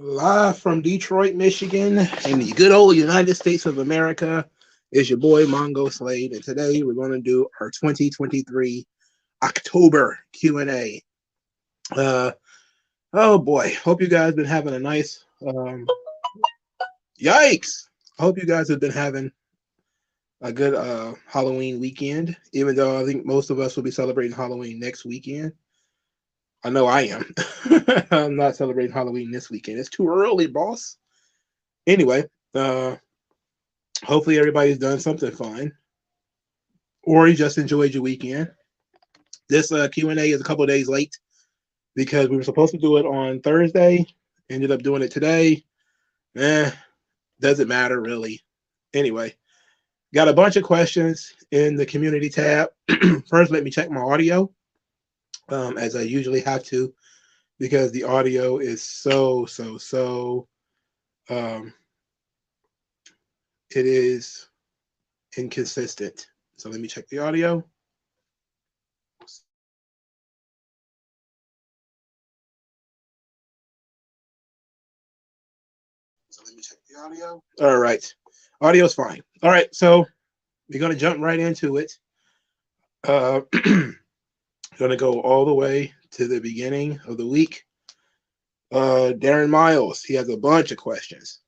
Live from Detroit, Michigan, in the good old United States of America, is your boy MongoSlade, and today we're going to do our 2023 October Q&A. Oh boy, hope you guys been having a nice. Yikes! Hope you guys have been having a good Halloween weekend. Even though I think most of us will be celebrating Halloween next weekend. I know I am. I'm not celebrating Halloween this weekend. It's too early, boss. Anyway, hopefully everybody's done something fun, or you just enjoyed your weekend. This Q&A is a couple days late because we were supposed to do it on Thursday. Ended up doing it today. Doesn't matter really. Anyway, got a bunch of questions in the community tab. First, let me check my audio, as I usually have to, because the audio is so it is inconsistent. So let me check the audio. All right. Audio's fine. All right. So we're going to jump right into it. Going to go all the way to the beginning of the week. Darren Miles, he has a bunch of questions.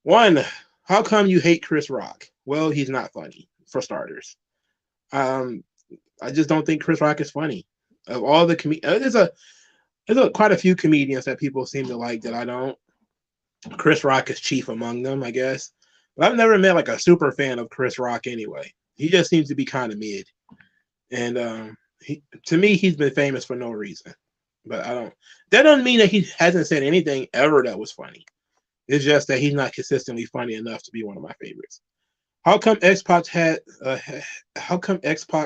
One, how come you hate Chris Rock? Well, he's not funny, for starters. I just don't think Chris Rock is funny. Of all the there's quite a few comedians that people seem to like that I don't. Chris Rock is chief among them, I guess. But I've never met like a super fan of Chris Rock anyway. He just seems to be kind of mid. And to me, he's been famous for no reason. But that doesn't mean that he hasn't said anything ever that was funny. It's just that he's not consistently funny enough to be one of my favorites. How come X-Pac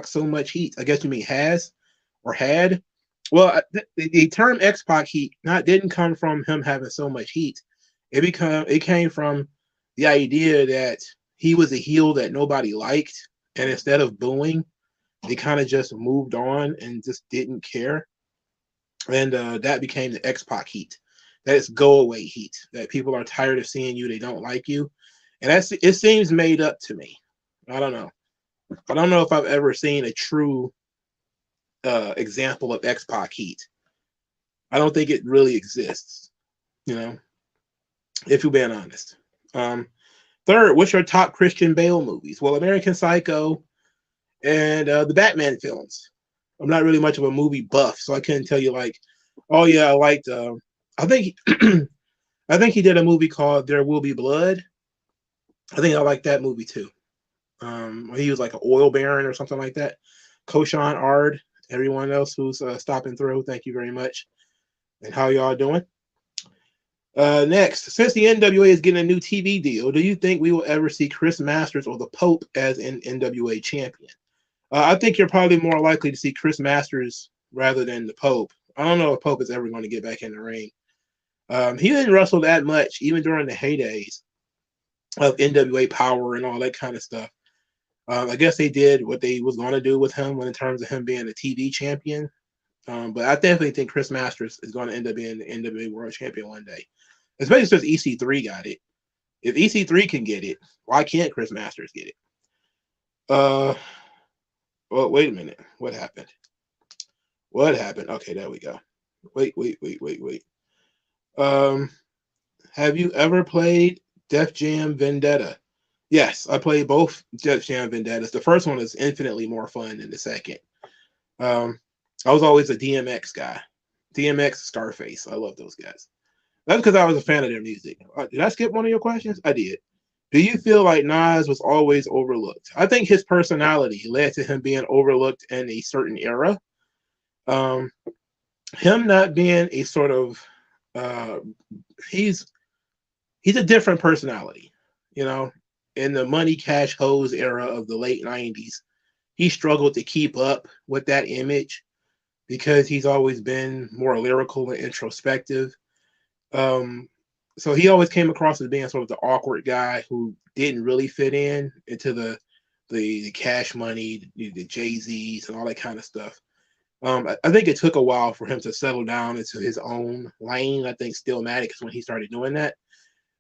so much heat? I guess you mean has or had. Well, the term X-Pac heat didn't come from him having so much heat. It came from the idea that he was a heel that nobody liked, and instead of booing, they kind of just moved on and just didn't care. And that became the X-Pac heat. That is go away heat. That people are tired of seeing you, they don't like you. And it seems made up to me. I don't know. I don't know if I've ever seen a true example of X-Pac heat. I don't think it really exists, if you're being honest. Third, what's your top Christian Bale movies? Well, American Psycho and the Batman films. I'm not really much of a movie buff, so I couldn't tell you like, oh yeah, I liked. I think I think he did a movie called There Will Be Blood. I think I like that movie too. He was like an oil baron or something like that. Koshan Ard, everyone else who's stopping through, thank you very much. And how y'all doing? Next, since the NWA is getting a new TV deal, do you think we will ever see Chris Masters or the Pope as an NWA champion? I think you're probably more likely to see Chris Masters rather than the Pope. I don't know if Pope is ever going to get back in the ring. He didn't wrestle that much, even during the heydays of NWA Power and all that kind of stuff. I guess they did what they was going to do with him in terms of him being a TV champion. But I definitely think Chris Masters is going to end up being the NWA World Champion one day, especially since EC3 got it. If EC3 can get it, why can't Chris Masters get it? Well, wait a minute. What happened? Okay, there we go. Wait. Have you ever played Def Jam Vendetta? Yes, I played both Def Jam Vendettas. The first one is infinitely more fun than the second. I was always a DMX guy. DMX, Scarface. I love those guys. That's because I was a fan of their music. Did I skip one of your questions? I did. Do you feel like Nas was always overlooked? I think his personality led to him being overlooked in a certain era. Him not being a sort of he's a different personality, in the money cash hose era of the late 90s. He struggled to keep up with that image because he's always been more lyrical and introspective. So he always came across as being sort of the awkward guy who didn't really fit into the Cash Money, the Jay-Z's and all that kind of stuff. I think it took a while for him to settle down into his own lane. I think Stillmatic is when he started doing that.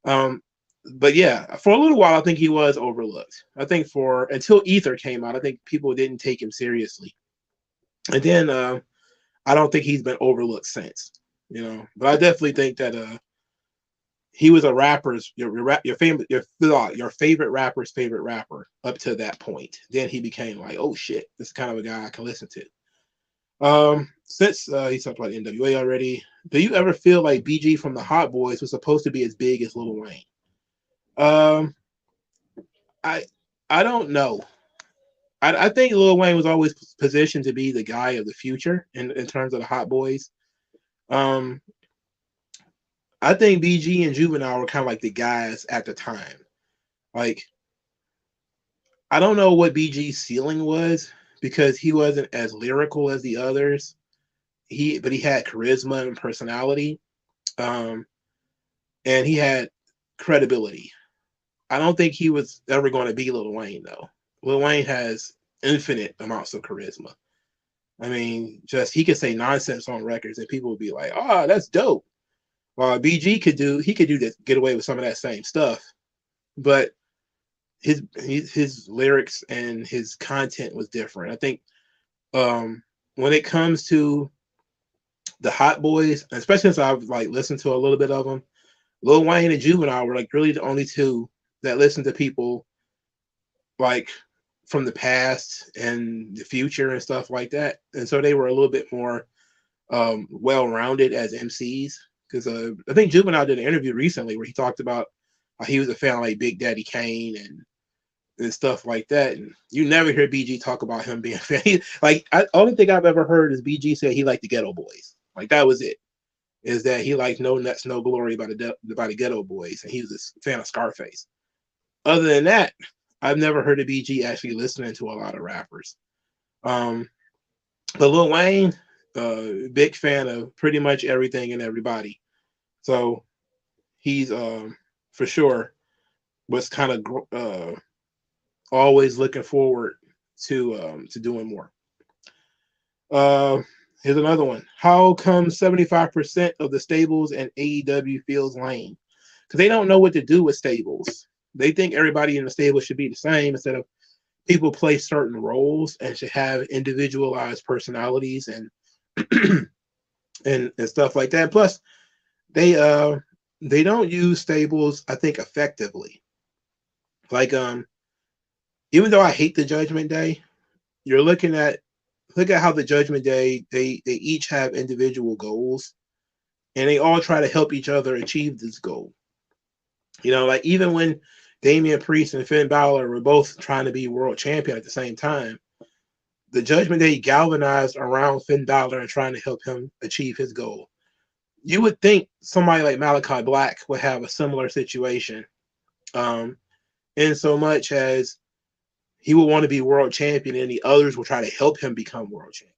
Um, but yeah, for a little while, I think he was overlooked. I think for until Ether came out, I think people didn't take him seriously. And then I don't think he's been overlooked since. But I definitely think that he was a rapper's your favorite rapper's favorite rapper up to that point. Then he became like, oh shit, this is kind of a guy I can listen to. Since he talked about NWA already, do you ever feel like BG from the Hot Boys was supposed to be as big as Lil Wayne? Um, I I don't know. I think Lil Wayne was always positioned to be the guy of the future in terms of the Hot Boys. Um, I think BG and Juvenile were kind of like the guys at the time. Like, I don't know what BG's ceiling was because he wasn't as lyrical as the others. But he had charisma and personality, um, and he had credibility. I don't think he was ever going to be Lil Wayne though. Lil Wayne has infinite amounts of charisma. I mean, just he could say nonsense on records and people would be like, "Oh, that's dope." While BG he could do this, get away with some of that same stuff, but his lyrics and his content was different. I think when it comes to the Hot Boys, especially since I've like listened to a little bit of them, Lil Wayne and Juvenile were like really the only two that listened to people like from the past and the future and stuff like that. And so they were a little bit more well-rounded as MCs. Because I think Juvenile did an interview recently where he talked about how he was a fan of like Big Daddy Kane and stuff like that. And you never hear BG talk about him being a fan. Only thing I've ever heard is BG say he liked the Ghetto Boys. Like that was it. Is that he liked No Nuts, No Glory by the Ghetto Boys, and he was a fan of Scarface. Other than that, I've never heard of BG actually listening to a lot of rappers. But Lil Wayne, big fan of pretty much everything and everybody. So he's for sure was kind of always looking forward to doing more. Here's another one. How come 75% of the stables and AEW feels lame? Because they don't know what to do with stables. They think everybody in the stable should be the same instead of people play certain roles and should have individualized personalities and and stuff like that. Plus, they don't use stables, I think, effectively. Like even though I hate the Judgment Day, you're look at how the Judgment Day they each have individual goals and they all try to help each other achieve this goal. Like even when Damian Priest and Finn Balor were both trying to be world champion at the same time, the Judgment Day galvanized around Finn Balor and trying to help him achieve his goal. You would think somebody like Malachi Black would have a similar situation, in so much as he would want to be world champion and the others will try to help him become world champion.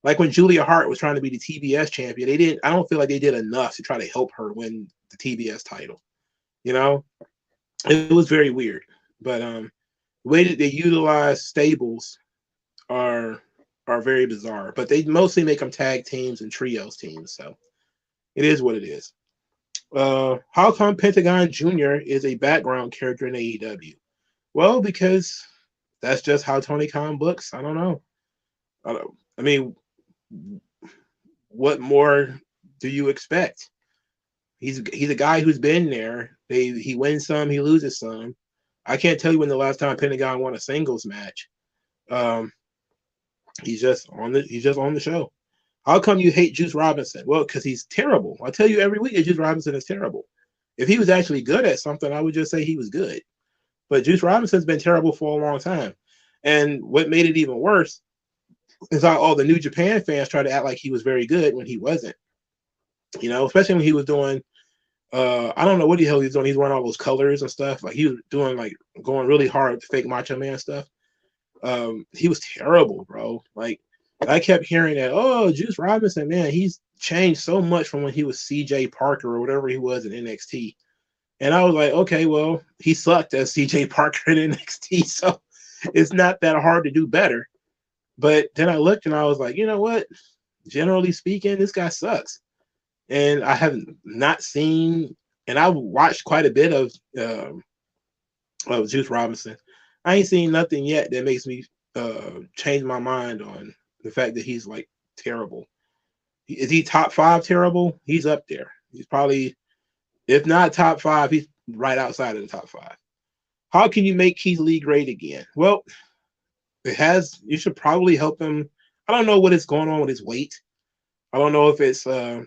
Like when Julia Hart was trying to be the TBS champion, I don't feel like they did enough to try to help her win the TBS title. It was very weird. But the way that they utilize stables are very bizarre. But they mostly make them tag teams and trios teams. So it is what it is. How come Pentagon Jr. is a background character in AEW? Well, because that's just how Tony Khan books. I don't know. I mean, what more do you expect? He's a guy who's been there. He wins some, he loses some. I can't tell you when the last time Pentagon won a singles match. He's just on the show. How come you hate Juice Robinson? Well, because he's terrible. I tell you every week that Juice Robinson is terrible. If he was actually good at something, I would just say he was good. But Juice Robinson's been terrible for a long time. And what made it even worse is how all the New Japan fans try to act like he was very good when he wasn't. Especially when he was doing, I don't know what the hell he was doing. He's wearing all those colors and stuff. Like he was doing like going really hard with the fake Macho Man stuff. He was terrible, bro. Like I kept hearing that, oh, Juice Robinson, man, he's changed so much from when he was CJ Parker or whatever he was in NXT. And I was like, okay, well, he sucked as CJ Parker in NXT, so it's not that hard to do better. But then I looked and I was like, you know what? Generally speaking, this guy sucks. And I have not seen, and I watched quite a bit of Juice Robinson. I ain't seen nothing yet that makes me change my mind on the fact that he's like terrible. Is he top five terrible? He's up there. He's probably, if not top five, he's right outside of the top five. How can you make Keith Lee great again? Well, you should probably help him. I don't know what is going on with his weight. I don't know if it's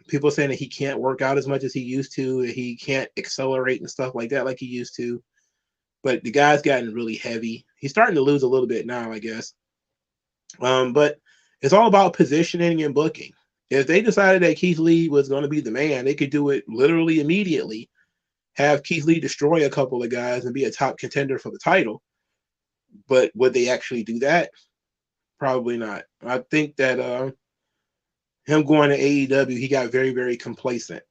people saying that he can't work out as much as he used to, that he can't accelerate and stuff like that like he used to. But the guy's gotten really heavy. He's starting to lose a little bit now, I guess. But it's all about positioning and booking. If they decided that Keith Lee was going to be the man, they could do it literally immediately. Have Keith Lee destroy a couple of guys and be a top contender for the title. But would they actually do that? Probably not. I think that him going to AEW, he got very, very complacent.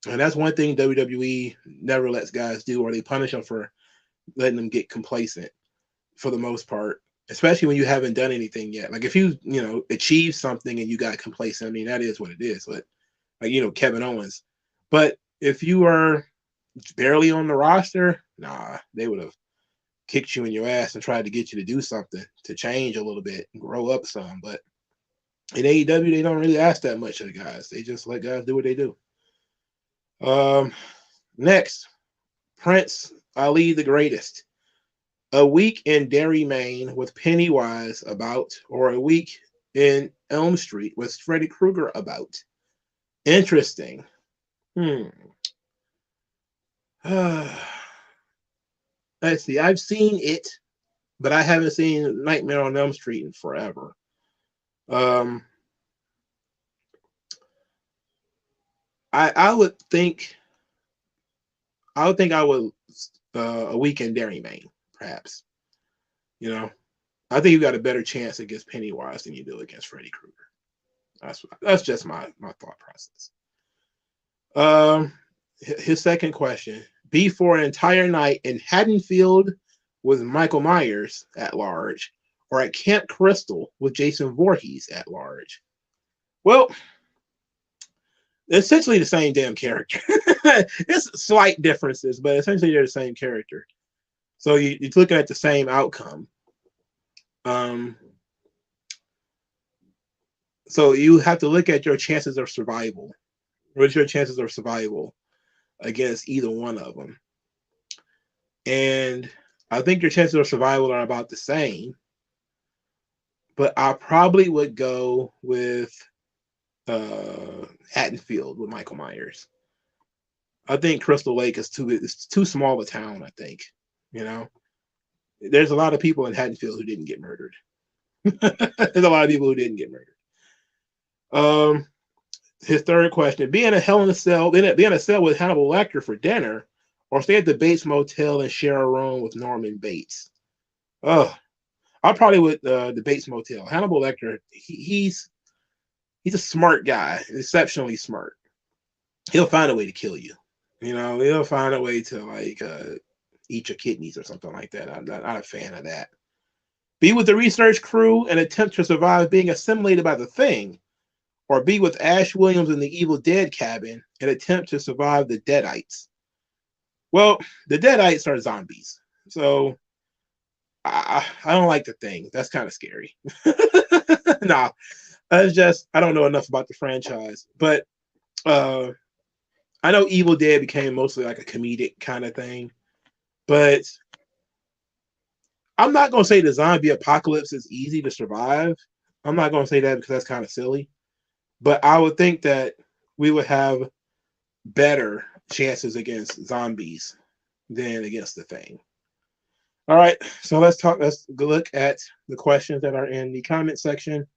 And that's one thing WWE never lets guys do, or they punish them for letting them get complacent for the most part, especially when you haven't done anything yet. Like if you achieve something and you got complacent, I mean, that is what it is. But like, Kevin Owens. But if you are barely on the roster, nah, they would have kicked you in your ass and tried to get you to do something to change a little bit and grow up some. But in AEW, they don't really ask that much of the guys. They just let guys do what they do. Next, Prince Ali the Greatest. A week in Derry, Maine with Pennywise about, or a week in Elm Street with Freddy Krueger about. Interesting. Let's see. I've seen it, but I haven't seen Nightmare on Elm Street in forever. I would think a week in Derry, Maine, perhaps. I think you got a better chance against Pennywise than you do against Freddy Krueger. That's just my thought process. His second question: be for an entire night in Haddonfield with Michael Myers at large, or at Camp Crystal with Jason Voorhees at large. Well, essentially the same damn character. It's slight differences, but essentially they're the same character. So you're looking at the same outcome. So you have to look at your chances of survival. What's your chances of survival against either one of them? And I think your chances of survival are about the same. But I probably would go with Haddonfield with Michael Myers. I think Crystal Lake is too small a town, I think. There's a lot of people in Haddonfield who didn't get murdered. There's a lot of people who didn't get murdered. His third question: be in a cell with Hannibal Lecter for dinner, or stay at the Bates Motel and share a room with Norman Bates. I probably would the Bates Motel. Hannibal Lecter, he's a smart guy, exceptionally smart. He'll find a way to kill you. He'll find a way to eat your kidneys or something like that. I'm not a fan of that. Be with the research crew and attempt to survive being assimilated by the Thing, or be with Ash Williams in the Evil Dead cabin and attempt to survive the Deadites. Well, the Deadites are zombies, so I don't like the Thing. That's kind of scary. Nah, I don't know enough about the franchise, but I know Evil Dead became mostly like a comedic kind of thing, but I'm not going to say the zombie apocalypse is easy to survive. I'm not going to say that because that's kind of silly, but I would think that we would have better chances against zombies than against the Thing. All right, so let's look at the questions that are in the comment section.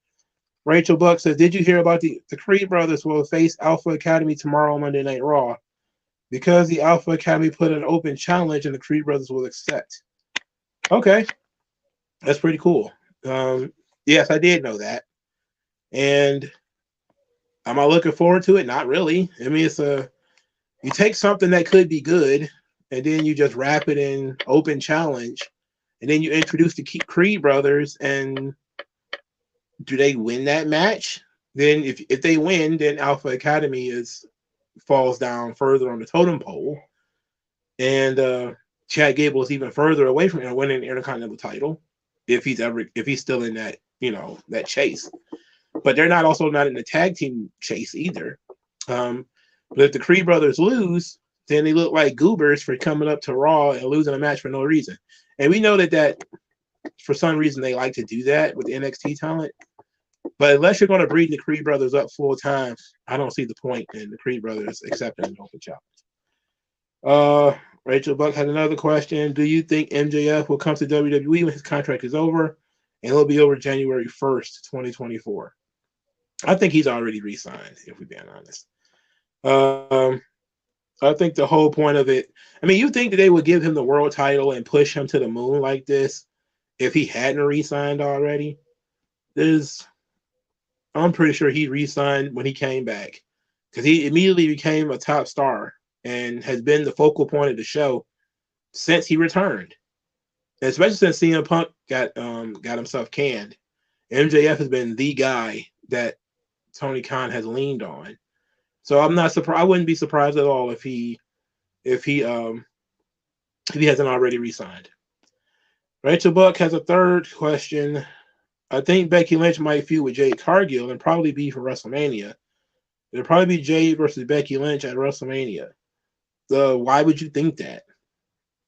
Rachel Buck says, did you hear about the Creed brothers will face Alpha Academy tomorrow on Monday Night Raw? Because the Alpha Academy put an open challenge and the Creed brothers will accept. Okay, that's pretty cool. Yes, I did know that. And am I looking forward to it? Not really. I mean, you take something that could be good and then you just wrap it in open challenge, and then you introduce the Creed brothers, and do they win that match? Then if they win, then Alpha Academy falls down further on the totem pole, and Chad Gable is even further away from winning the Intercontinental title if he's still in that that chase. But they're not in the tag team chase either. But if the Creed brothers lose, then they look like goobers for coming up to Raw and losing a match for no reason. And we know that for some reason they like to do that with the NXT talent. But unless you're going to breed the Creed brothers up full time, I don't see the point in the Creed brothers accepting an open challenge. Rachel Buck had another question. Do you think MJF will come to WWE when his contract is over? And it'll be over January 1st, 2024. I think he's already re-signed, if we're being honest. I think the whole point of it, I mean, you think that they would give him the world title and push him to the moon like this if he hadn't re-signed already? I'm pretty sure he re-signed when he came back because he immediately became a top star and has been the focal point of the show since he returned. And especially since CM Punk got himself canned. MJF has been the guy that Tony Khan has leaned on. So I'm not surprised. I wouldn't be surprised at all if he hasn't already re-signed. Rachel Buck has a third question. I think Becky Lynch might feud with Jade Cargill and probably be for WrestleMania. It'll probably be Jade versus Becky Lynch at WrestleMania. Why would you think that?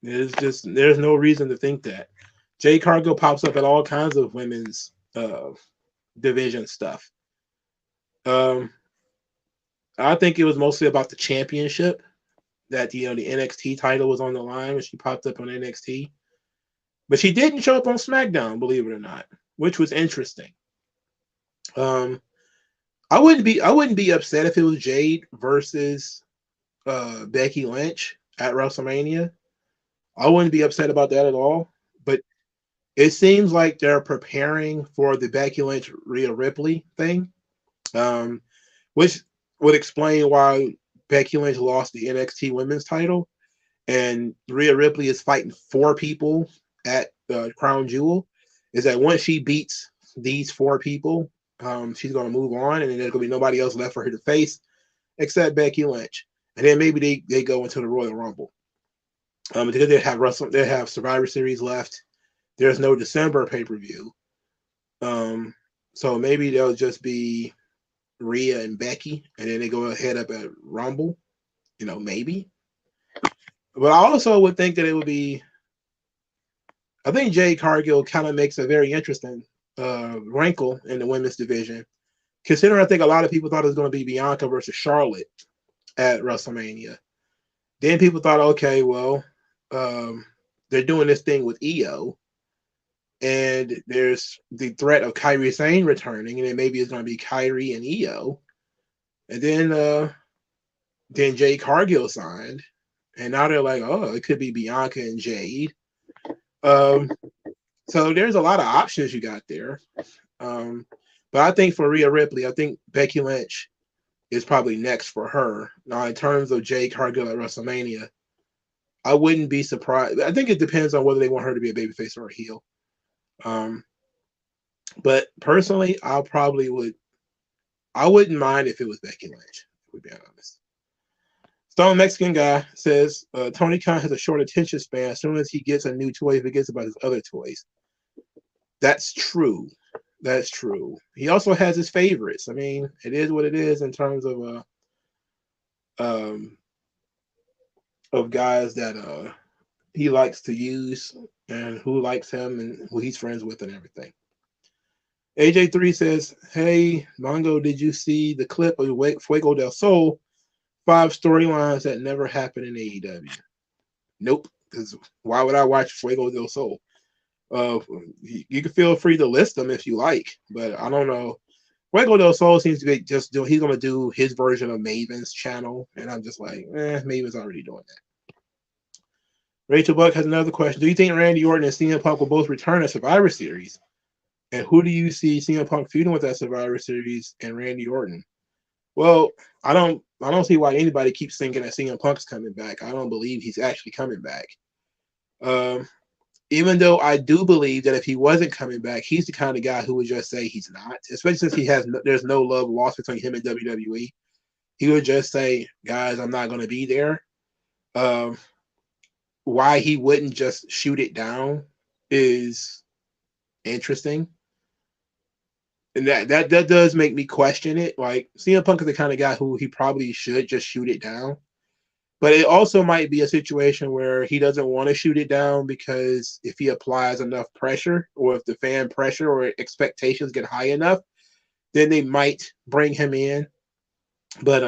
There's no reason to think that. Jade Cargill pops up at all kinds of women's division stuff. I think it was mostly about the championship that the NXT title was on the line when she popped up on NXT. But she didn't show up on SmackDown, believe it or not, which was interesting. I wouldn't be upset if it was Jade versus Becky Lynch at WrestleMania. I wouldn't be upset about that at all. But it seems like they're preparing for the Becky Lynch Rhea Ripley thing, which would explain why Becky Lynch lost the NXT Women's title, and Rhea Ripley is fighting 4 people at Crown Jewel. Is that once she beats these 4 people, she's going to move on, and then there's going to be nobody else left for her to face except Becky Lynch. And then maybe they go into the Royal Rumble. Because they have Survivor Series left. There's no December pay-per-view. So maybe they'll just be Rhea and Becky, and then they go ahead up at Rumble. Maybe. But I also would think that it would be. I think Jade Cargill kind of makes a very interesting wrinkle in the women's division, considering I think a lot of people thought it was going to be Bianca versus Charlotte at WrestleMania. Then people thought, okay, well, they're doing this thing with Io, and there's the threat of Kairi Sane returning, and then maybe it's going to be Kairi and Io. And then Jade Cargill signed, and now they're like, oh, it could be Bianca and Jade. So there's a lot of options you got there. But I think for Rhea Ripley, I think Becky Lynch is probably next for her. Now, in terms of Jade Cargill at WrestleMania, I wouldn't be surprised. I think it depends on whether they want her to be a babyface or a heel. But personally, I wouldn't mind if it was Becky Lynch, to be honest. Stone Mexican guy says Tony Khan has a short attention span. As soon as he gets a new toy, he forgets about his other toys. That's true. That's true. He also has his favorites. I mean, it is what it is in terms of guys that he likes to use and who likes him and who he's friends with and everything. AJ3 says, hey, Mongo, did you see the clip of Fuego del Sol? 5 storylines that never happened in AEW. Nope, because why would I watch Fuego del Sol? You can feel free to list them if you like, but I don't know. Fuego del Sol seems to be he's going to do his version of Maven's channel, and I'm just like, Maven's already doing that. Rachel Buck has another question. Do you think Randy Orton and CM Punk will both return at Survivor Series? And who do you see CM Punk feuding with at Survivor Series and Randy Orton? Well, I don't see why anybody keeps thinking that CM Punk's coming back. I don't believe he's actually coming back. even though I do believe that if he wasn't coming back, he's the kind of guy who would just say he's not, especially since there's no love lost between him and WWE. He would just say, guys, I'm not going to be there. Why he wouldn't just shoot it down is interesting. And that does make me question it. Like, CM Punk is the kind of guy who he probably should just shoot it down. But it also might be a situation where he doesn't want to shoot it down because if he applies enough pressure, or if the fan pressure or expectations get high enough, then they might bring him in. But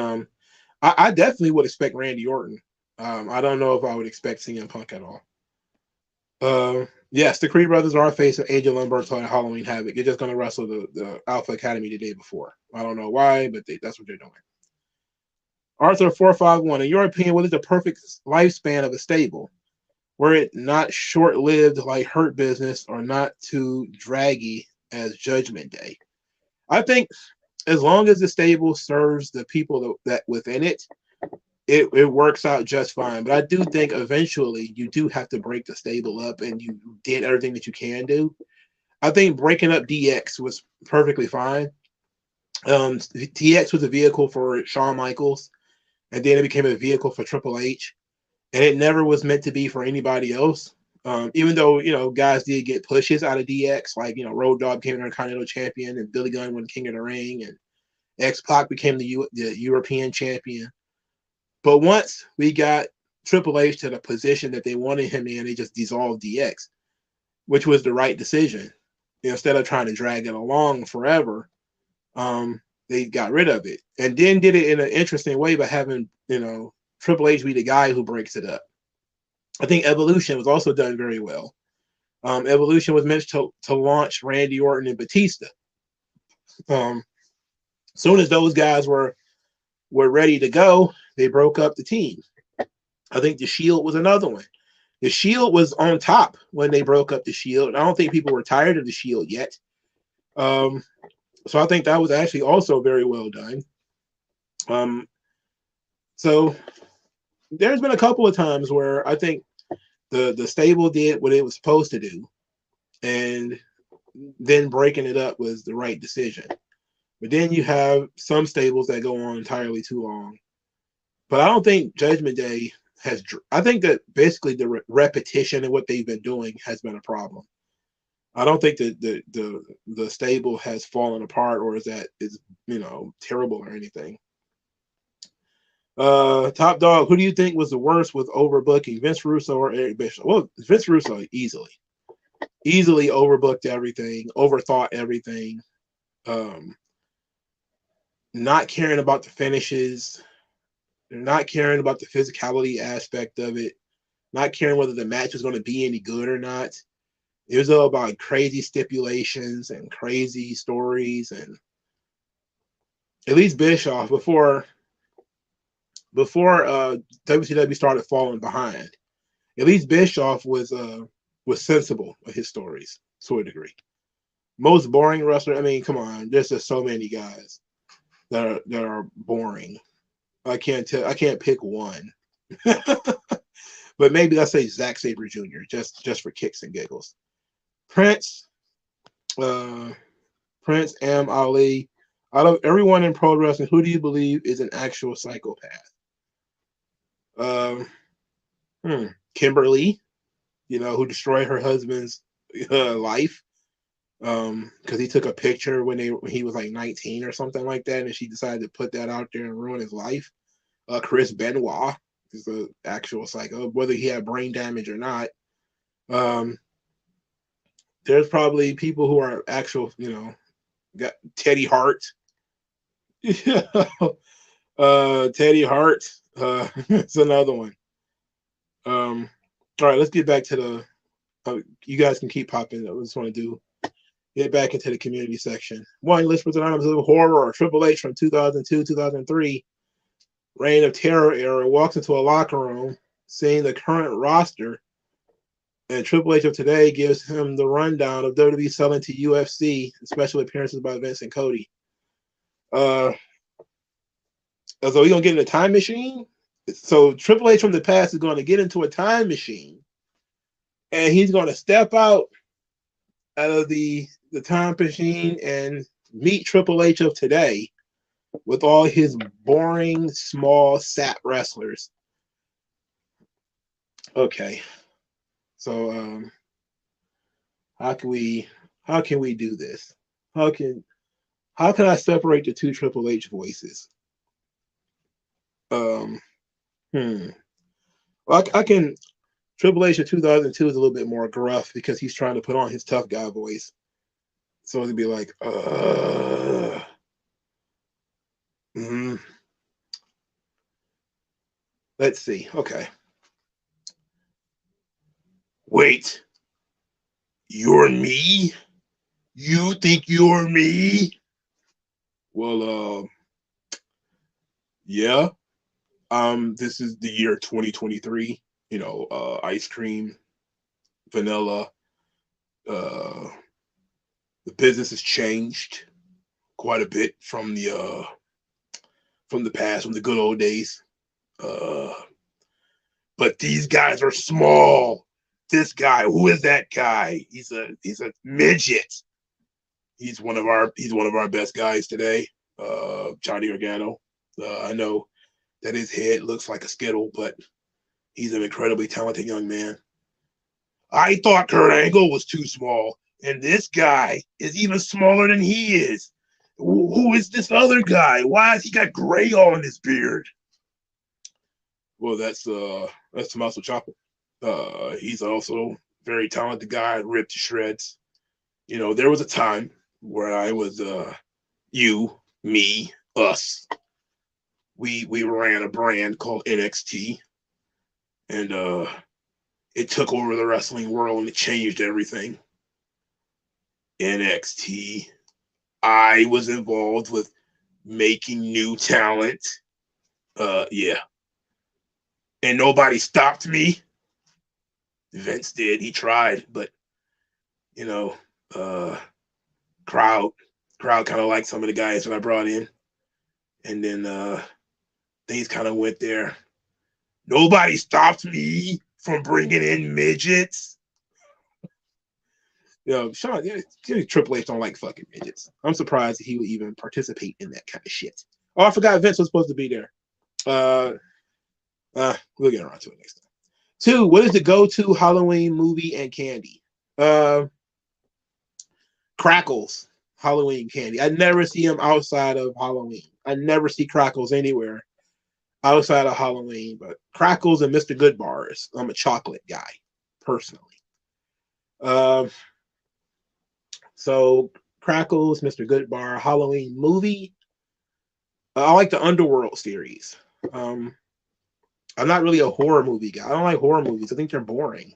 I definitely would expect Randy Orton. I don't know if I would expect CM Punk at all. Yes, the Creed brothers are facing AJ Limberto and Halloween Havoc. They're just going to wrestle the Alpha Academy the day before. I don't know why, but that's what they're doing. Arthur 451, in your opinion, what is the perfect lifespan of a stable? Were it not short-lived like Hurt Business or not too draggy as Judgment Day? I think as long as the stable serves the people that within it, it works out just fine. But I do think eventually you do have to break the stable up, and you did everything that you can do. I think breaking up DX was perfectly fine. DX was a vehicle for Shawn Michaels, and then it became a vehicle for Triple H, and it never was meant to be for anybody else. Even though, guys did get pushes out of DX, like, Road Dogg became an Intercontinental Champion, and Billy Gunn won King of the Ring, and X-Pac became the European Champion. But once we got Triple H to the position that they wanted him in, they just dissolved DX, which was the right decision. Instead of trying to drag it along forever, they got rid of it, and then did it in an interesting way by having, Triple H be the guy who breaks it up. I think Evolution was also done very well. Evolution was meant to launch Randy Orton and Batista. Soon as those guys were ready to go, they broke up the team. I think the Shield was another one. The Shield was on top when they broke up the Shield. I don't think people were tired of the Shield yet. So I think that was actually also very well done. So there's been a couple of times where I think the stable did what it was supposed to do, and then breaking it up was the right decision. But then you have some stables that go on entirely too long. But I don't think Judgment Day has. I think that basically the repetition and what they've been doing has been a problem. I don't think that the stable has fallen apart or is terrible or anything. Top Dog, who do you think was the worst with overbooking, Vince Russo or Eric Bischoff? Well, Vince Russo easily overbooked everything, overthought everything. Not caring about the finishes, not caring about the physicality aspect of it, not caring whether the match was going to be any good or not. It was all about crazy stipulations and crazy stories. And at least Bischoff, before WCW started falling behind, at least Bischoff was sensible with his stories to a degree. Most boring wrestler, I mean, come on, there's just so many guys that are boring. I can't pick one. But maybe let's say Zack Sabre Jr. just for kicks and giggles. Prince M. Ali. Out of everyone in pro wrestling, who do you believe is an actual psychopath? Kimberly, who destroyed her husband's life because he took a picture when he was like 19 or something like that, and she decided to put that out there and ruin his life. Chris Benoit is an actual psycho, whether he had brain damage or not. There's probably people who are actual, got Teddy Hart. Teddy Hart. It's another one. All right, let's get back to you guys can keep popping. I just want to get back into the community section. One, let's put items of horror. Triple H from 2002, 2003, Reign of Terror era, walks into a locker room, seeing the current roster, and Triple H of today gives him the rundown of WWE selling to UFC, special appearances by Vince and Cody. So he's gonna get in a time machine. So Triple H from the past is going to get into a time machine and he's going to step out of the time machine and meet Triple H of today with all his boring, small sap wrestlers. Okay, so how can we do this? How can I separate the two Triple H voices? Um, hmm. Well, I can. Triple H of 2002 is a little bit more gruff because he's trying to put on his tough guy voice. So it'd be like, mm, let's see. Okay. Wait, you're me? You think you're me? Well, yeah. This is the year 2023. You know, ice cream, vanilla. Uh, the business has changed quite a bit from the past, from the good old days. Uh, but these guys are small. This guy, who is that guy? He's a midget. He's one of our best guys today. Johnny Organo. I know that his head looks like a skittle, but he's an incredibly talented young man. I thought Kurt Angle was too small, and this guy is even smaller than he is. Who is this other guy? Why has he got gray all in his beard? Well, that's Tommaso Ciampa. He's also very talented guy, ripped to shreds. You know, there was a time where I was you, me, us. We ran a brand called NXT, and it took over the wrestling world and it changed everything. NXT. I was involved with making new talent. Yeah. And nobody stopped me. Vince did. He tried, but you know, crowd kind of liked some of the guys that I brought in. And then things kind of went there. Nobody stopped me from bringing in midgets. Sean, Triple H don't like fucking midgets. I'm surprised he would even participate in that kind of shit. Oh, I forgot Vince was supposed to be there. We'll get around to it next time. 2, what is the go-to Halloween movie and candy? Crackles Halloween candy. I never see them outside of Halloween. I never see Crackles anywhere outside of Halloween, but Crackles and Mr. Good bars. I'm a chocolate guy, personally. So Crackles, Mr. Good bar, Halloween movie. I like the Underworld series. I'm not really a horror movie guy. I don't like horror movies. I think they're boring.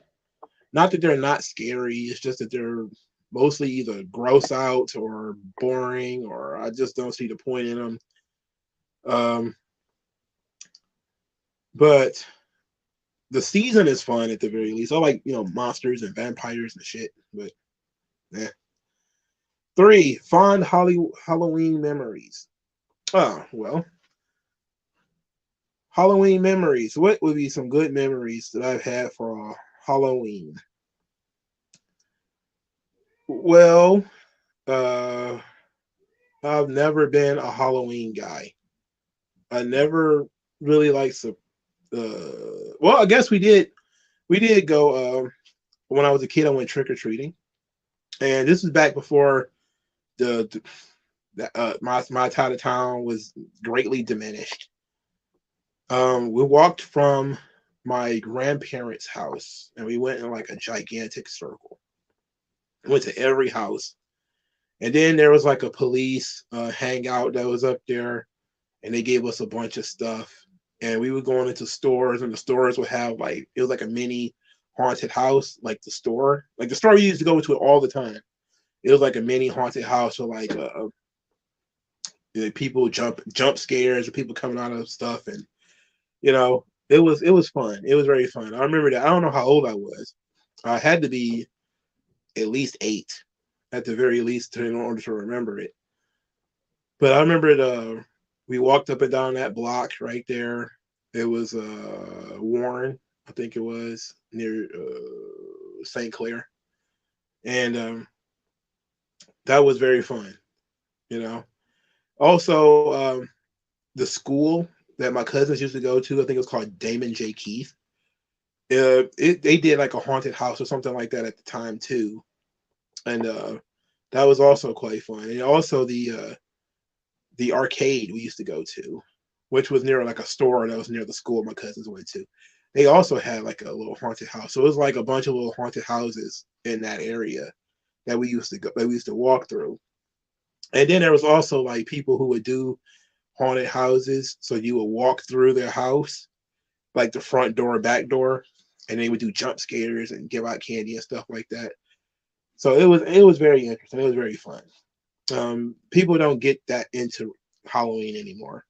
Not that they're not scary. It's just that they're mostly either gross out or boring, or I just don't see the point in them. But the season is fun at the very least. I like, monsters and vampires and shit. But yeah. 3, fond Halloween memories. Oh, well. Halloween memories. What would be some good memories that I've had for Halloween? Well, I've never been a Halloween guy. I never really liked well, I guess we did go when I was a kid. I went trick-or-treating, and this was back before my side of town was greatly diminished. We walked from my grandparents' house and we went in like a gigantic circle. Went to every house. And then there was like a police hangout that was up there, and they gave us a bunch of stuff. And we were going into stores, and the stores would have it was like a mini haunted house, like the store we used to go into all the time. It was like a mini haunted house with people jump scares or people coming out of stuff, and it was fun. It was very fun. I remember that. I don't know how old I was. I had to be at least 8, at the very least, in order to remember it. But I remember we walked up and down that block right there. It was Warren, I think it was, near St. Clair, and that was very fun. You know. Also, the school that my cousins used to go to, I think it was called Damon J. Keith. They did like a haunted house or something like that at the time too, and that was also quite fun. And also the arcade we used to go to, which was near like a store that was near the school my cousins went to. They also had like a little haunted house. So it was like a bunch of little haunted houses in that area that we used to go, that we used to walk through. And then there was also like people who would do haunted houses. So you would walk through their house, like the front door, back door, and they would do jump scares and give out candy and stuff like that. So it was very interesting. It was very fun. People don't get that into Halloween anymore.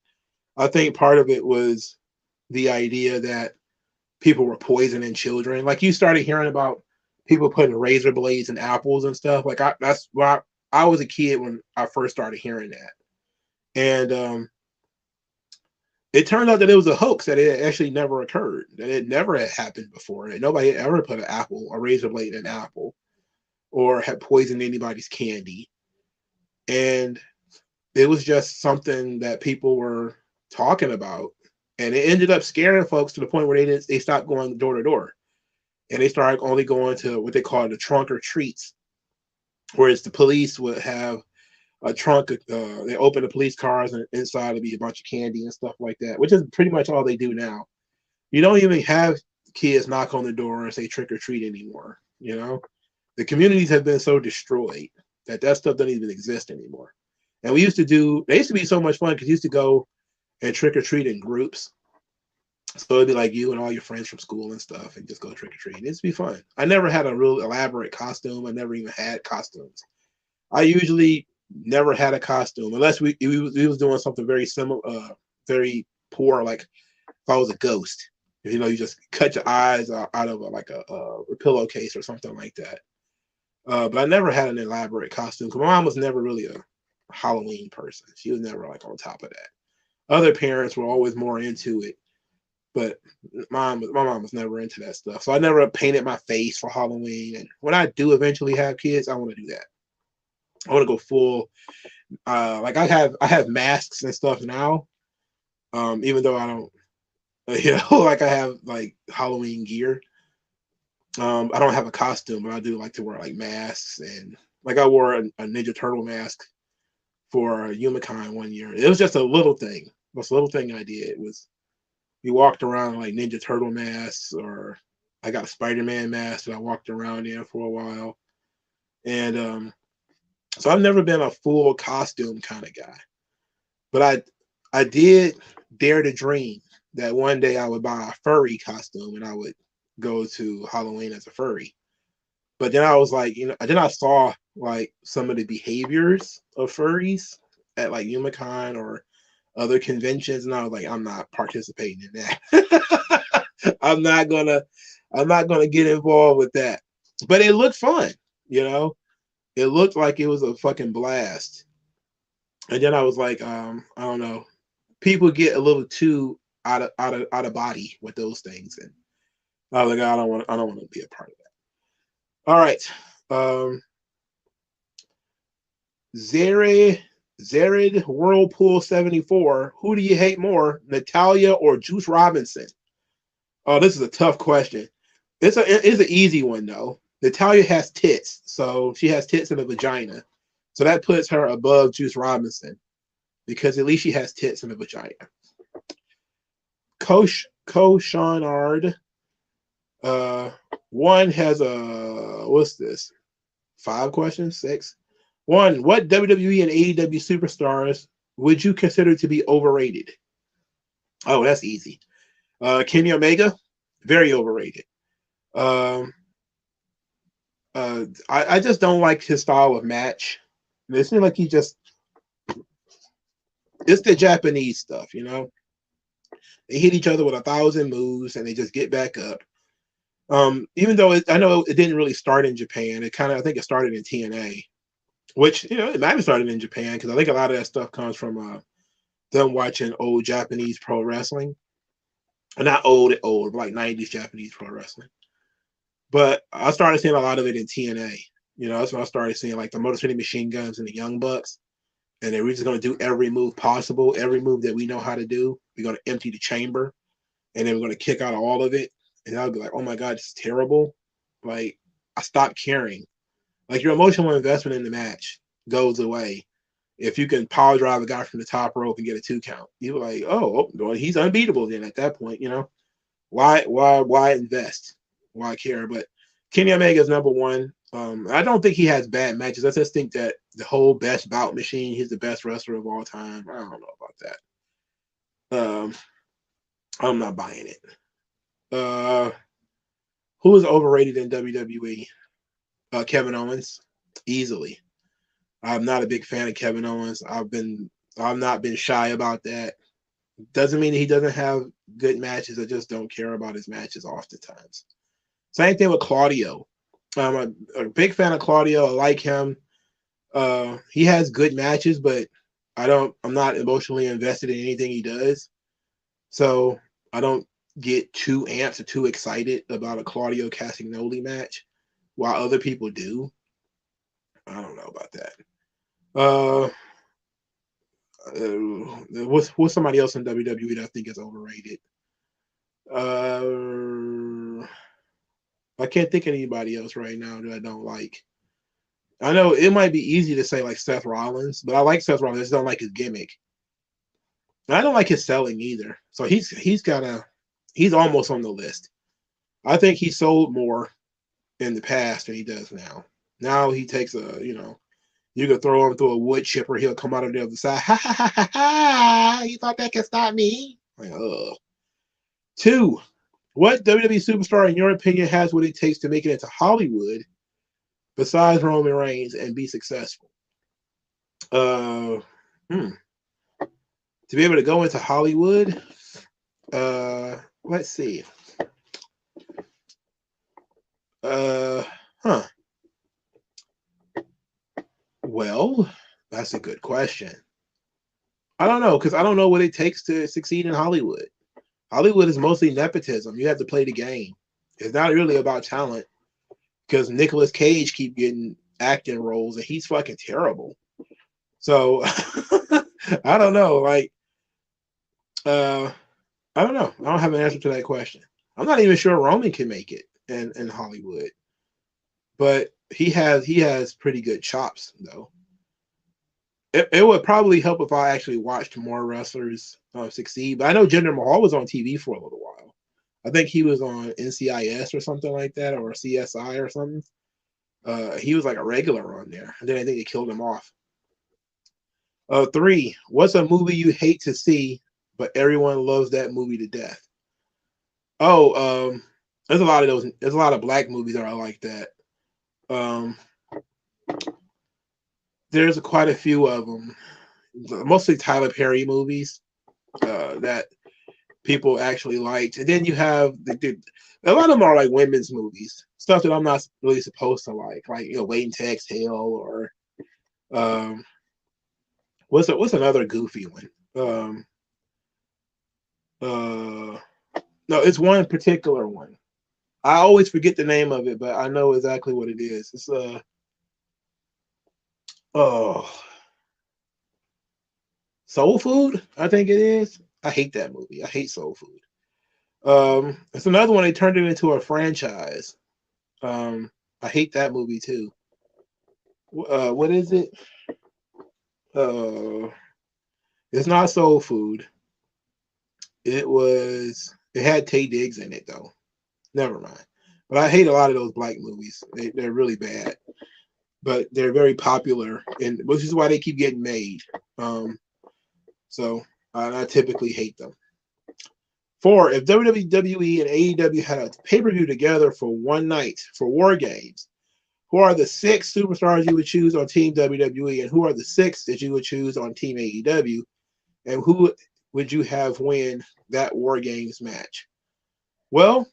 I think part of it was the idea that people were poisoning children. Like you started hearing about people putting razor blades in apples and stuff. Like that's why I was a kid when I first started hearing that. And it turned out that it was a hoax, that it actually never occurred, that it never had happened before, that nobody had ever put a razor blade in an apple, or had poisoned anybody's candy. And it was just something that people were talking about. And it ended up scaring folks to the point where they stopped going door to door. And they started only going to what they call the trunk or treats, whereas the police would have a trunk. They open the police cars, and inside would be a bunch of candy and stuff like that, which is pretty much all they do now. You don't even have kids knock on the door and say trick or treat anymore. You know, the communities have been so destroyed that stuff doesn't even exist anymore. And they used to be so much fun because you used to go and trick or treat in groups. So it'd be like you and all your friends from school and stuff, and just go trick or treat. It used to be fun. I never had a real elaborate costume. I never even had costumes. I usually never had a costume unless we was doing something very similar, very poor. Like if I was a ghost, you know, you just cut your eyes out of a pillowcase or something like that. But I never had an elaborate costume because my mom was never really a Halloween person. She was never like on top of that. Other parents were always more into it, but my mom was never into that stuff. So I never painted my face for Halloween. And when I do eventually have kids, I want to do that. I want to go full. Like I have masks and stuff now. Even though I don't, you know, like I have like Halloween gear. I don't have a costume, but I do like to wear like masks, and like I wore a Ninja Turtle mask for Yumicon one year. It was just a little thing. This little thing I did was we walked around like Ninja Turtle masks, or I got a Spider-Man mask that I walked around in for a while. And so I've never been a full costume kind of guy. But I did dare to dream that one day I would buy a furry costume and I would go to Halloween as a furry. But then I was like, you know, then I saw like some of the behaviors of furries at like Yumicon or other conventions, and I was like, I'm not participating in that. I'm not gonna get involved with that. But it looked fun, you know. It looked like it was a fucking blast. And then I was like, I don't know. People get a little too out of body with those things, and I was like, I don't want to be a part of that. All right. Zared Whirlpool 74. Who do you hate more, Natalia or Juice Robinson? Oh, this is a tough question. It's an easy one though. Natalia has tits, so she has tits and a vagina, so that puts her above Juice Robinson because at least she has tits and a vagina. Koshanard. One has a what's this? 5 questions? 6. One, what WWE and AEW superstars would you consider to be overrated? Oh, that's easy. Kenny Omega, very overrated. I just don't like his style of match. It seems like it's the Japanese stuff, you know. They hit each other with 1,000 moves and they just get back up. Even though I know it didn't really start in Japan, I think it started in TNA, which, you know, it might have started in Japan because I think a lot of that stuff comes from them watching old Japanese pro wrestling. Not old, but like 90s Japanese pro wrestling. But I started seeing a lot of it in TNA. You know, that's when I started seeing like the Motor City Machine Guns and the Young Bucks. And then we're just going to do every move possible, every move that we know how to do. We're going to empty the chamber, and then we're going to kick out all of it. And I'll be like, oh my God, this is terrible. Like, I stopped caring. Like, your emotional investment in the match goes away if you can power drive a guy from the top rope and get a 2 count. You're like, oh, well, he's unbeatable then at that point, you know? Why invest? Why care? But Kenny Omega is number one. I don't think he has bad matches. I just think that the whole best bout machine, he's the best wrestler of all time. I don't know about that. I'm not buying it. Who is overrated in WWE? Kevin Owens, easily. I'm not a big fan of Kevin Owens. I've not been shy about that. Doesn't mean he doesn't have good matches. I just don't care about his matches oftentimes. Same thing with Claudio. I'm a big fan of Claudio. I like him. He has good matches, but I'm not emotionally invested in anything he does. So I don't get too amped or too excited about a Claudio Castagnoli match, while other people do. I don't know about that. What's somebody else in WWE that I think is overrated? I can't think of anybody else right now that I don't like. I know it might be easy to say like Seth Rollins, but I like Seth Rollins. I just don't like his gimmick. And I don't like his selling either. So he's almost on the list. I think he sold more in the past than he does now. Now he takes you could throw him through a wood chipper, he'll come out of the other side. Ha ha ha ha ha! You thought that could stop me? Like, ugh. 2. What WWE superstar, in your opinion, has what it takes to make it into Hollywood besides Roman Reigns and be successful? To be able to go into Hollywood, let's see. Well, that's a good question. I don't know, because I don't know what it takes to succeed in Hollywood. Hollywood is mostly nepotism. You have to play the game. It's not really about talent, because Nicolas Cage keep getting acting roles and he's fucking terrible. So I don't know. Like, I don't know. I don't have an answer to that question. I'm not even sure Roman can make it in Hollywood, but he has pretty good chops though. It would probably help if I actually watched more wrestlers succeed. But I know Jinder Mahal was on TV for a little while. I think he was on NCIS or something like that, or CSI or something. He was like a regular on there, and then I think they killed him off. 3. What's a movie you hate to see, but everyone loves that movie to death? Oh, there's a lot of those. There's a lot of black movies that are like that. There's quite a few of them, mostly Tyler Perry movies that people actually liked. And then you have a lot of them are like women's movies, stuff that I'm not really supposed to like Waiting to Exhale, or what's another goofy one? No, it's one particular one. I always forget the name of it, but I know exactly what it is. It's Soul Food, I think it is. I hate that movie. I hate Soul Food. It's another one. They turned it into a franchise. I hate that movie too. What is it? It's not Soul Food. It had Taye Diggs in it though. Never mind. But I hate a lot of those black movies. They're really bad, but they're very popular, and which is why they keep getting made. So I typically hate them. 4. If WWE and AEW had a pay-per-view together for one night for War Games, who are the 6 superstars you would choose on Team WWE, and who are the 6 that you would choose on Team AEW, and who would you have win that War Games match? Well,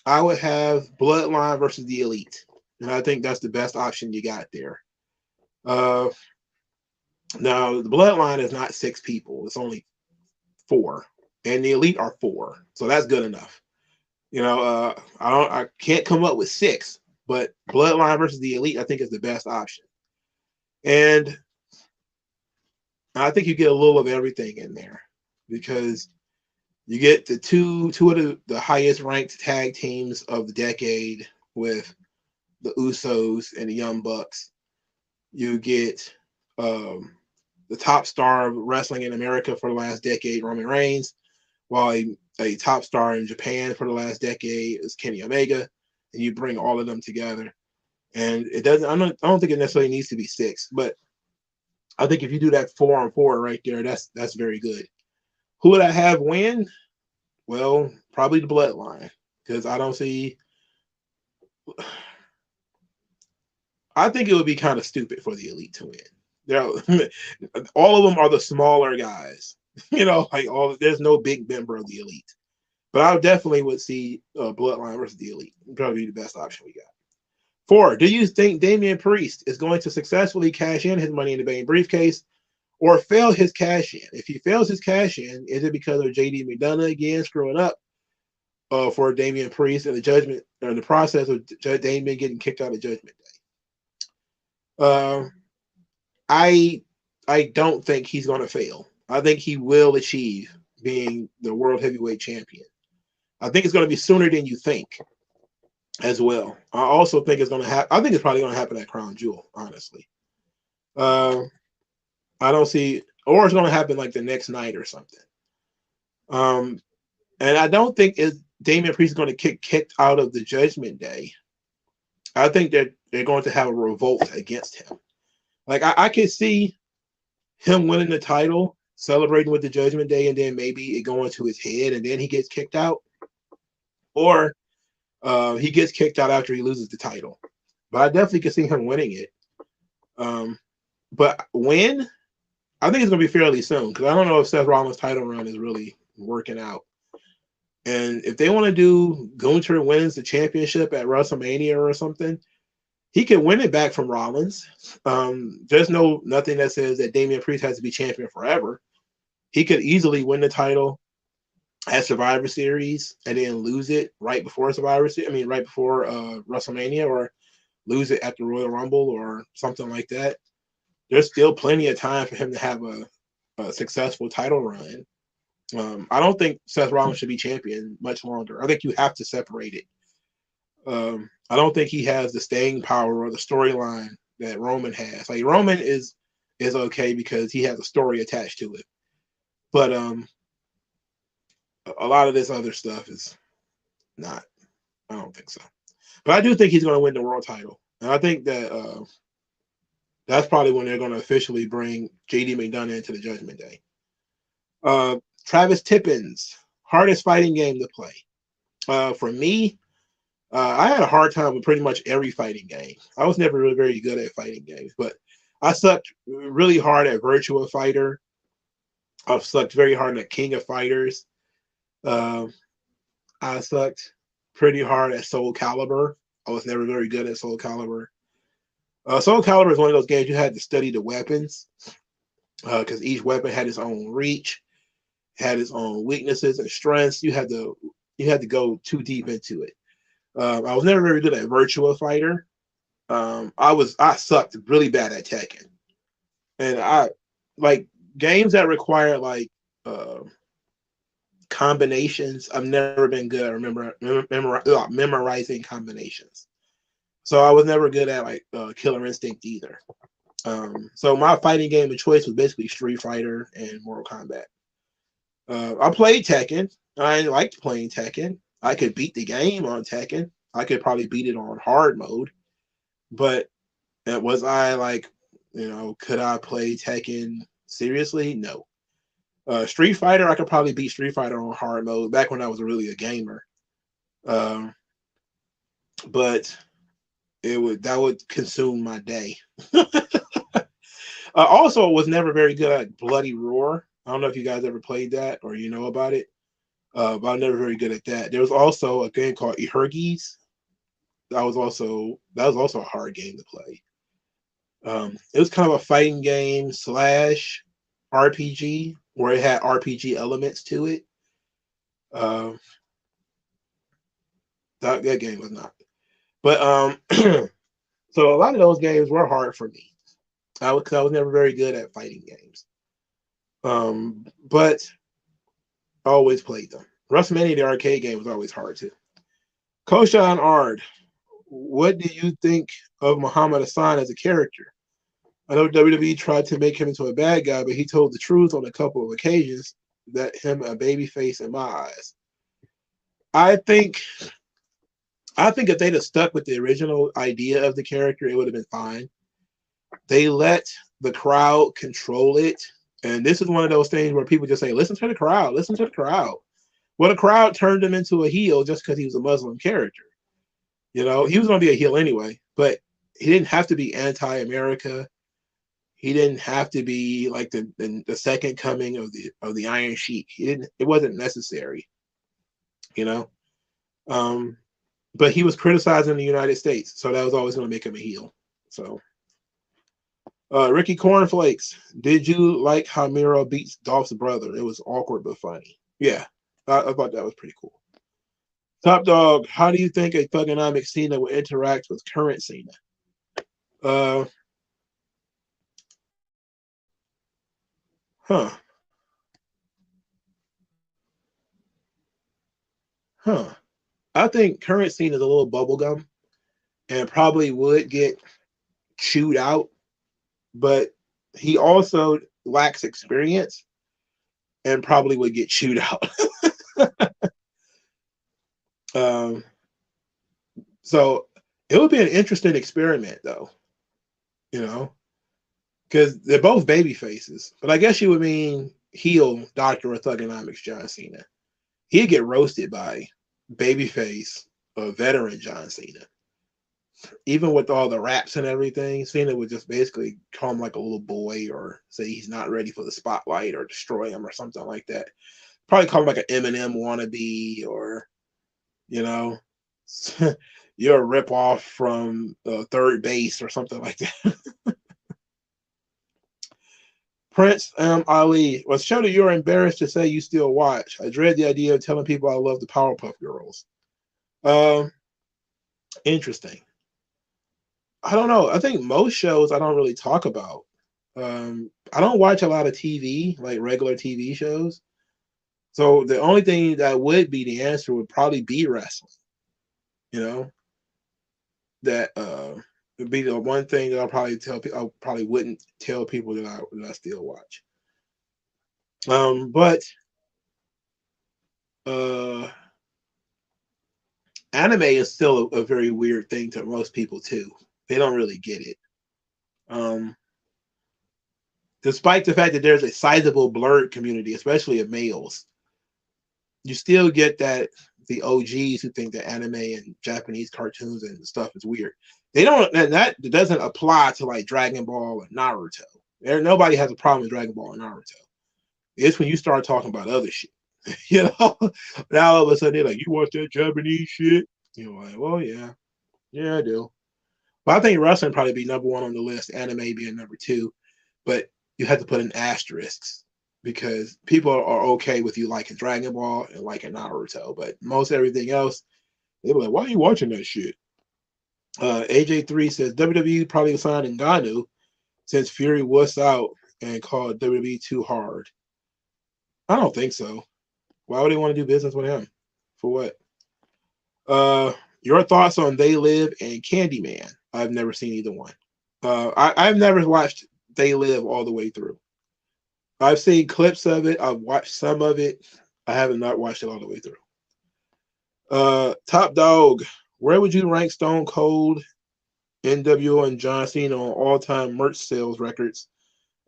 I would have Bloodline versus the Elite, and I think that's the best option you got there. Now, the Bloodline is not 6 people. It's only 4. And the Elite are 4. So that's good enough. I can't come up with 6, but Bloodline versus the Elite, I think, is the best option. And I think you get a little of everything in there because you get the two of the highest ranked tag teams of the decade with the Usos and the Young Bucks. You get the top star of wrestling in America for the last decade, Roman Reigns, while a top star in Japan for the last decade is Kenny Omega, and you bring all of them together. And it doesn't. I don't think it necessarily needs to be 6, but I think if you do that 4-on-4 right there, that's very good. Who would I have win? Well, probably the Bloodline, because I don't see. I think it would be kind of stupid for the Elite to win. All of them are the smaller guys. There's no big member of the Elite. But I definitely would see Bloodline versus the Elite. Probably the best option we got. 4, do you think Damian Priest is going to successfully cash in his Money in the Bank briefcase or fail his cash in? If he fails his cash in, is it because of JD McDonough again screwing up for Damian Priest and the judgment or the process of Damian getting kicked out of Judgment Day? I don't think he's going to fail. I think he will achieve being the World Heavyweight Champion. I think it's going to be sooner than you think as well. I also think it's going to happen. I think it's probably going to happen at Crown Jewel, honestly. I don't see, or it's going to happen like the next night or something. And I don't think Damian Priest is going to get kicked out of the Judgment Day. I think that they're going to have a revolt against him. Like I can see him winning the title, celebrating with the Judgment Day, and then maybe it going to his head, and then he gets kicked out, or he gets kicked out after he loses the title. But I definitely can see him winning it. But when? I think it's going to be fairly soon because I don't know if Seth Rollins' title run is really working out. And if they want to do Gunther wins the championship at WrestleMania or something, he can win it back from Rollins. There's nothing that says that Damian Priest has to be champion forever. He could easily win the title at Survivor Series and then lose it right before right before WrestleMania, or lose it at the Royal Rumble or something like that. There's still plenty of time for him to have a successful title run. I don't think Seth Rollins should be champion much longer. I think you have to separate it. I don't think he has the staying power or the storyline that Roman has. Like Roman is okay because he has a story attached to it. But a lot of this other stuff is not. I don't think so. But I do think he's going to win the world title. And I think that that's probably when they're going to officially bring JD McDonough into the Judgment Day. Travis Tippins, hardest fighting game to play. For me, I had a hard time with pretty much every fighting game. I was never really very good at fighting games, but I sucked really hard at Virtua Fighter. I've sucked very hard at King of Fighters. I sucked pretty hard at Soul Calibur. I was never very good at Soul Calibur. Soul Calibur is one of those games you had to study the weapons because each weapon had its own reach, had its own weaknesses and strengths. You had to go too deep into it. I was never very good at Virtua Fighter. I sucked really bad at Tekken, and I like games that require like combinations. I've never been good at memorizing combinations. So I was never good at like Killer Instinct either. So my fighting game of choice was basically Street Fighter and Mortal Kombat. I played Tekken. I liked playing Tekken. I could beat the game on Tekken. I could probably beat it on hard mode. But was I like, could I play Tekken seriously? No. Street Fighter, I could probably beat Street Fighter on hard mode back when I was really a gamer. But that would consume my day. Also, was never very good at Bloody Roar. I don't know if you guys ever played that or you know about it. But I'm never very good at that. There was also a game called Ihurgis. That was also a hard game to play. It was kind of a fighting game / RPG where it had RPG elements to it. That game was not. But so a lot of those games were hard for me. I was never very good at fighting games. But I always played them. WrestleMania, the arcade game, was always hard too. Koshan Ard, what do you think of Muhammad Assan as a character? I know WWE tried to make him into a bad guy, but he told the truth on a couple of occasions that him a babyface in my eyes. I think if they'd have stuck with the original idea of the character, it would have been fine. They let the crowd control it. And this is one of those things where people just say, listen to the crowd, listen to the crowd. Well, the crowd turned him into a heel just because he was a Muslim character. You know, he was going to be a heel anyway, but he didn't have to be anti-America. He didn't have to be like the second coming of the Iron Sheik. It wasn't necessary, you know. But he was criticizing the United States, so that was always going to make him a heel. So, Ricky Cornflakes, did you like how Miro beats Dolph's brother? It was awkward but funny. Yeah, I thought that was pretty cool. Top Dog, how do you think a thugonomic Cena will interact with current Cena? I think current Cena is a little bubblegum and probably would get chewed out, but he also lacks experience and probably would get chewed out. So it would be an interesting experiment, though, you know, because they're both baby faces. But I guess you would mean heel Doctor of Thugonomics John Cena. He'd get roasted by babyface veteran John Cena. Even with all the raps and everything, Cena would just basically call him like a little boy or say he's not ready for the spotlight or destroy him or something like that. Probably call him like an Eminem wannabe or, you know, you're a ripoff from third base or something like that. Prince Ali, was show that you're embarrassed to say you still watch. I dread the idea of telling people I love the Powerpuff Girls. Interesting. I don't know. I think most shows I don't really talk about. I don't watch a lot of TV, like regular TV shows. So the only thing that would be the answer would probably be wrestling. You know, that would be the one thing that I'll probably tell people. I probably wouldn't tell people that I still watch. But anime is still a very weird thing to most people too. They don't really get it. Despite the fact that there's a sizable blurred community, especially of males, you still get that the OGs who think that anime and Japanese cartoons and stuff is weird. They don't. That doesn't apply to like Dragon Ball and Naruto. Nobody has a problem with Dragon Ball and Naruto. It's when you start talking about other shit. You know, now all of a sudden they're like, "You watch that Japanese shit?" You're like, "Well, yeah, I do." But I think wrestling probably be number one on the list. Anime being number two, but you have to put in asterisks because people are okay with you liking Dragon Ball and liking Naruto, but most everything else, they were like, "Why are you watching that shit?" AJ3 says WWE probably signed Ngannou since Fury was out and called WWE too hard. I don't think so. Why would they want to do business with him? For what? Your thoughts on They Live and Candyman? I've never seen either one. I've never watched They Live all the way through. I've seen clips of it. I've watched some of it. I haven't not watched it all the way through. Top Dog, where would you rank Stone Cold, NWO, and John Cena on all-time merch sales records,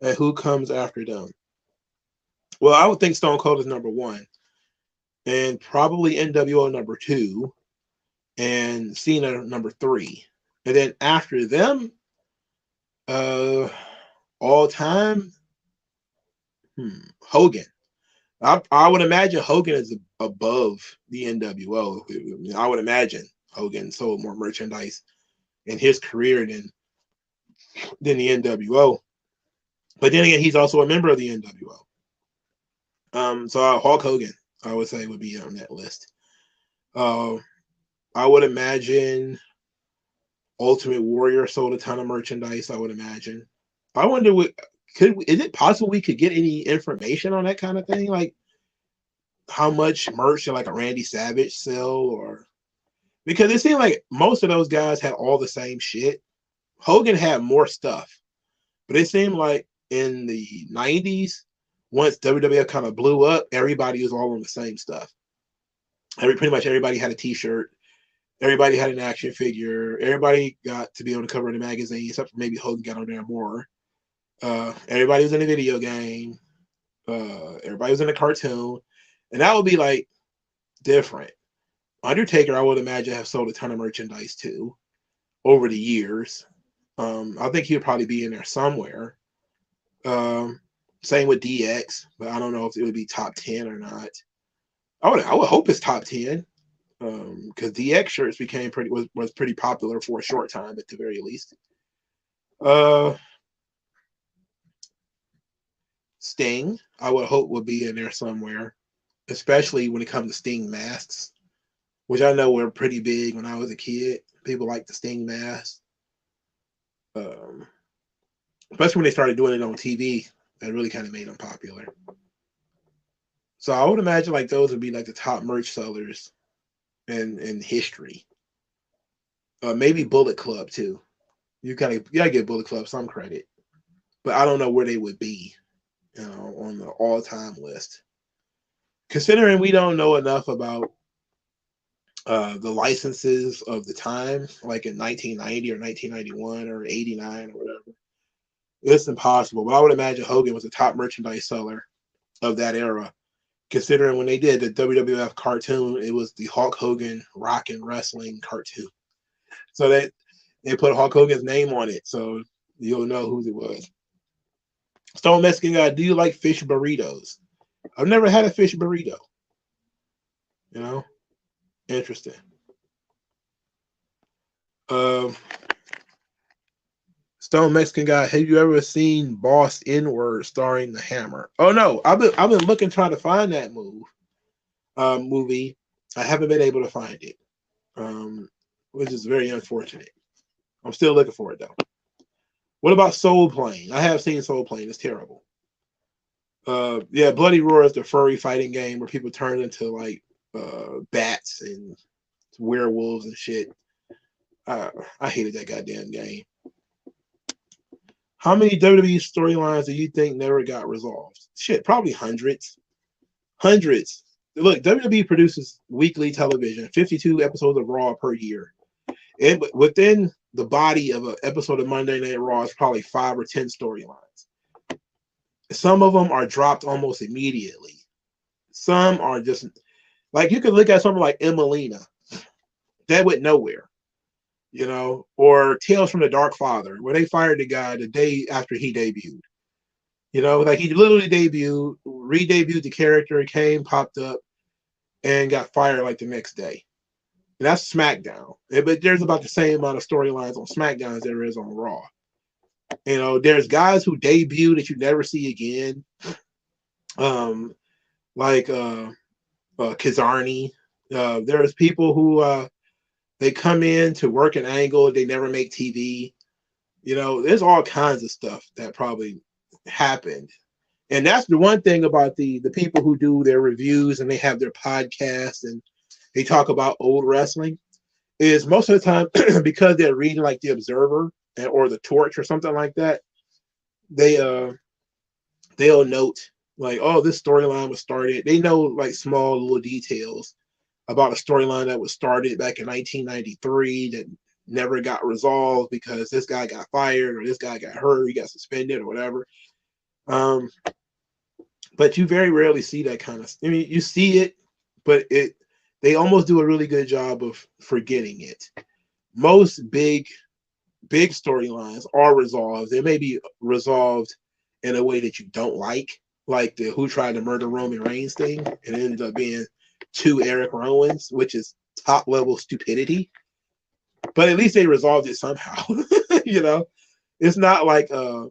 and who comes after them? Well, I would think Stone Cold is number one, and probably NWO number two, and Cena number three. And then after them, all time, Hogan. I would imagine Hogan is above the NWO. I would imagine Hogan sold more merchandise in his career than the NWO. But then again, he's also a member of the NWO. So Hulk Hogan, I would say, would be on that list. I would imagine Ultimate Warrior sold a ton of merchandise. I would imagine. I wonder what is it possible we could get any information on that kind of thing? Like how much merch like a Randy Savage sell, or because it seemed like most of those guys had all the same shit. Hogan had more stuff, but it seemed like in the 90s, once WWF kind of blew up, everybody was all on the same stuff. Pretty much everybody had a t-shirt. Everybody had an action figure. Everybody got to be on the cover of the magazine, except for maybe Hogan got on there more. Everybody was in a video game. Everybody was in a cartoon. And that would be like different. Undertaker, I would imagine, have sold a ton of merchandise too over the years. I think he would probably be in there somewhere. Same with DX, but I don't know if it would be top 10 or not. I would hope it's top 10. Because DX shirts became was pretty popular for a short time at the very least. Sting, I would hope would be in there somewhere, especially when it comes to Sting masks, which I know were pretty big when I was a kid. People like the Sting mask, especially when they started doing it on TV. That really kind of made them popular. So I would imagine like those would be like the top merch sellers in history. Maybe Bullet Club too. You gotta give Bullet Club some credit, but I don't know where they would be, on the all-time list. Considering we don't know enough about the licenses of the time, like in 1990 or 1991 or 89 or whatever, it's impossible. But I would imagine Hogan was a top merchandise seller of that era. Considering when they did the WWF cartoon, it was the Hulk Hogan Rock and Wrestling cartoon. So they put Hulk Hogan's name on it, so you'll know who it was. Stone Mexican guy, do you like fish burritos? I've never had a fish burrito. Interesting. Stone Mexican guy, have you ever seen Boss N-Word starring the Hammer? Oh no, I've been looking trying to find that movie. I haven't been able to find it, which is very unfortunate. I'm still looking for it though. What about Soul Plane? I have seen Soul Plane. It's terrible. Yeah, Bloody Roar is the furry fighting game where people turn into like bats and werewolves and shit. I hated that goddamn game. How many WWE storylines do you think never got resolved? Shit, probably hundreds. Hundreds. Look, WWE produces weekly television, 52 episodes of Raw per year. And within the body of an episode of Monday Night Raw is probably 5 or 10 storylines. Some of them are dropped almost immediately. Some are just like you could look at something like Emelina. That went nowhere. Or Tales from the Dark Father, where they fired the guy the day after he debuted. Like he literally re-debuted the character, popped up, and got fired like the next day. And that's SmackDown. But there's about the same amount of storylines on SmackDown as there is on Raw. There's guys who debut that you never see again. Like Kazarni. There's people who they come in to work an angle, they never make TV. There's all kinds of stuff that probably happened. And that's the one thing about the people who do their reviews and they have their podcasts and they talk about old wrestling is most of the time because they're reading like the Observer or the Torch or something like that, they'll note like, oh, this storyline was started. They know like small little details about a storyline that was started back in 1993 that never got resolved because this guy got fired or this guy got hurt, he got suspended or whatever. But you very rarely see that kind of. I mean, you see it, but they almost do a really good job of forgetting it. Most big storylines are resolved. They may be resolved in a way that you don't like the Who Tried to Murder Roman Reigns thing, and it ended up being 2 Eric Rowans, which is top level stupidity. But at least they resolved it somehow. It's not like the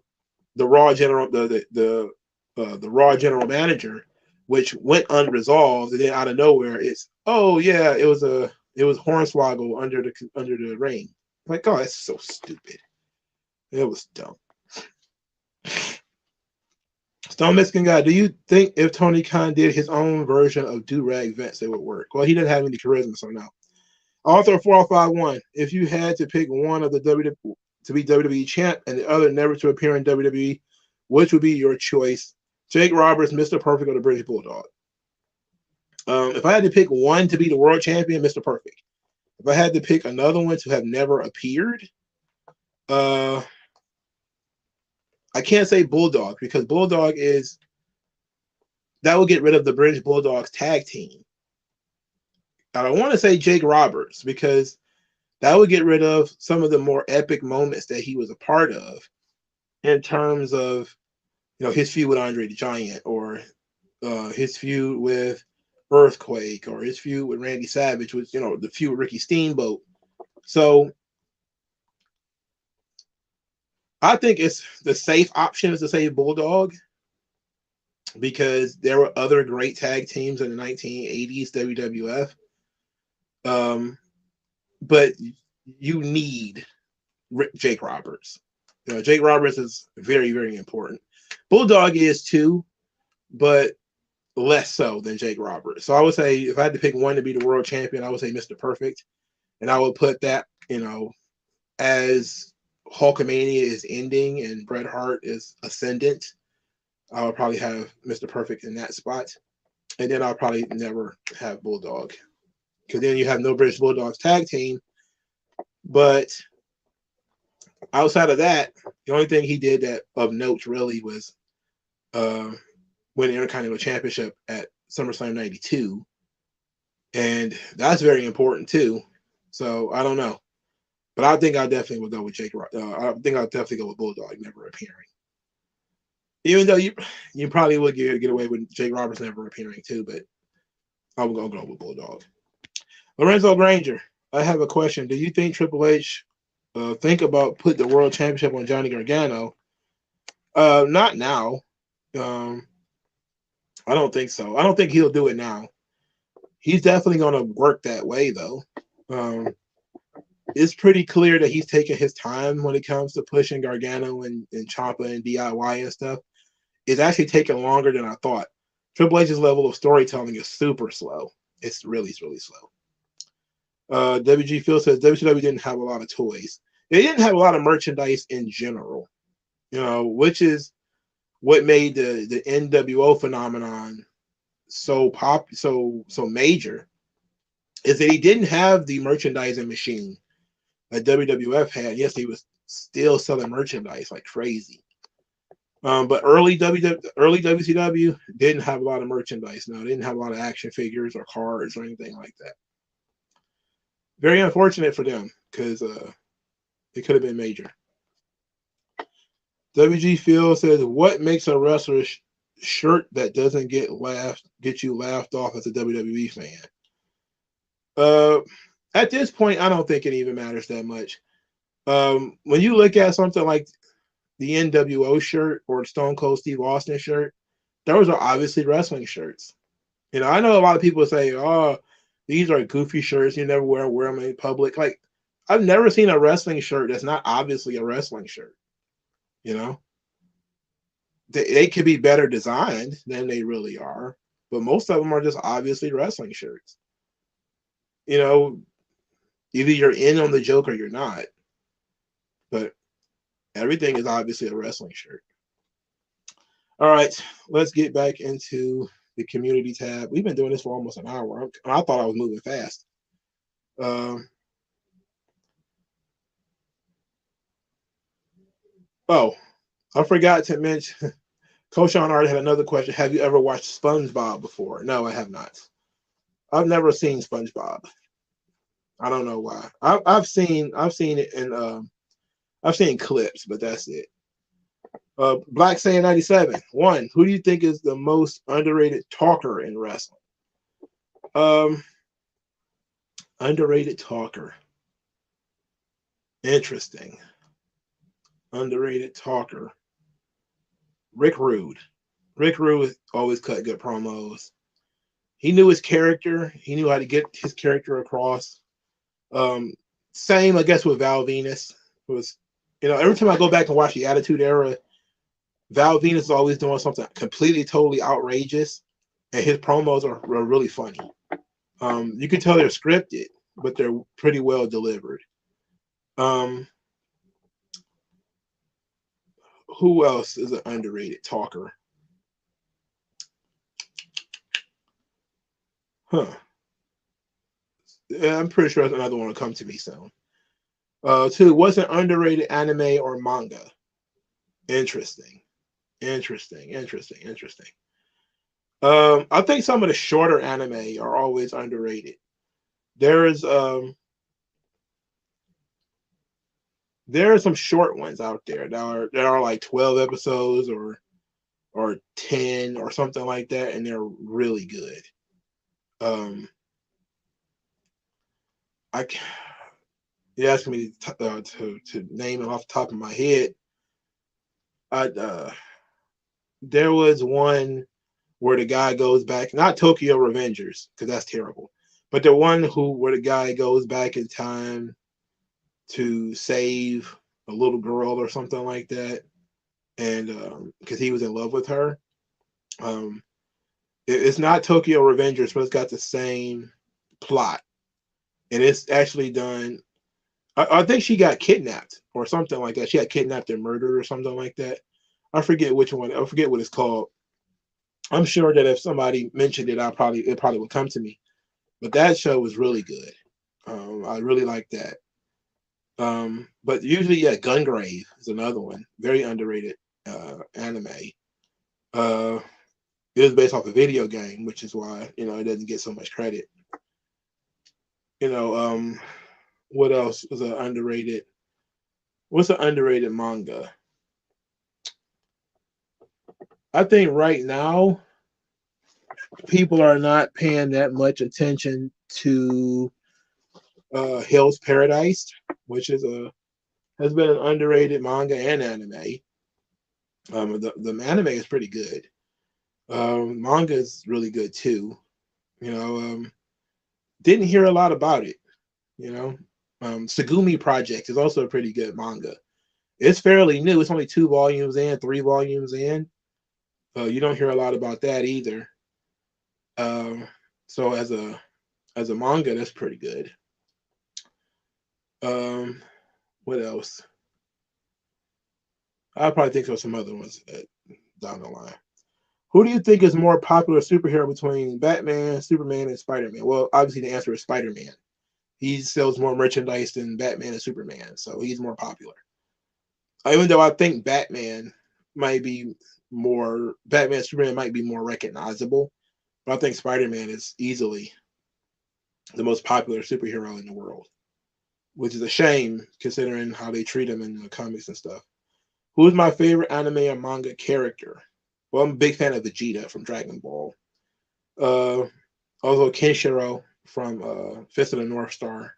Raw general the Raw general manager, which went unresolved, and then out of nowhere it's, oh yeah, it was a It was Hornswoggle under the ring. Like, oh, that's so stupid. It was dumb. Stone Mexican guy, do you think if Tony Khan did his own version of Do-Rag Vince, it would work? Well, he didn't have any charisma, so no. Author 4051, if you had to pick one of the WWE to be WWE champ and the other never to appear in WWE, which would be your choice? Jake Roberts, Mr. Perfect, or the British Bulldog? If I had to pick one to be the world champion, Mr. Perfect. If I had to pick another one to have never appeared, I can't say Bulldog because Bulldog that would get rid of the British Bulldogs tag team. I don't want to say Jake Roberts because that would get rid of some of the more epic moments that he was a part of in terms of, his feud with Andre the Giant or his feud with Earthquake or his feud with Randy Savage, which, the feud with Ricky Steamboat. So I think the safe option is to say Bulldog because there were other great tag teams in the 1980s WWF. But you need Jake Roberts. Jake Roberts is very, very important. Bulldog is too, but less so than Jake Roberts. So I would say if I had to pick one to be the world champion, I would say Mr. Perfect. And I would put that, as Hulkamania is ending and Bret Hart is ascendant, I would probably have Mr. Perfect in that spot. And then I'll probably never have Bulldog. Because then you have no British Bulldogs tag team. But outside of that, the only thing he did that of note really was win the Intercontinental Championship at SummerSlam 92. And that's very important too. So I don't know. But I think I definitely would go with Jake. I think I'll definitely go with Bulldog never appearing. Even though you probably would get away with Jake Roberts never appearing too, but I'm going to go with Bulldog. Lorenzo Granger, I have a question. Do you think Triple H think about put the World Championship on Johnny Gargano? Not now. I don't think so. I don't think he'll do it now. He's definitely going to work that way, though. It's pretty clear that he's taking his time when it comes to pushing Gargano and Ciampa and DIY and stuff. It's actually taking longer than I thought. Triple H's level of storytelling is super slow. It's really, really slow. WG Phil says WCW didn't have a lot of toys. They didn't have a lot of merchandise in general, which is what made the NWO phenomenon so major. Is that he didn't have the merchandising machine that WWF had. Yes, he was still selling merchandise like crazy. But early WCW didn't have a lot of merchandise. No, they didn't have a lot of action figures or cards or anything like that. Very unfortunate for them because it could have been major. WG Phil says, "What makes a wrestler's shirt that doesn't get you laughed off as a WWE fan?" At this point, I don't think it even matters that much. When you look at something like the NWO shirt or the Stone Cold Steve Austin shirt, those are obviously wrestling shirts. I know a lot of people say, "Oh, these are goofy shirts. You never wear them in public." Like, I've never seen a wrestling shirt that's not obviously a wrestling shirt. They could be better designed than they really are, but most of them are just obviously wrestling shirts. Either you're in on the joke or you're not, but everything is obviously a wrestling shirt. All right, let's get back into the community tab. We've been doing this for almost an hour. I thought I was moving fast. I forgot to mention, Coach Sean Art had another question. Have you ever watched SpongeBob before? No, I have not. I've never seen SpongeBob. I don't know why. I've seen it in I've seen clips, but that's it. Black Saying 97. 1. Who do you think is the most underrated talker in wrestling? Underrated talker. Interesting. Underrated talker. Rick Rude. Rick Rude always cut good promos. He knew his character. He knew how to get his character across. Same, I guess, with Val Venus. It was, every time I go back and watch the Attitude Era, Val Venus is always doing something completely, totally outrageous, and his promos are really funny. You can tell they're scripted, but they're pretty well delivered. Who else is an underrated talker? I'm pretty sure another one will come to me soon. Two, what's an underrated anime or manga? Interesting. I think some of the shorter anime are always underrated. There are some short ones out there that are like 12 episodes or 10 or something like that, and they're really good. You asked me to name it off the top of my head. There was one where the guy goes back, not Tokyo Revengers, because that's terrible, but the one where the guy goes back in time to save a little girl or something like that, and because he was in love with her. It's not Tokyo Revengers, but it's got the same plot, and it's actually done. I think she got kidnapped or something like that. She got kidnapped and murdered or something like that. I forget which one. I forget what it's called. I'm sure that if somebody mentioned it, it probably would come to me. But that show was really good. I really like that. But usually, yeah, Gungrave is another one. Very underrated anime. It was based off a video game, which is why it doesn't get so much credit. What else was an underrated? What's an underrated manga? I think right now people are not paying that much attention to Hell's Paradise, which has been an underrated manga and anime. The anime is pretty good. Manga is really good too. Didn't hear a lot about it. Segumi Project is also a pretty good manga. It's fairly new. It's only 3 volumes in. You don't hear a lot about that either. So as a manga, that's pretty good. What else? I'll probably think of some other ones down the line. Who do you think is more popular superhero between Batman, Superman, and Spider-Man? Well, obviously the answer is Spider-Man. He sells more merchandise than Batman and Superman, so he's more popular. Even though I think Batman and Superman might be more recognizable, but I think Spider-Man is easily the most popular superhero in the world, which is a shame considering how they treat him in the comics and stuff. Who's my favorite anime or manga character? Well, I'm a big fan of Vegeta from Dragon Ball. Also Kenshiro from Fist of the North Star.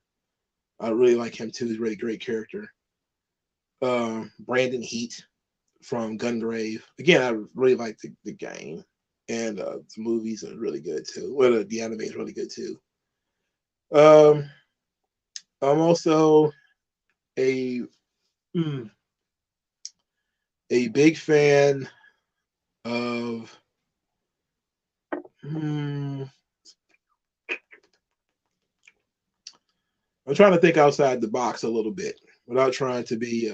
I really like him too. He's a really great character. Brandon Heat from Gungrave. Again, I really like the game, and the movies are really good too. Well, the anime is really good too. I'm also a big fan of I'm trying to think outside the box a little bit without trying to be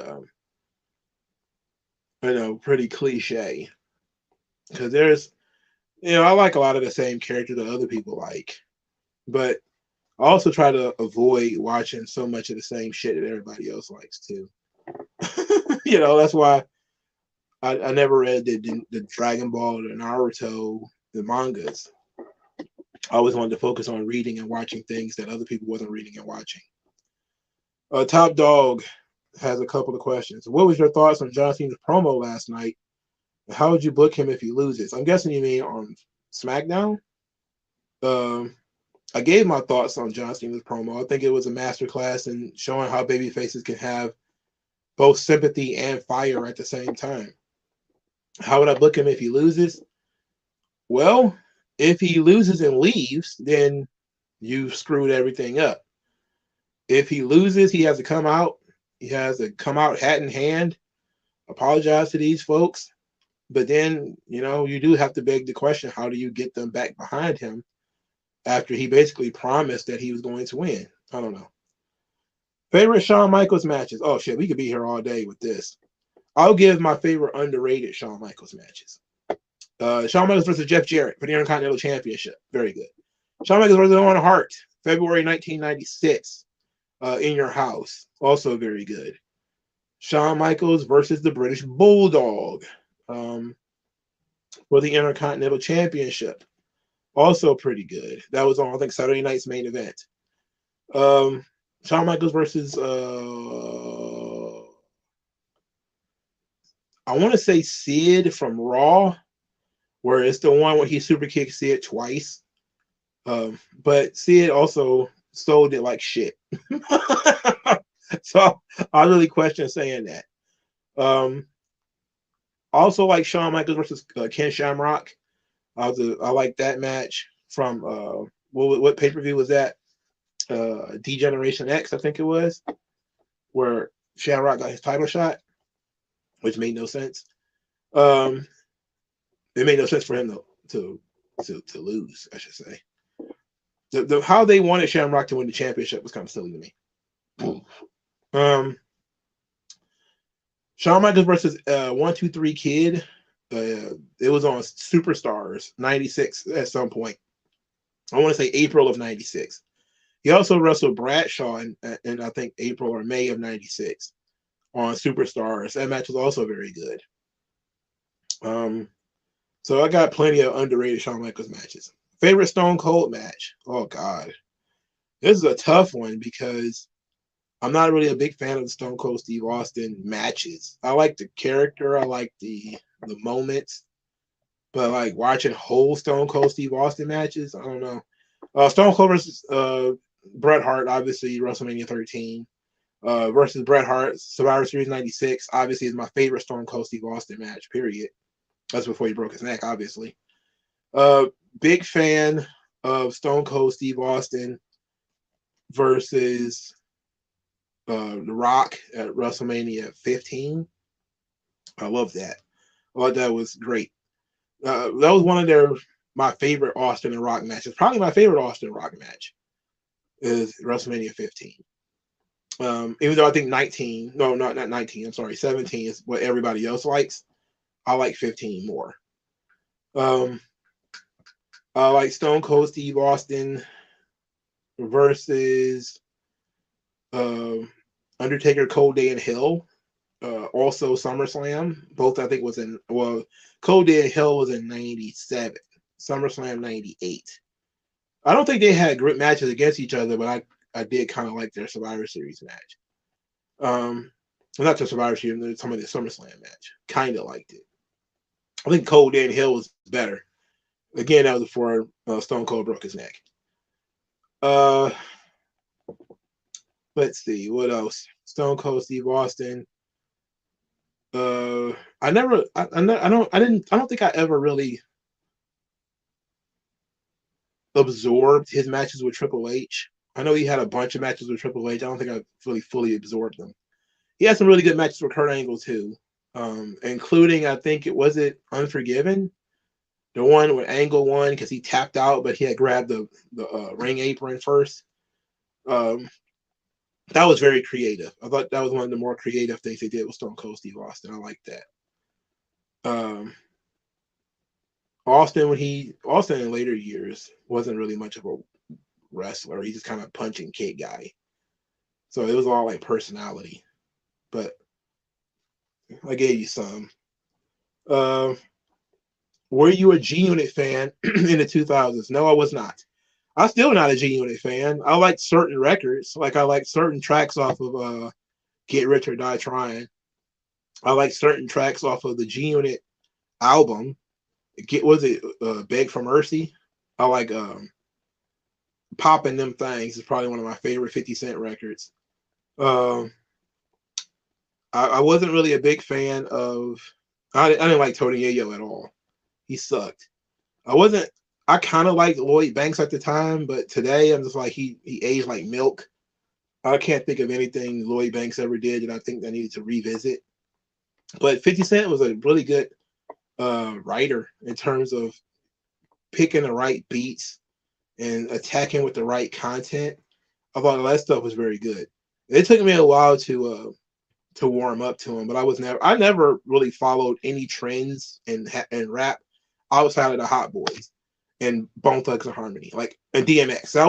pretty cliche, because there's I like a lot of the same characters that other people like, but I also try to avoid watching so much of the same shit that everybody else likes too. That's why I never read the Dragon Ball or the Naruto, the mangas. I always wanted to focus on reading and watching things that other people wasn't reading and watching. Top Dog has a couple of questions. What was your thoughts on John Cena's promo last night? And how would you book him if he loses? I'm guessing you mean on SmackDown. I gave my thoughts on John Cena's promo. I think it was a masterclass in showing how baby faces can have both sympathy and fire at the same time. How would I book him if he loses? Well, if he loses and leaves, then you've screwed everything up. If he loses, he has to come out. He has to come out hat in hand, apologize to these folks. But then, you do have to beg the question, how do you get them back behind him after he basically promised that he was going to win? I don't know. Favorite Shawn Michaels matches? Oh, shit, we could be here all day with this. I'll give my favorite underrated Shawn Michaels matches. Shawn Michaels versus Jeff Jarrett for the Intercontinental Championship. Very good. Shawn Michaels versus Owen Hart, February 1996, in your house. Also very good. Shawn Michaels versus the British Bulldog for the Intercontinental Championship. Also pretty good. That was on, I think, Saturday night's main event. Shawn Michaels versus, I want to say Sid from Raw, where it's the one where he super kicked Sid twice. But Sid also sold it like shit. So I really question saying that. Also like Shawn Michaels versus Ken Shamrock. I like that match from what pay-per-view was that? D-Generation X, I think it was, where Shamrock got his title shot, which made no sense. It made no sense for him to lose, I should say. How they wanted Shamrock to win the championship was kind of silly to me. Shawn Michaels versus 1-2-3 Kid. It was on Superstars 96 at some point. I want to say April of 96. He also wrestled Bradshaw in I think April or May of 96 on Superstars. That match was also very good. So I got plenty of underrated Shawn Michaels matches. Favorite Stone Cold match? Oh God, this is a tough one because I'm not really a big fan of the Stone Cold Steve Austin matches. I like the character, I like the moments, but like watching whole Stone Cold Steve Austin matches, I don't know. Stone Cold versus Bret Hart, obviously WrestleMania 13, versus Bret Hart, Survivor Series 96, obviously is my favorite Stone Cold Steve Austin match, period. That's before he broke his neck, obviously. Big fan of Stone Cold Steve Austin versus The Rock at WrestleMania 15. I love that. I thought that was great. That was one of my favorite Austin and Rock matches. Probably my favorite Austin and Rock match is WrestleMania 15. Even though I think 19, no, not 19, I'm sorry, 17 is what everybody else likes. I like 15 more. I like Stone Cold Steve Austin versus Undertaker, Cold Day, and Hill. Also SummerSlam. Both I think was in, well, Cold Day and Hill was in 97. SummerSlam 98. I don't think they had great matches against each other, but I did kind of like their Survivor Series match. Not the Survivor Series, some of the SummerSlam match. Kind of liked it. I think Cold Day and Hill was better. Again, that was before Stone Cold broke his neck. Let's see what else. Stone Cold Steve Austin. I don't think I ever really absorbed his matches with Triple H. I know he had a bunch of matches with Triple H. I don't think I really fully absorbed them. He had some really good matches with Kurt Angle too, including I think it was Unforgiven, the one where Angle won because he tapped out, but he had grabbed the ring apron first. That was very creative. I thought that was one of the more creative things they did with Stone Cold Steve Austin. I like that. Austin in later years wasn't really much of a wrestler. He's just kind of punch and kick guy. So it was all like personality. But I gave you some. Were you a G-Unit fan in the 2000s? No, I was not. I'm still not a G-Unit fan. I like certain records. Like I like certain tracks off of Get Rich or Die Trying. I like certain tracks off of the G-Unit album. Beg for Mercy? I like Poppin' Them Things is probably one of my favorite 50 Cent records. I wasn't really a big fan of. I didn't like Tony Yayo at all. He sucked. I kind of liked Lloyd Banks at the time, but today I'm just like he aged like milk. I can't think of anything Lloyd Banks ever did that I think I needed to revisit. But 50 Cent was a really good writer in terms of picking the right beats and attacking with the right content. I thought all that stuff was very good. It took me a while to warm up to him, but I never really followed any trends in rap outside of the Hot Boys and Bone Thugs and Harmony, like and DMX. I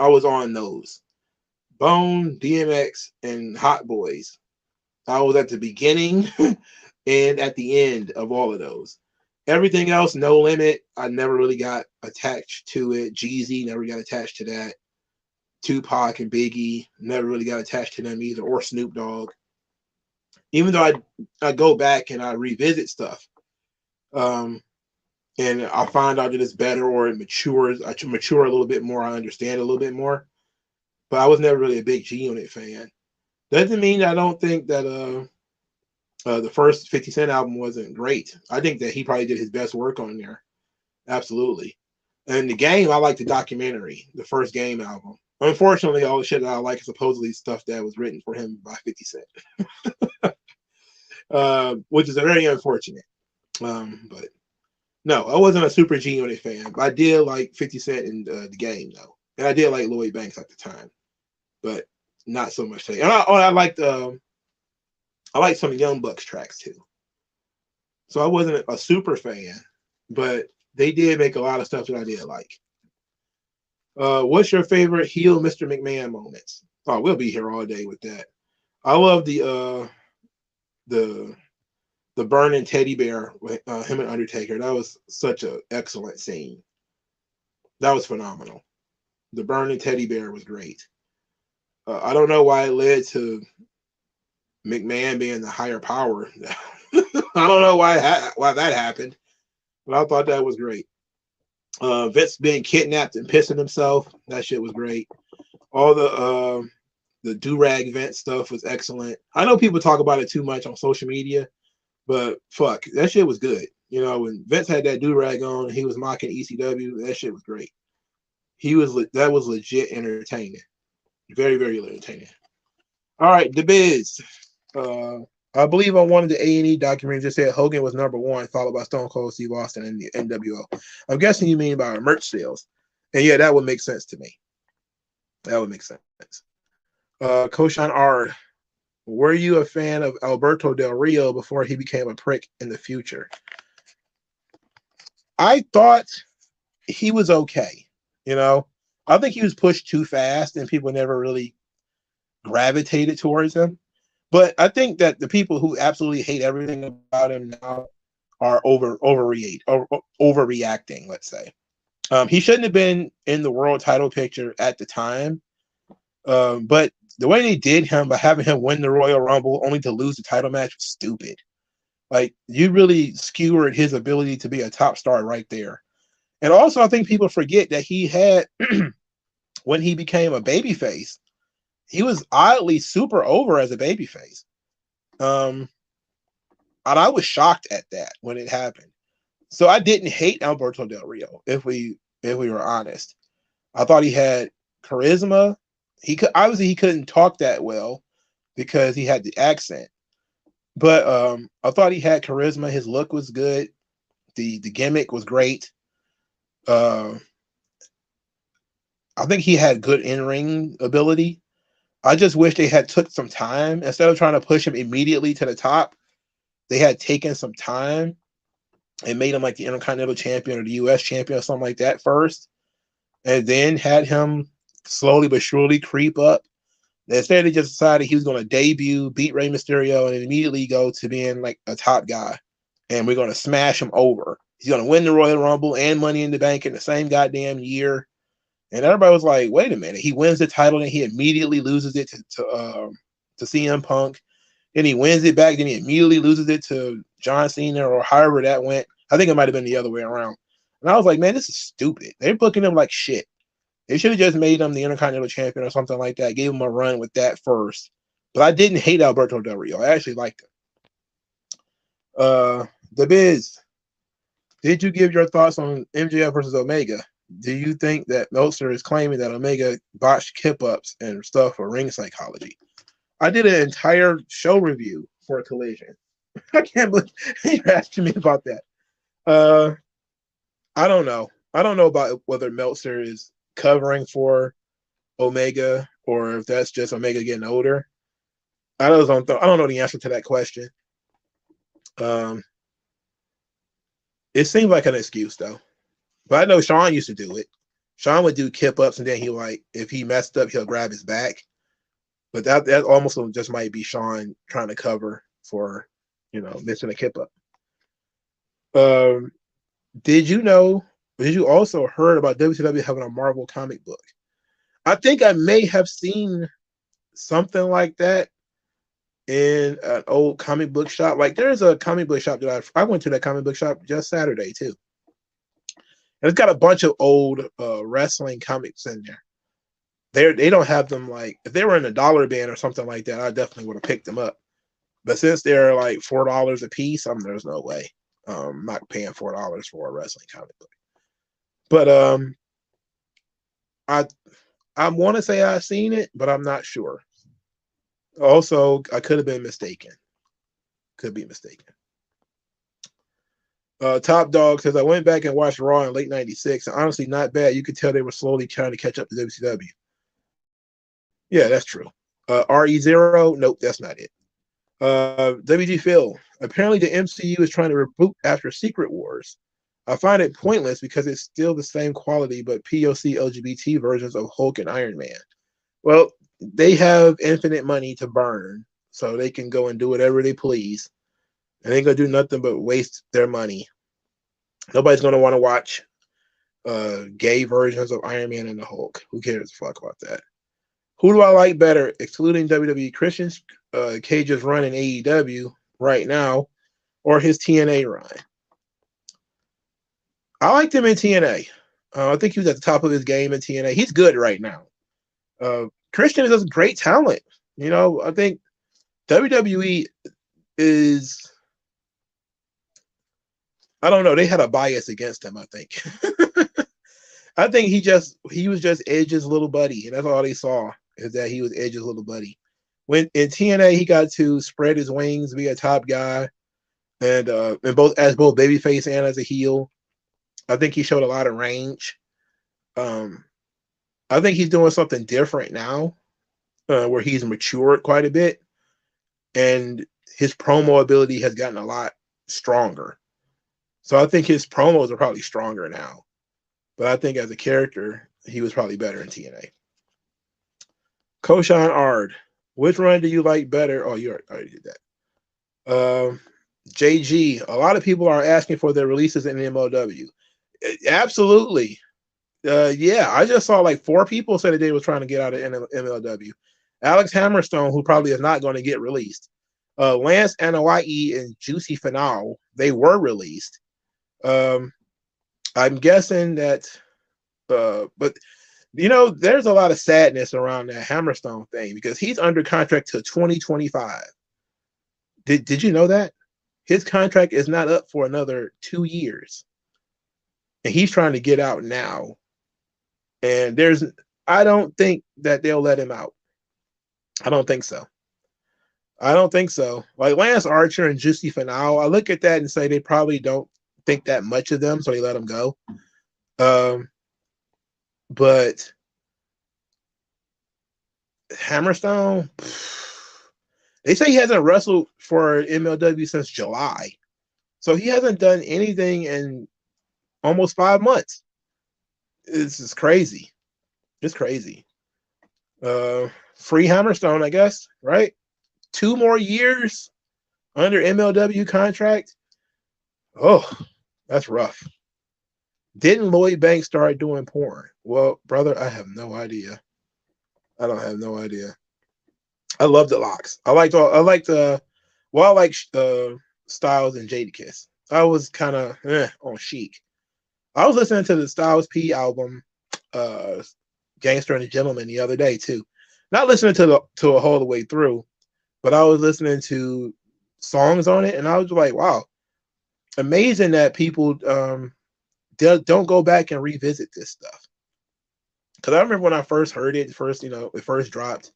was on those. Bone, DMX, and Hot Boys. I was at the beginning and at the end of all of those. Everything else, No Limit, I never really got attached to it. Jeezy, never got attached to that. Tupac and Biggie, never really got attached to them either, or Snoop Dogg. Even though I go back and I revisit stuff, and I find out that it's better or it matures. I mature a little bit more. I understand a little bit more. But I was never really a big G-Unit fan. Doesn't mean I don't think that the first 50 Cent album wasn't great. I think that he probably did his best work on there. Absolutely. And the Game, I like the documentary, the first Game album. Unfortunately, all the shit that I like is supposedly stuff that was written for him by 50 Cent. Which is very unfortunate. But no, I wasn't a super G-Unit fan. But I did like 50 Cent and the Game, though. And I did like Lloyd Banks at the time. But not so much today. And I liked some Young Bucks tracks too. So I wasn't a super fan, but they did make a lot of stuff that I did like. What's your favorite heel Mr. McMahon moments? Oh, we'll be here all day with that. I love the burning teddy bear with him and Undertaker. That was such an excellent scene. That was phenomenal. The burning teddy bear was great. I don't know why it led to McMahon being the higher power. I don't know why that happened, but I thought that was great. Vince being kidnapped and pissing himself, that shit was great. All the do-rag Vince stuff was excellent. I know people talk about it too much on social media, but fuck, that shit was good. You know, when Vince had that do-rag on, he was mocking ECW. That shit was great. That was legit entertaining. Very, very entertaining. All right, The Biz. I believe on one of the A&E documentaries just said Hogan was #1, followed by Stone Cold Steve Austin and the NWO. I'm guessing you mean by merch sales. And yeah, that would make sense to me. That would make sense. Koshan R. Were you a fan of Alberto Del Rio before he became a prick in the future? I thought he was okay. You know, I think he was pushed too fast and people never really gravitated towards him. But I think that the people who absolutely hate everything about him now are overreacting, let's say. He shouldn't have been in the world title picture at the time. But the way they did him by having him win the Royal Rumble only to lose the title match was stupid. Like, you really skewered his ability to be a top star right there. And also, I think people forget that he had, when he became a babyface, he was oddly super over as a babyface. And I was shocked at that when it happened. So I didn't hate Alberto Del Rio, if we were honest. I thought he had charisma. Obviously he couldn't talk that well because he had the accent. But I thought he had charisma. His look was good. The gimmick was great. I think he had good in-ring ability. I just wish they had took some time. Instead of trying to push him immediately to the top, they had taken some time and made him like the Intercontinental Champion or the U.S. Champion or something like that first, and then had him slowly but surely creep up. Instead, they just decided he was going to debut, beat Rey Mysterio, and immediately go to being like a top guy. And we're going to smash him over. He's going to win the Royal Rumble and Money in the Bank in the same goddamn year. And everybody was like, wait a minute. He wins the title and he immediately loses it to CM Punk. Then he wins it back. Then he immediately loses it to John Cena or however that went. I think it might have been the other way around. And I was like, man, this is stupid. They're booking him like shit. They should have just made him the Intercontinental Champion or something like that. Gave him a run with that first. But I didn't hate Alberto Del Rio. I actually liked him. The Biz. Did you give your thoughts on MJF versus Omega? Do you think that Meltzer is claiming that Omega botched kip-ups and stuff for ring psychology? I did an entire show review for Collision. I can't believe you're asking me about that. I don't know. I don't know about whether Meltzer is covering for Omega or if that's just Omega getting older. I don't know the answer to that question. It seems like an excuse though. But I know Sean used to do it. Sean would do kip ups and then he if he messed up, he'll grab his back. But that almost just might be Sean trying to cover for, missing a kip up. Did you also heard about WCW having a Marvel comic book? I think I may have seen something like that in an old comic book shop. Like there's a comic book shop that I went to that comic book shop just Saturday too. And it's got a bunch of old wrestling comics in there. They don't have them like if they were in a dollar bin or something like that, I definitely would have picked them up. But since they're like $4 a piece, there's no way. I'm not paying $4 for a wrestling comic book. But I want to say I've seen it, but I'm not sure. Also, I could have been mistaken. Could be mistaken. Top Dog says, I went back and watched Raw in late 96. And honestly, not bad. You could tell they were slowly trying to catch up to WCW. Yeah, that's true. RE0, nope, that's not it. WG Phil, apparently the MCU is trying to reboot after Secret Wars. I find it pointless because it's still the same quality, but POC LGBT versions of Hulk and Iron Man. Well, they have infinite money to burn, so they can go and do whatever they please. And they ain't gonna do nothing but waste their money. Nobody's gonna want to watch gay versions of Iron Man and the Hulk. Who cares the fuck about that? Who do I like better, excluding WWE? Christian Cage's run in AEW right now, or his TNA run? I liked him in TNA. I think he was at the top of his game in TNA. He's good right now. Christian is a great talent. I think WWE is, I don't know, they had a bias against him, I think. I think he was just Edge's little buddy, and that's all they saw, is that he was Edge's little buddy. When in TNA, he got to spread his wings, be a top guy, and both babyface and as a heel. I think he showed a lot of range. I think he's doing something different now, where he's matured quite a bit, and his promo ability has gotten a lot stronger. So I think his promos are probably stronger now. But I think as a character, he was probably better in TNA. Koshan Ard, which run do you like better? Oh, you already did that. JG, a lot of people are asking for their releases in MLW. Absolutely. Yeah, I just saw like 4 people say that they were trying to get out of MLW. Alex Hammerstone, who probably is not going to get released. Lance Anoa'i and Juicy Finale, they were released. I'm guessing that, but there's a lot of sadness around that Hammerstone thing because he's under contract till 2025. Did you know that? His contract is not up for another 2 years. And he's trying to get out now. And I don't think that they'll let him out. I don't think so. Like Lance Archer and Juicy Finale, I look at that and say they probably don't think that much of them, so they let him go. But Hammerstone, they say he hasn't wrestled for MLW since July. So he hasn't done anything in almost 5 months. This is crazy. It's crazy. Free Hammerstone, I guess, right? 2 more years under MLW contract. Oh, that's rough. Didn't Lloyd Banks start doing porn? Well, brother, I have no idea. I don't have no idea. I love the locks. I like Styles and Jadakiss. I was kind of on Chic. I was listening to the Styles P album, Gangster and a Gentleman, the other day too. Not listening to a whole the way through, but I was listening to songs on it, and I was like, wow, amazing that people don't go back and revisit this stuff. Because I remember when I first heard it, it first dropped.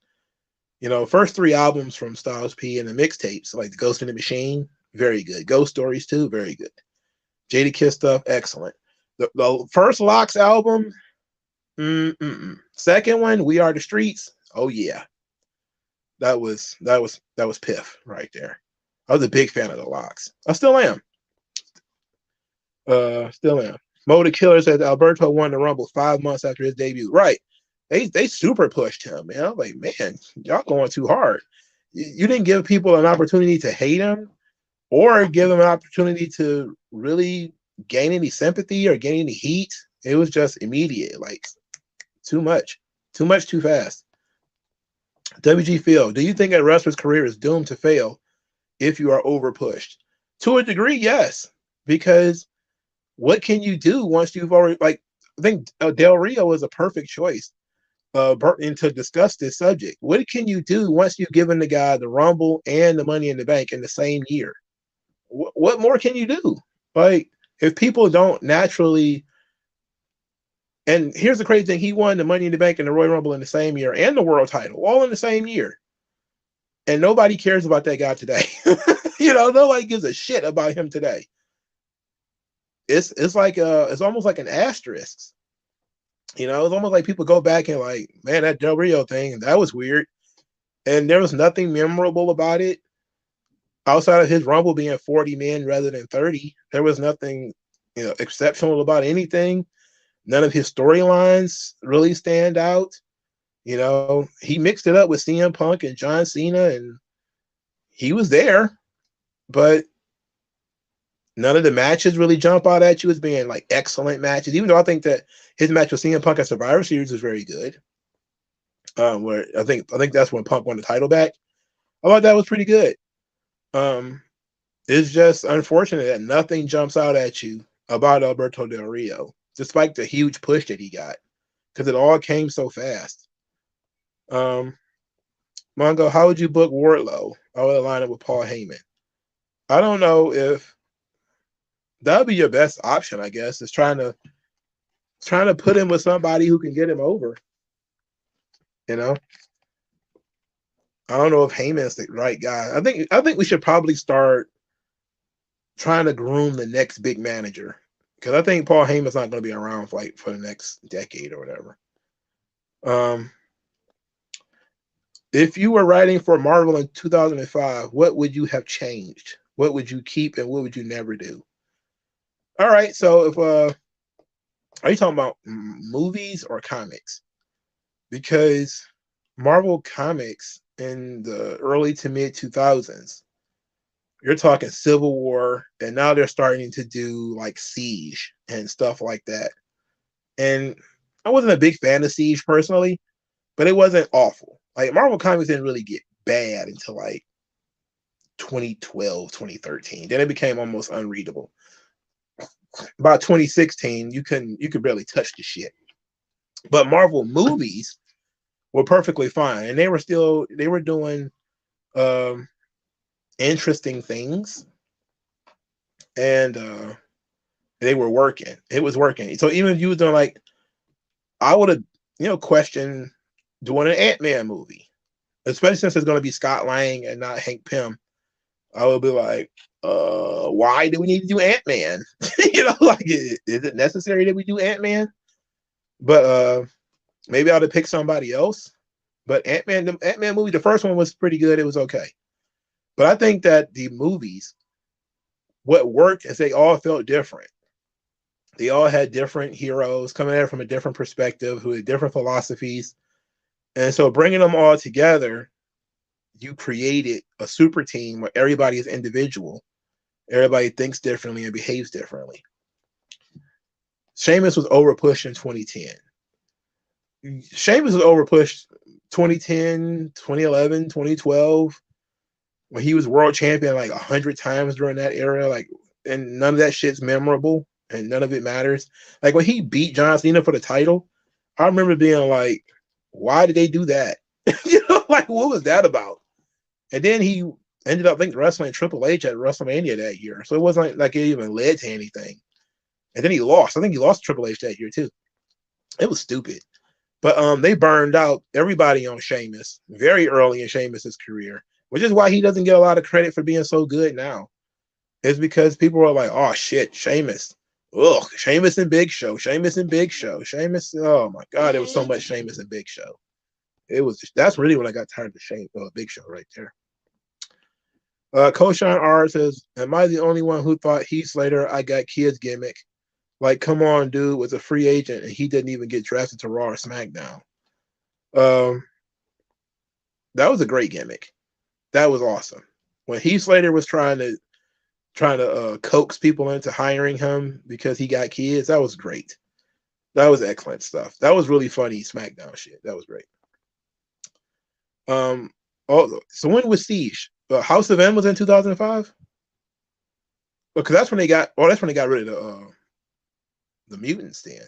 First 3 albums from Styles P and the mixtapes, like the Ghost in the Machine, very good. Ghost Stories too, very good. Jada Kiss stuff, excellent. The first Locks album, second one, We Are the Streets. Oh yeah, that was piff right there. I was a big fan of the Locks. I still am. Still am. Mo the Killer says Alberto won the Rumble 5 months after his debut. Right. They super pushed him, man. I'm like, man, y'all going too hard. You didn't give people an opportunity to hate him or give them an opportunity to really gain any sympathy or gain any heat. It was just immediate, like too much, too fast. WG Phil, do you think a wrestler's career is doomed to fail if you are over pushed? To a degree, yes, because what can you do once you've already, like, I think Del Rio is a perfect choice and to discuss this subject. What can you do once you've given the guy the Rumble and the Money in the Bank in the same year? What more can you do? Like, if people don't naturally, and here's the crazy thing, he won the Money in the Bank and the Royal Rumble in the same year and the world title, all in the same year. And nobody cares about that guy today. Nobody gives a shit about him today. It's almost like an asterisk. It's almost like people go back and like, man, that Del Rio thing, that was weird. And there was nothing memorable about it. Outside of his Rumble being 40 men rather than 30, there was nothing, exceptional about anything. None of his storylines really stand out. He mixed it up with CM Punk and John Cena, and he was there, but none of the matches really jump out at you as being like excellent matches, even though I think that his match with CM Punk at Survivor Series was very good. Where I think that's when Punk won the title back. I thought that was pretty good. It's just unfortunate that nothing jumps out at you about Alberto Del Rio, despite the huge push that he got, because it all came so fast. Mongo, how would you book Wardlow? I would align it with Paul Heyman. I don't know if that would be your best option, I guess, is trying to put him with somebody who can get him over. I don't know if Heyman's the right guy. I think we should probably start trying to groom the next big manager, because I think Paul Heyman's not going to be around for the next decade or whatever. If you were writing for Marvel in 2005, what would you have changed? What would you keep and what would you never do? All right, so if are you talking about movies or comics? Because Marvel Comics in the early to mid 2000s, you're talking Civil War, and now they're starting to do like Siege and stuff like that. And I wasn't a big fan of Siege personally, but it wasn't awful. Like, Marvel Comics didn't really get bad until like 2012, 2013. Then it became almost unreadable. By 2016, you could barely touch the shit. But Marvel movies were perfectly fine, and they were doing interesting things, and they were working. It was working. So even if you was doing, like, I would have questioned doing an Ant-Man movie, especially since it's going to be Scott Lang and not Hank Pym. I would be like, why do we need to do Ant-Man? Is it necessary that we do Ant-Man? But maybe I would have picked somebody else. But the Ant-Man movie, the first one was pretty good. It was okay. But I think that the movies, what worked is they all felt different. They all had different heroes coming at it from a different perspective, who had different philosophies. And so bringing them all together, you created a super team where everybody is individual. Everybody thinks differently and behaves differently. Sheamus was overpushed in 2010. Sheamus was overpushed 2010, 2011, 2012, when he was world champion like 100 times during that era. Like, and none of that shit's memorable and none of it matters. Like, when he beat John Cena for the title, I remember being like, why did they do that? Like, what was that about? And then he ended up, I think, wrestling Triple H at WrestleMania that year. So it wasn't like it even led to anything. And then he lost. I think he lost Triple H that year too. It was stupid. But they burned out everybody on Sheamus very early in Sheamus's career, which is why he doesn't get a lot of credit for being so good now. It's because people are like, oh shit, Sheamus. Ugh, Sheamus and Big Show, Sheamus and Big Show, Sheamus. Oh my god, there was so much Sheamus and Big Show. It was that's really when I got tired of Big Show right there. Koshan R says, am I the only one who thought Heath Slater I got kids gimmick? Like, come on, dude, was a free agent and he didn't even get drafted to Raw or SmackDown. That was a great gimmick. That was awesome. When Heath Slater was trying to coax people into hiring him because he got kids, that was great. That was excellent stuff. That was really funny SmackDown shit. That was great. So when was Siege? House of M was in 2005? Because that's when they got rid of the mutants then.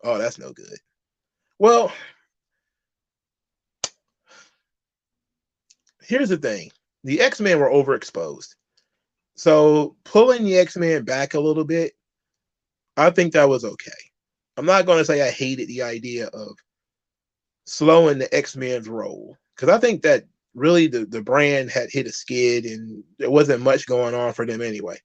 Oh, that's no good. Well, here's the thing. The X-Men were overexposed. So pulling the X-Men back a little bit, I think that was okay. I'm not going to say I hated the idea of slowing the X-Men's role, because I think that really the brand had hit a skid and there wasn't much going on for them anyway.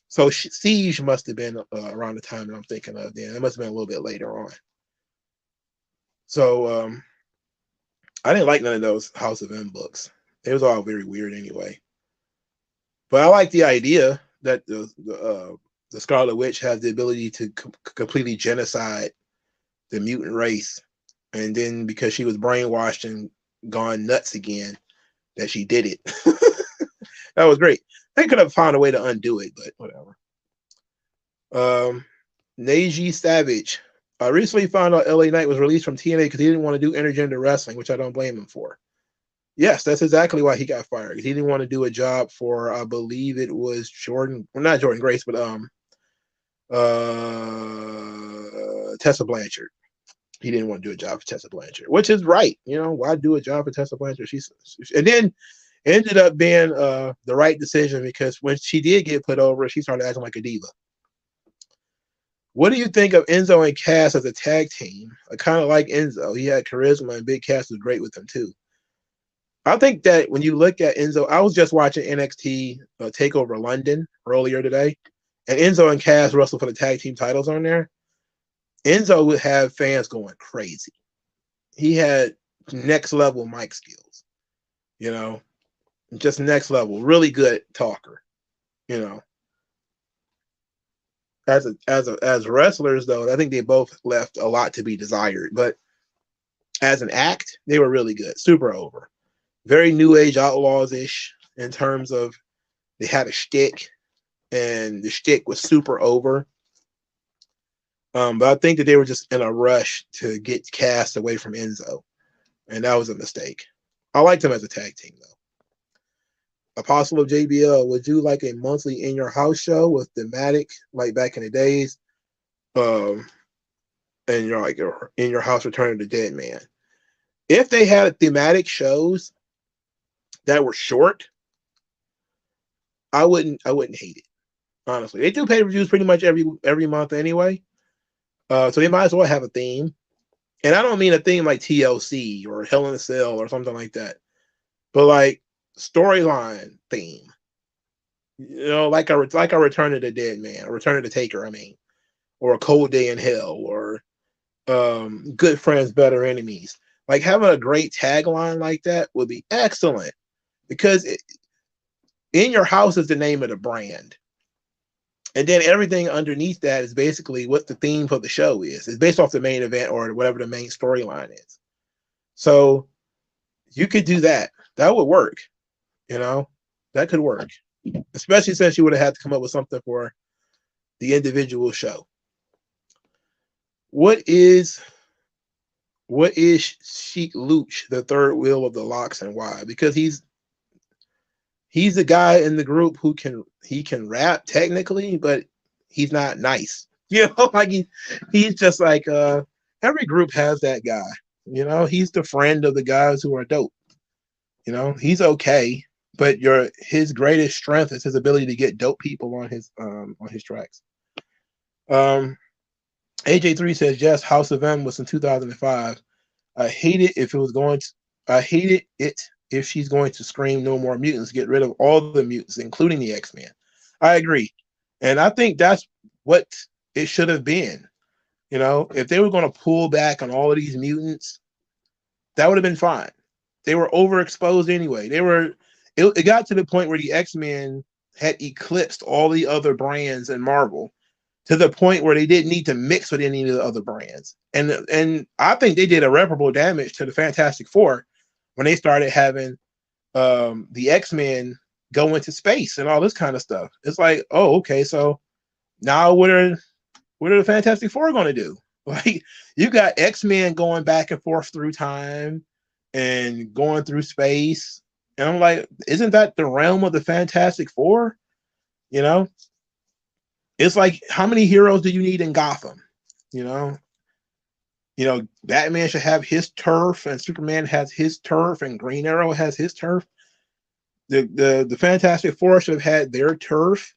So Siege must have been around the time that I'm thinking of then. It must have been a little bit later on. So I didn't like none of those House of M books. It was all very weird anyway. But I like the idea that the Scarlet Witch has the ability to completely genocide the mutant race. And then because she was brainwashed and gone nuts again, that she did it. That was great. They could have found a way to undo it, but whatever. Neji Savage. I recently found out LA Knight was released from TNA because he didn't want to do intergender wrestling, which I don't blame him for. Yes, that's exactly why he got fired. He didn't want to do a job for, I believe it was not Jordan Grace, but Tessa Blanchard. He didn't want to do a job for Tessa Blanchard, which is right. You know, why do a job for Tessa Blanchard? And then ended up being the right decision, because when she did get put over, she started acting like a diva. What do you think of Enzo and Cass as a tag team? I kind of like Enzo. He had charisma, and Big Cass was great with him too. I think that when you look at Enzo, I was just watching NXT TakeOver London earlier today, and Enzo and Cass wrestled for the tag team titles on there. Enzo would have fans going crazy. He had next level mic skills, you know, just next level, really good talker, you know. As wrestlers, though, I think they both left a lot to be desired. But as an act, they were really good, super over. Very New Age Outlaws-ish in terms of they had a shtick, and the shtick was super over. But I think that they were just in a rush to get Cass away from Enzo, and that was a mistake. I liked him as a tag team, though. Apostle of JBL, would you like a monthly in your house show with thematic, like back in the days? And you're like in your house, Return of the Dead Man. If they had thematic shows that were short, I wouldn't hate it. Honestly, they do pay-per-views pretty much every month anyway, so they might as well have a theme. And I don't mean a theme like TLC or Hell in a Cell or something like that, but like storyline theme. You know, like a Return of the Dead Man, or Return of the Taker, I mean, or a Cold Day in Hell, or Good Friends, Better Enemies. Like having a great tagline like that would be excellent, because In Your House is the name of the brand. And then everything underneath that is basically what the theme for the show is. It's based off the main event or whatever the main storyline is. So you could do that. That would work. You know, that could work. Especially since you would have had to come up with something for the individual show. What is Sheik Luch, the third wheel of the Locks, and why? Because he's the guy in the group who can rap technically, but he's not nice. You know, like he's just like every group has that guy. You know, he's the friend of the guys who are dope. You know, he's okay, but his greatest strength is his ability to get dope people on his tracks. AJ3 says yes. House of M was in 2005. I hate it if it was going to. I hated it if she's going to scream no more mutants, get rid of all the mutants, including the X-Men. I agree, and I think that's what it should have been. You know, if they were going to pull back on all of these mutants, that would have been fine. They were overexposed anyway. It got to the point where the X-Men had eclipsed all the other brands in Marvel to the point where they didn't need to mix with any of the other brands. And I think they did irreparable damage to the Fantastic Four when they started having the X-Men go into space and all this kind of stuff. It's like, oh, okay, so now what are the Fantastic Four going to do? Like, you got X-Men going back and forth through time and going through space. And I'm like, isn't that the realm of the Fantastic Four? You know? It's like, how many heroes do you need in Gotham? You know, Batman should have his turf, and Superman has his turf, and Green Arrow has his turf. The Fantastic Four should have had their turf,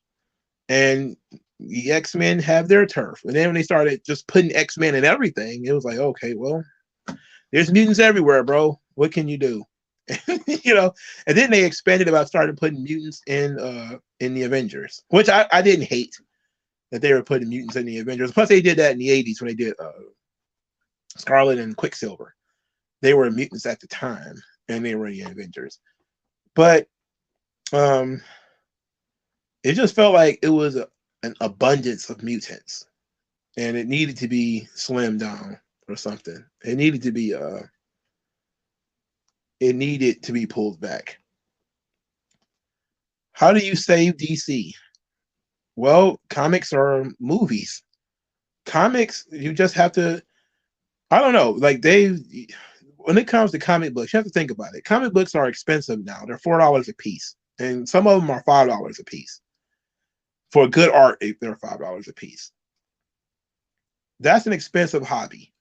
and the X-Men have their turf. And then when they started just putting X-Men in everything, it was like, okay, well, there's mutants everywhere, bro. What can you do? You know, and then they expanded about starting putting mutants in the Avengers, which I didn't hate that they were putting mutants in the Avengers. Plus, they did that in the 80s when they did Scarlet and Quicksilver. They were mutants at the time, and they were in the Avengers. But it just felt like it was an abundance of mutants, and it needed to be slimmed down or something. It needed to be pulled back. How do you save DC? Well, comics are movies. Comics, you just have to, I don't know, like when it comes to comic books, you have to think about it. Comic books are expensive now. They're $4 a piece, and some of them are $5 a piece. For good art, they're $5 a piece. That's an expensive hobby.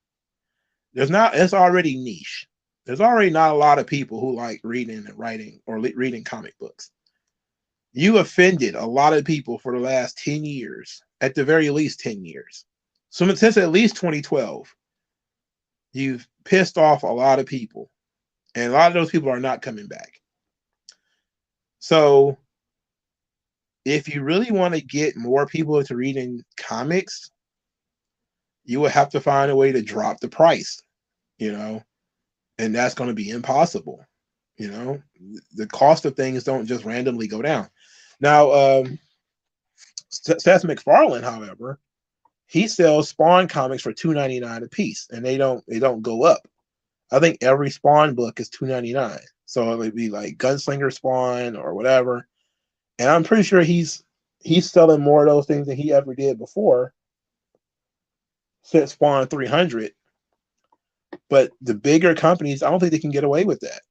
It's already niche. There's already not a lot of people who like reading and writing or reading comic books. You offended a lot of people for the last 10 years, at the very least 10 years. So since at least 2012, you've pissed off a lot of people, and a lot of those people are not coming back. So if you really want to get more people into reading comics, you will have to find a way to drop the price, you know, and that's going to be impossible. You know, the cost of things don't just randomly go down. Now, Seth MacFarlane, however, he sells Spawn comics for $2.99 a piece, and they don't go up. I think every Spawn book is $2.99, so it would be like Gunslinger Spawn or whatever. And I'm pretty sure he's selling more of those things than he ever did before since Spawn 300. But the bigger companies, I don't think they can get away with that.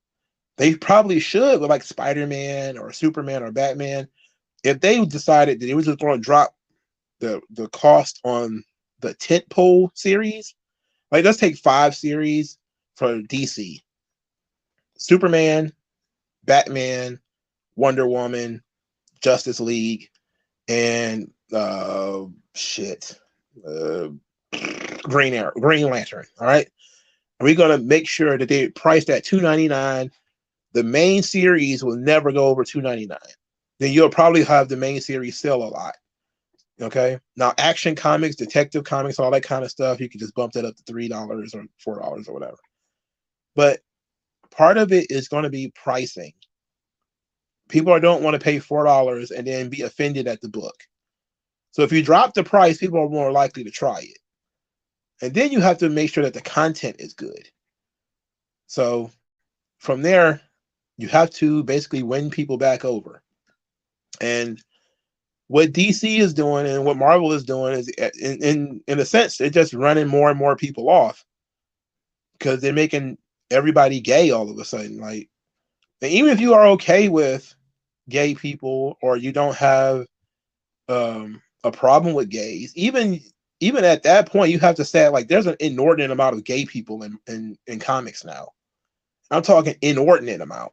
They probably should, with like Spider-Man or Superman or Batman. If they decided that they were just going to drop the cost on the tentpole series, like let's take 5 series for DC: Superman, Batman, Wonder Woman, Justice League, and Green Lantern. All right, are we going to make sure that they priced at $2.99? The main series will never go over $2.99. Then you'll probably have the main series sell a lot. Okay. Now, Action Comics, Detective Comics, all that kind of stuff, you can just bump that up to $3 or $4 or whatever. But part of it is going to be pricing. People don't want to pay $4 and then be offended at the book. So if you drop the price, people are more likely to try it. And then you have to make sure that the content is good. So from there, you have to basically win people back over. And what DC is doing and what Marvel is doing is, in a sense, they're just running more and more people off because they're making everybody gay all of a sudden. Like, and even if you are okay with gay people or you don't have a problem with gays, even at that point, you have to say, like, there's an inordinate amount of gay people in comics now. I'm talking inordinate amount.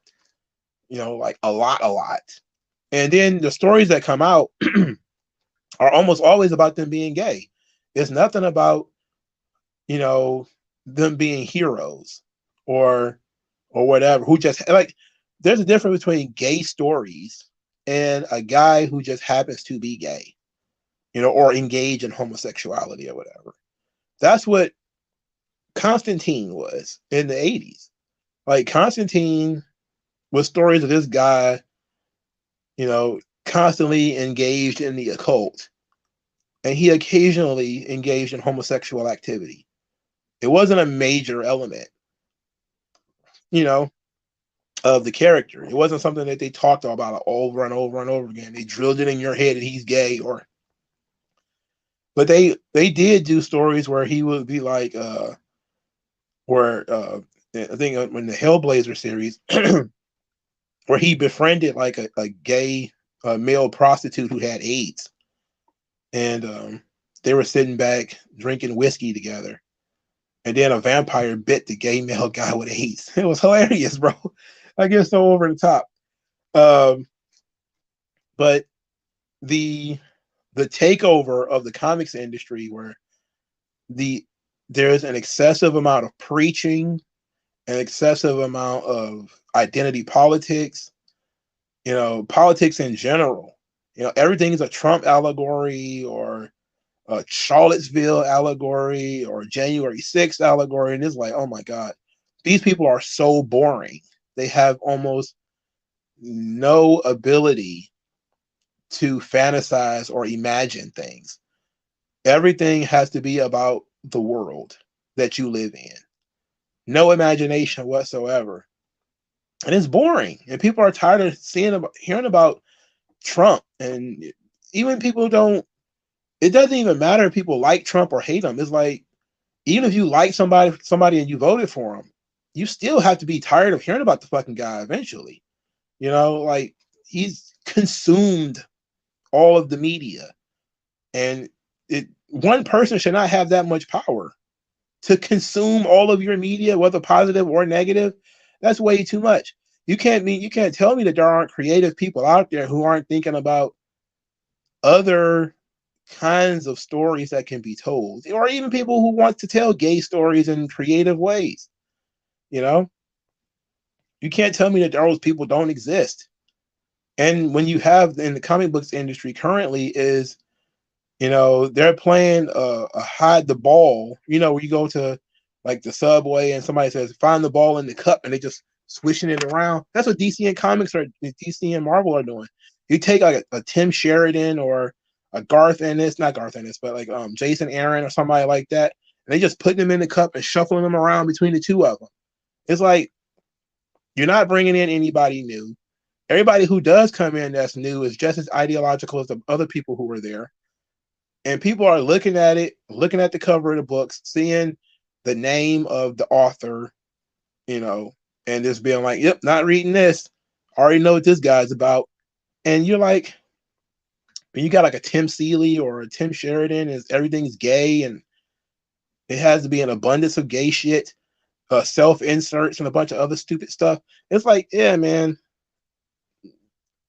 like a lot. And then the stories that come out are almost always about them being gay. It's nothing about, them being heroes or whatever, who just like, there's a difference between gay stories and a guy who just happens to be gay, or engage in homosexuality or whatever. That's what Constantine was in the 80s. Like, Constantine was stories of this guy, constantly engaged in the occult, and he occasionally engaged in homosexual activity. It wasn't a major element, of the character. It wasn't something that they talked about over and over and over again. They drilled it in your head that he's gay, but they did do stories where he would be like, where I think in the Hellblazer series, where he befriended like a gay male prostitute who had AIDS, and they were sitting back drinking whiskey together, and then a vampire bit the gay male guy with AIDS. It was hilarious, bro. I get so over the top. But the takeover of the comics industry, where there's an excessive amount of preaching, an excessive amount of identity politics, politics in general. Everything is a Trump allegory or a Charlottesville allegory or January 6th allegory. And it's like, oh my God, these people are so boring. They have almost no ability to fantasize or imagine things. Everything has to be about the world that you live in. No imagination whatsoever. And it's boring. And people are tired of hearing about Trump. And even people it doesn't even matter if people like Trump or hate him. It's like, even if you like somebody and you voted for him, you still have to be tired of hearing about the fucking guy eventually. Like, he's consumed all of the media. And one person should not have that much power to consume all of your media, whether positive or negative. That's way too much. You can't tell me that there aren't creative people out there who aren't thinking about other kinds of stories that can be told, or even people who want to tell gay stories in creative ways. You can't tell me that those people don't exist. And when you have in the comic books industry currently is, they're playing a hide the ball, where you go to like the subway and somebody says, find the ball in the cup, and they just swishing it around. That's what DC and Marvel are doing. You take like a Tim Sheridan or a not Garth Ennis, but like Jason Aaron or somebody like that, and they just putting them in the cup and shuffling them around between the two of them. It's like, you're not bringing in anybody new. Everybody who does come in that's new is just as ideological as the other people who were there. And people are looking at the cover of the books, seeing the name of the author, and just being like, yep, not reading this. I already know what this guy's about. And you're like, when you got like a Tim Seeley or a Tim Sheridan, everything's gay and it has to be an abundance of gay shit, self-inserts and a bunch of other stupid stuff. It's like, yeah, man,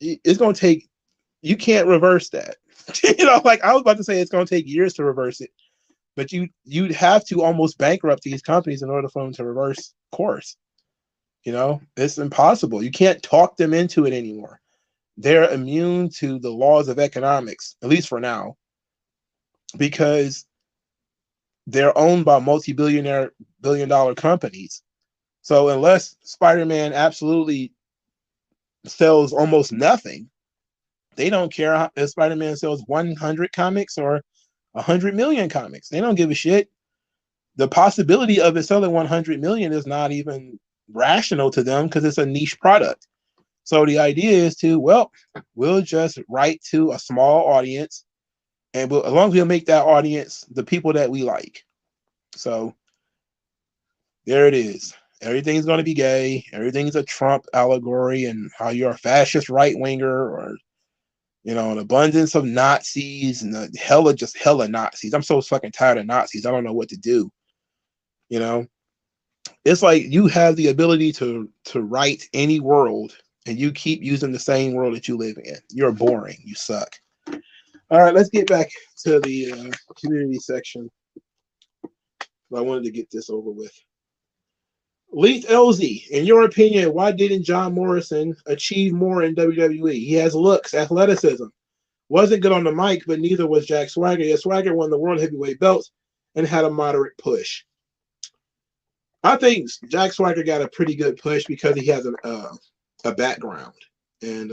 it's going to take, you can't reverse that. Like I was about to say, it's going to take years to reverse it, but you'd have to almost bankrupt these companies in order for them to reverse course. It's impossible. You can't talk them into it anymore. They're immune to the laws of economics, at least for now, because they're owned by billion-dollar companies. So unless Spider-Man absolutely sells almost nothing, they don't care if Spider-Man sells 100 comics or 100 million comics. They don't give a shit. The possibility of it selling 100 million is not even rational to them because it's a niche product. So the idea is we'll just write to a small audience, and as long as we'll make that audience the people that we like. So there it is. Everything's going to be gay. Everything's a Trump allegory and how you're a fascist right winger or, an abundance of Nazis and hella Nazis. I'm so fucking tired of Nazis. I don't know what to do. It's like you have the ability to write any world and you keep using the same world that you live in. You're boring. You suck. All right, let's get back to the community section. I wanted to get this over with. Leith LZ, in your opinion, why didn't John Morrison achieve more in WWE? He has looks, athleticism. Wasn't good on the mic, but neither was Jack Swagger. Yet Swagger won the World Heavyweight belts and had a moderate push. I think Jack Swagger got a pretty good push because he has a background. And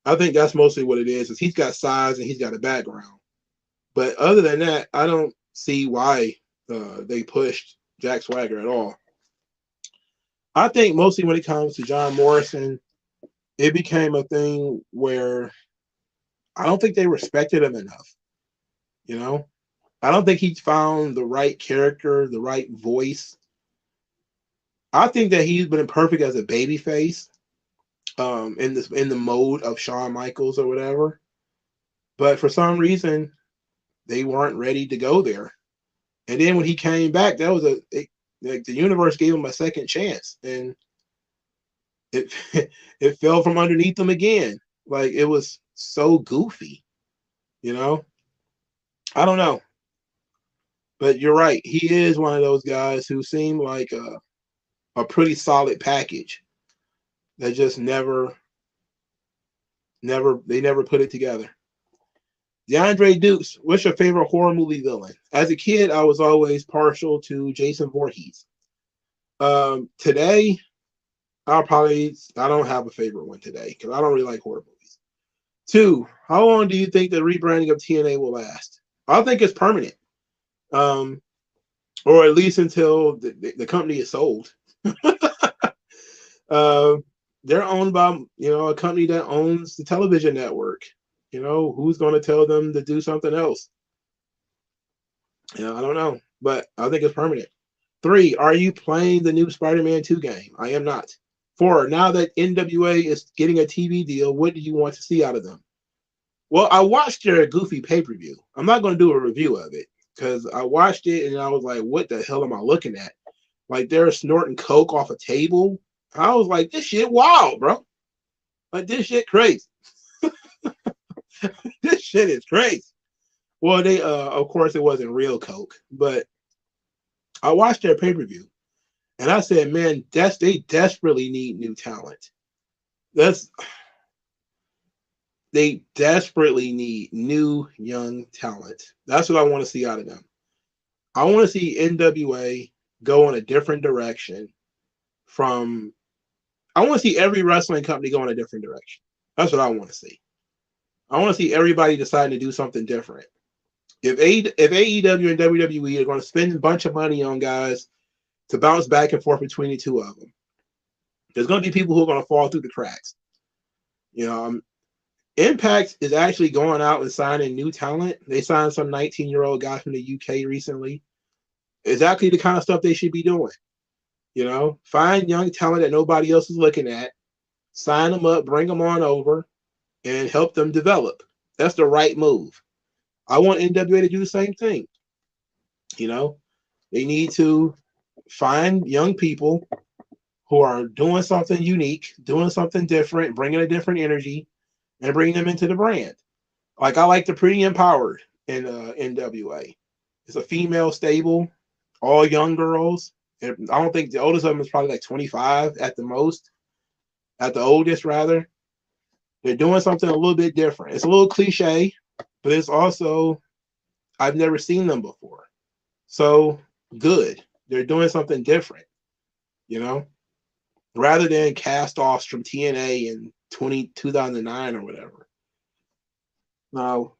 I think that's mostly what it is he's got size and he's got a background. But other than that, I don't see why they pushed Jack Swagger at all. I think mostly when it comes to John Morrison, it became a thing where I don't think they respected him enough. You know, I don't think he found the right character, the right voice. I think that he's been perfect as a babyface, in the mode of Shawn Michaels or whatever. But for some reason, they weren't ready to go there. And then when he came back, that was like the universe gave him a second chance, and it it fell from underneath him again. Like, it was so goofy, you know. I don't know, but you're right. He is one of those guys who seem like a pretty solid package that just never put it together. DeAndre Dukes, what's your favorite horror movie villain? As a kid, I was always partial to Jason Voorhees. Today, I don't have a favorite one today because I don't really like horror movies. 2, how long do you think the rebranding of TNA will last? I think it's permanent, or at least until the company is sold. They're owned by a company that owns the television network. Who's going to tell them to do something else? I don't know, but I think it's permanent. 3, are you playing the new Spider-Man 2 game? I am not. 4, now that NWA is getting a TV deal, what do you want to see out of them? Well, I watched their Goofy pay-per-view. I'm not going to do a review of it because I watched it and I was like, what the hell am I looking at? Like, they're snorting coke off a table. I was like, this shit wild, bro. Like, this shit crazy. This shit is crazy. Well, they of course it wasn't real coke, but I watched their pay-per-view and I said, man, they desperately need new talent. They desperately need new young talent. That's what I want to see out of them. I want to see NWA go in a different direction I want to see every wrestling company go in a different direction. That's what I want to see. I want to see everybody deciding to do something different. If AEW and WWE are going to spend a bunch of money on guys to bounce back and forth between the two of them, there's going to be people who are going to fall through the cracks. Impact is actually going out and signing new talent. They signed some 19-year-old guy from the UK recently. Exactly the kind of stuff they should be doing. Find young talent that nobody else is looking at, sign them up, bring them on over, and help them develop. That's the right move. I want NWA to do the same thing. They need to find young people who are doing something unique, doing something different, bringing a different energy, and bringing them into the brand. Like, I like the Pretty Empowered in NWA. It's a female stable, all young girls. I don't think the oldest of them is probably like 25 at the most, at the oldest rather. They're doing something a little bit different. It's a little cliche, but it's also, I've never seen them before. So good. They're doing something different, rather than cast-offs from TNA in 2009 or whatever. Now,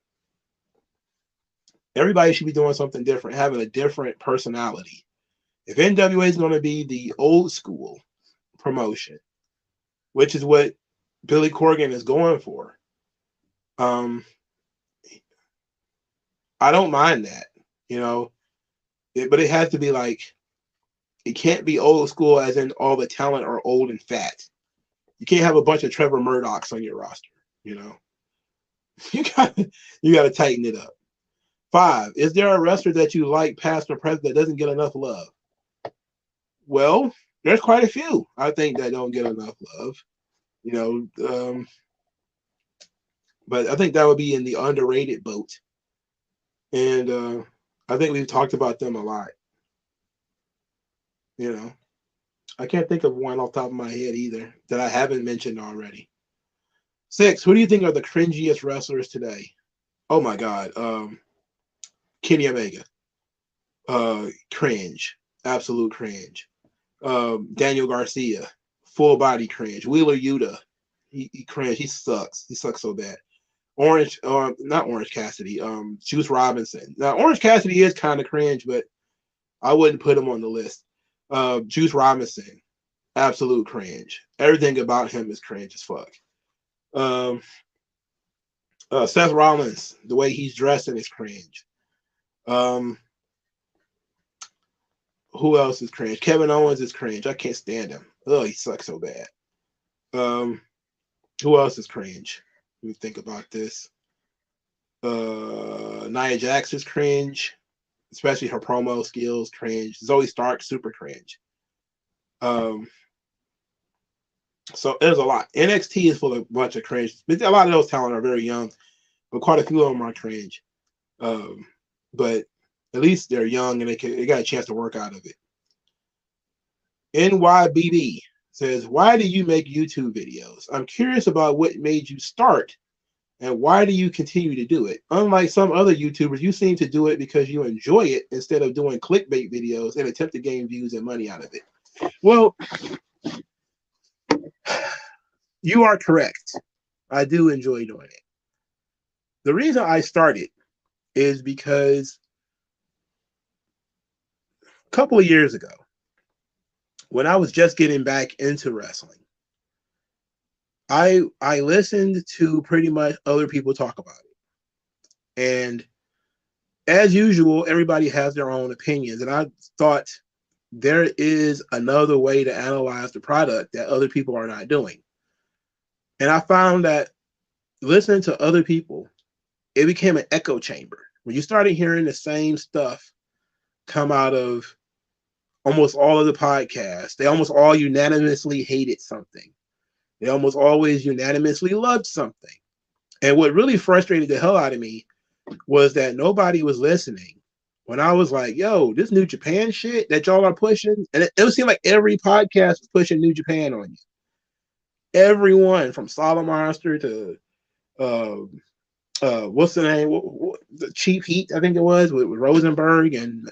everybody should be doing something different, having a different personality. If NWA is going to be the old school promotion, which is what Billy Corgan is going for, I don't mind that, but it has to be like, it can't be old school as in all the talent are old and fat. You can't have a bunch of Trevor Murdochs on your roster, You got to tighten it up. 5, is there a wrestler that you like, past or present, that doesn't get enough love? Well, there's quite a few, I think, that don't get enough love. You know, but I think that would be in the underrated boat. And I think we've talked about them a lot. You know, I can't think of one off the top of my head either that I haven't mentioned already. 6, who do you think are the cringiest wrestlers today? Oh my God. Kenny Omega. Cringe. Absolute cringe. Daniel Garcia. Full body cringe. Wheeler Yuta. He cringe. He sucks. He sucks so bad. Orange, not Orange Cassidy. Juice Robinson. Now Orange Cassidy is kind of cringe, but I wouldn't put him on the list. Juice Robinson. Absolute cringe. Everything about him is cringe as fuck. Seth Rollins, the way he's dressing is cringe. Who else is cringe? Kevin Owens is cringe. I can't stand him. Oh, he sucks so bad. Who else is cringe? Let me think about this. Nia Jax is cringe, especially her promo skills, cringe. Zoe Stark, super cringe. So there's a lot. NXT is full of a bunch of cringe. A lot of those talent are very young, but quite a few of them are cringe. But at least they're young and they got a chance to work out of it. NYBB says, why do you make YouTube videos? I'm curious about what made you start and why do you continue to do it? Unlike some other YouTubers, you seem to do it because you enjoy it instead of doing clickbait videos and attempt to gain views and money out of it. Well, you are correct. I do enjoy doing it. The reason I started is because a couple of years ago, when I was just getting back into wrestling, I listened to pretty much other people talk about it. And as usual, everybody has their own opinions. And I thought there is another way to analyze the product that other people are not doing. And I found that listening to other people, it became an echo chamber. When you started hearing the same stuff come out of almost all of the podcasts, they almost all unanimously hated something. They almost always unanimously loved something. And what really frustrated the hell out of me was that nobody was listening when I was like, yo, this New Japan shit that y'all are pushing, and it would seem like every podcast was pushing New Japan on you. Everyone from Solid Monster to what's the name? The Cheap Heat, I think it was, with Rosenberg. And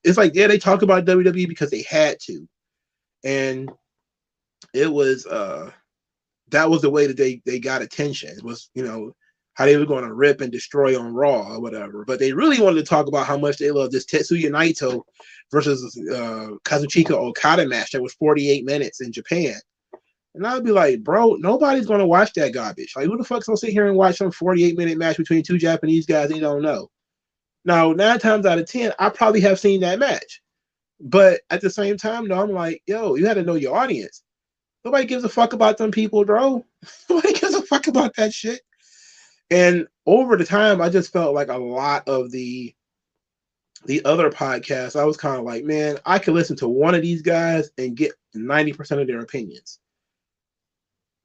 it's like, yeah, they talk about WWE because they had to. And it was that was the way that they got attention. It was, you know, how they were going to rip and destroy on Raw or whatever. But they really wanted to talk about how much they love this Tetsuya Naito versus Kazuchika Okada match that was 48 minutes in Japan. And I'd be like, bro, nobody's going to watch that garbage. Like, who the fuck's going to sit here and watch some 48-minute match between two Japanese guys they don't know? Now, 9 times out of 10, I probably have seen that match. But at the same time, though, I'm like, yo, you had to know your audience. Nobody gives a fuck about them people, bro. Nobody gives a fuck about that shit. And over the time, I just felt like a lot of the other podcasts, I was kind of like, man, I could listen to one of these guys and get 90% of their opinions.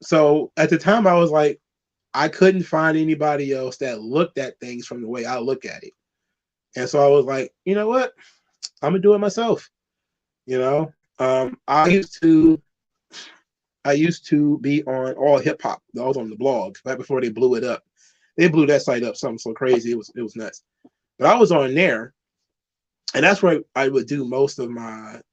So at the time, I was like, I couldn't find anybody else that looked at things from the way I look at it. And so I was like, you know what? I'm going to do it myself. You know, I used to be on All Hip Hop. I was on the blog right before they blew it up. They blew that site up something so crazy. It was nuts. But I was on there, and that's where I would do most of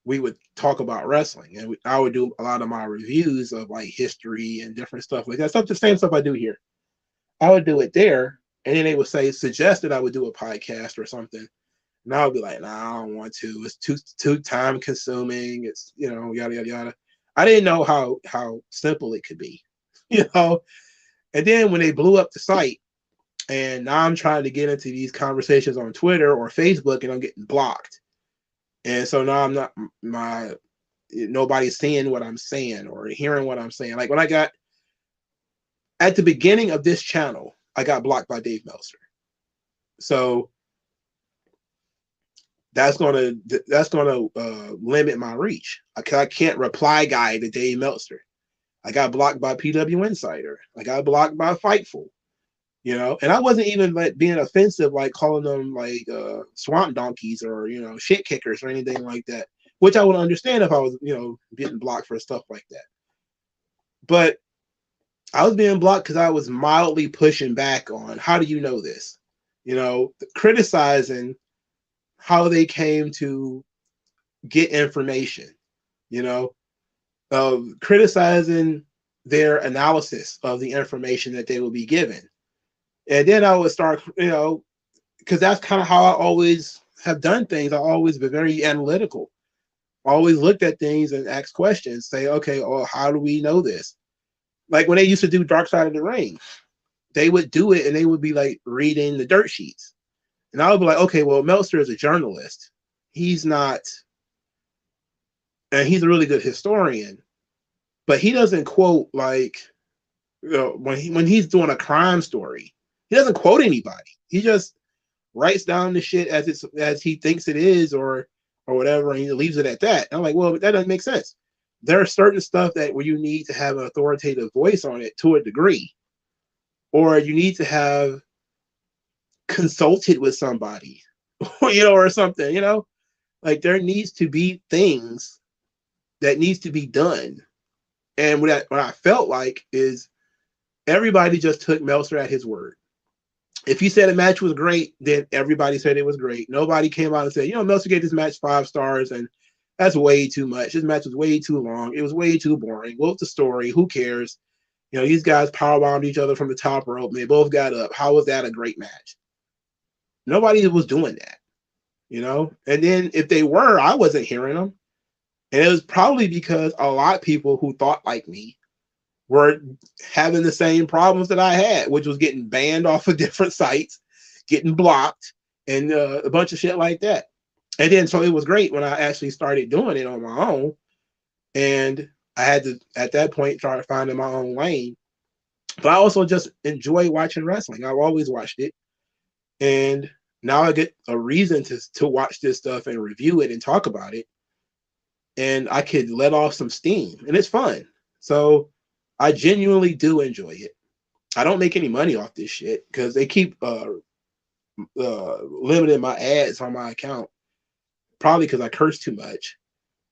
we would talk about wrestling, and I would do a lot of my reviews of like history and different stuff like that. Stuff, the same stuff I do here. I would do it there, and then they would suggest that I would do a podcast or something. And I would be like, nah, I don't want to. It's too time consuming. It's, you know, yada, yada, yada. I didn't know how simple it could be, you know? And then when they blew up the site, and now I'm trying to get into these conversations on Twitter or Facebook, and I'm getting blocked. And so now I'm not, nobody's seeing what I'm saying or hearing what I'm saying. Like when I got, at the beginning of this channel, I got blocked by Dave Meltzer. So that's gonna limit my reach. I can't reply guy to Dave Meltzer. I got blocked by PW Insider. I got blocked by Fightful. You know, and I wasn't even like being offensive, like calling them like swamp donkeys or, you know, shit kickers or anything like that, which I would understand if I was, you know, getting blocked for stuff like that. But I was being blocked because I was mildly pushing back on, how do you know this? You know, criticizing how they came to get information, you know, criticizing their analysis of the information that they will be given. And then I would start, you know, because that's kind of how I always have done things. I always been very analytical. Always looked at things and asked questions. Say, okay, oh, how do we know this? Like when they used to do Dark Side of the Ring, they would do it and they would be like reading the dirt sheets. And I would be like, okay, well, Meltzer is a journalist. He's not, and he's a really good historian, but he doesn't quote like, you know, when he's doing a crime story, he doesn't quote anybody. He just writes down the shit as he thinks it is, or whatever, and he leaves it at that. And I'm like, well, that doesn't make sense. There are certain stuff that where you need to have an authoritative voice on it to a degree, or you need to have consulted with somebody, you know, or something, you know, like there needs to be things that needs to be done. And what I felt like is everybody just took Meltzer at his word. If he said a match was great, then everybody said it was great. Nobody came out and said, you know, Meltzer gave this match 5 stars, and that's way too much. This match was way too long. It was way too boring. What's the story? Who cares? You know, these guys powerbombed each other from the top rope, and they both got up. How was that a great match? Nobody was doing that, you know? And then if they were, I wasn't hearing them. And it was probably because a lot of people who thought like me were having the same problems that I had, which was getting banned off of different sites, getting blocked, and a bunch of shit like that. And then so it was great when I actually started doing it on my own. And I had to, at that point, try finding my own lane. But I also just enjoy watching wrestling. I've always watched it. And now I get a reason to watch this stuff and review it and talk about it. And I could let off some steam. And it's fun. So I genuinely do enjoy it. I don't make any money off this shit because they keep limiting my ads on my account. Probably because I curse too much.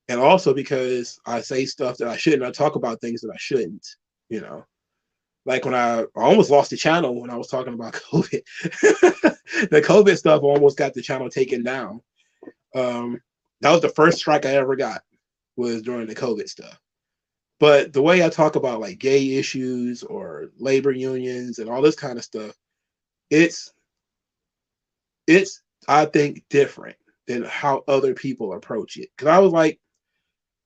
And also because I say stuff that I shouldn't. I talk about things that I shouldn't, you know. Like when I almost lost the channel when I was talking about COVID. The COVID stuff almost got the channel taken down. That was the first strike I ever got, was during the COVID stuff. But the way I talk about like gay issues or labor unions and all this kind of stuff, it's I think different than how other people approach it. Because I was like,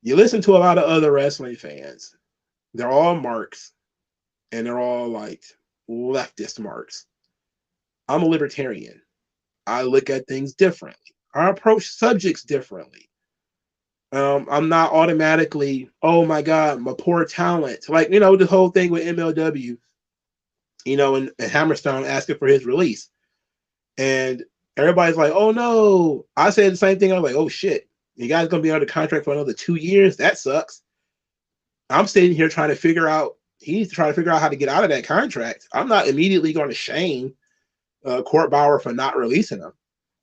you listen to a lot of other wrestling fans, they're all marks, and they're all like leftist marks. I'm a libertarian. I look at things differently. I approach subjects differently. I'm not automatically, oh my God, my poor talent. Like, you know, the whole thing with MLW, you know, and Hammerstone asking for his release. And everybody's like, oh no. I said the same thing. I was like, oh shit, you guys gonna be under contract for another 2 years? That sucks. I'm sitting here trying to figure out, he needs to try to figure out how to get out of that contract. I'm not immediately going to shame Court Bauer for not releasing him,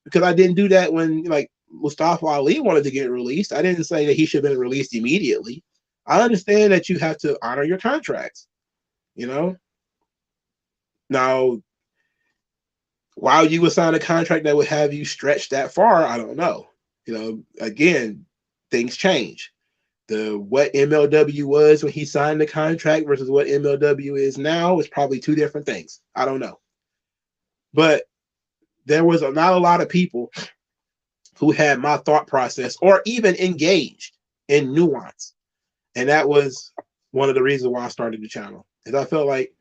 because I didn't do that when like Mustafa Ali wanted to get released. I didn't say that he should have been released immediately. I understand that you have to honor your contracts, you know. Now, why you would sign a contract that would have you stretch that far, I don't know. You know, again, things change. What MLW was when he signed the contract versus what MLW is now is probably two different things. I don't know. But there was not a lot of people who had my thought process or even engaged in nuance. And that was one of the reasons why I started the channel. And I felt like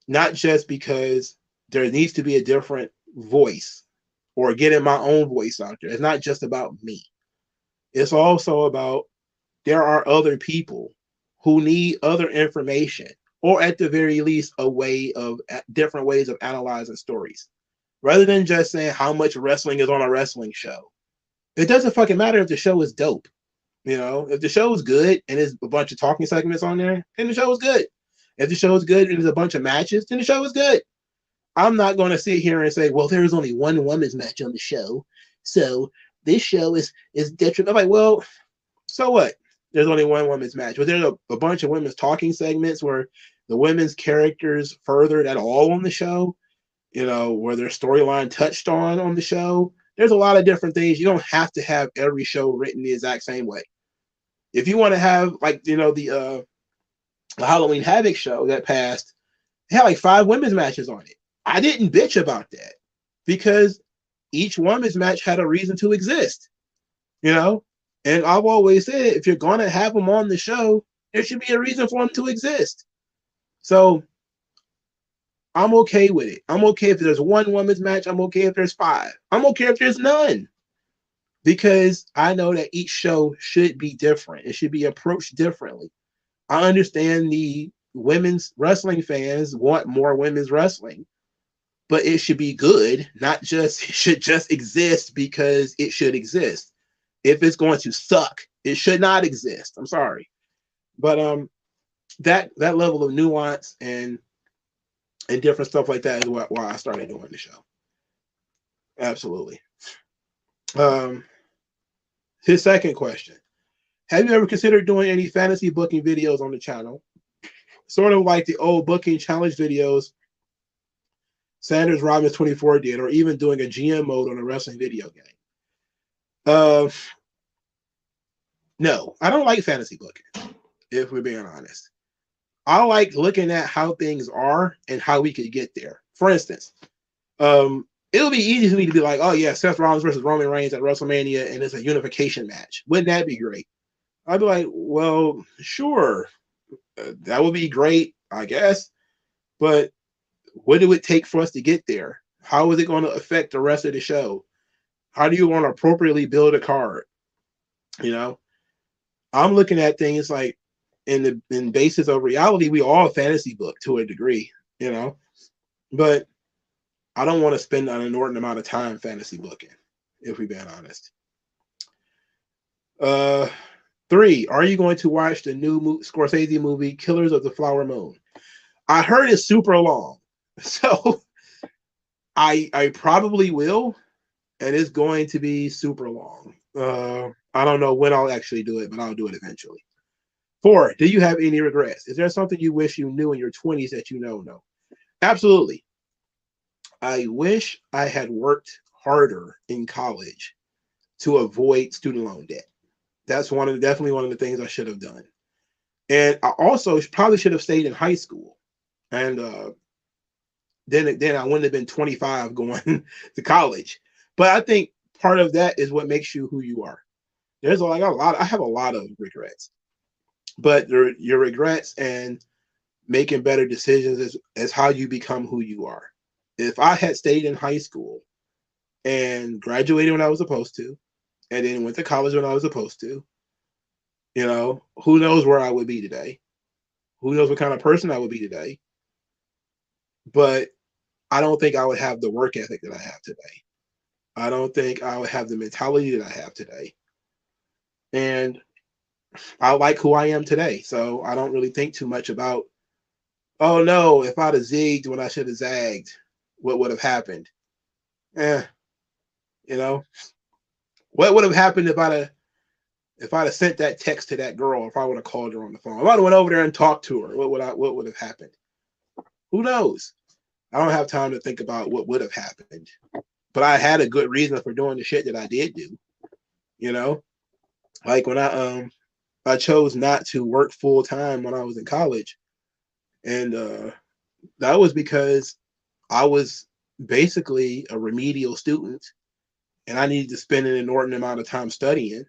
not just because there needs to be a different voice or getting my own voice out there. It's not just about me. It's also about there are other people who need other information, or at the very least, different ways of analyzing stories. Rather than just saying how much wrestling is on a wrestling show. It doesn't fucking matter if the show is dope. You know, if the show is good and there's a bunch of talking segments on there, then the show is good. If the show is good and there's a bunch of matches, then the show is good. I'm not going to sit here and say, well, there's only one women's match on the show, so this show is detrimental. I'm like, well, so what? There's only one women's match, but there's a bunch of women's talking segments where the women's characters furthered at all on the show, you know, where their storyline touched on the show. There's a lot of different things. You don't have to have every show written the exact same way. If you want to have, like, you know, the Halloween Havoc show that passed, it had like 5 women's matches on it. I didn't bitch about that because each women's match had a reason to exist, you know? And I've always said, if you're going to have them on the show, there should be a reason for them to exist. So I'm okay with it. I'm okay if there's one women's match. I'm okay if there's 5. I'm okay if there's none, because I know that each show should be different. It should be approached differently. I understand the women's wrestling fans want more women's wrestling, but it should be good, not just, it should just exist because it should exist. If it's going to suck, it should not exist. I'm sorry. But that level of nuance and different stuff like that is why I started doing the show. Absolutely. His second question: have you ever considered doing any fantasy booking videos on the channel? Sort of like the old booking challenge videos Sanders Robbins 24 did, or even doing a GM mode on a wrestling video game. No, I don't like fantasy booking, if we're being honest. I like looking at how things are and how we could get there. For instance, it'll be easy for me to be like, oh yeah, Seth Rollins versus Roman Reigns at WrestleMania, and it's a unification match. Wouldn't that be great? I'd be like, well, sure, that would be great, I guess. But what do it take for us to get there? How is it going to affect the rest of the show? How do you want to appropriately build a card? You know, I'm looking at things like, in basis of reality, we all fantasy book to a degree, you know, but I don't want to spend an inordinate amount of time fantasy booking, if we're being honest. 3, are you going to watch the new Scorsese movie, Killers of the Flower Moon? I heard it's super long, so I probably will, and it's going to be super long. I don't know when I'll actually do it, but I'll do it eventually. 4, do you have any regrets? Is there something you wish you knew in your 20s that you know? No. Absolutely. I wish I had worked harder in college to avoid student loan debt. That's definitely one of the things I should have done. And I also probably should have stayed in high school. And then I wouldn't have been 25 going to college. But I think part of that is what makes you who you are. I have a lot of regrets. But your regrets and making better decisions is how you become who you are. If I had stayed in high school and graduated when I was supposed to, and then went to college when I was supposed to, you know, who knows where I would be today? Who knows what kind of person I would be today? But I don't think I would have the work ethic that I have today. I don't think I would have the mentality that I have today. And I like who I am today. So I don't really think too much about, oh no, if I'd have zigged when I should have zagged, what would have happened? You know, what would have happened if I'd have sent that text to that girl, if I would have called her on the phone? If I'd have went over there and talked to her, what would have happened? Who knows? I don't have time to think about what would have happened. But I had a good reason for doing the shit that I did do. You know? Like when I chose not to work full time when I was in college. And that was because I was basically a remedial student and I needed to spend an inordinate amount of time studying.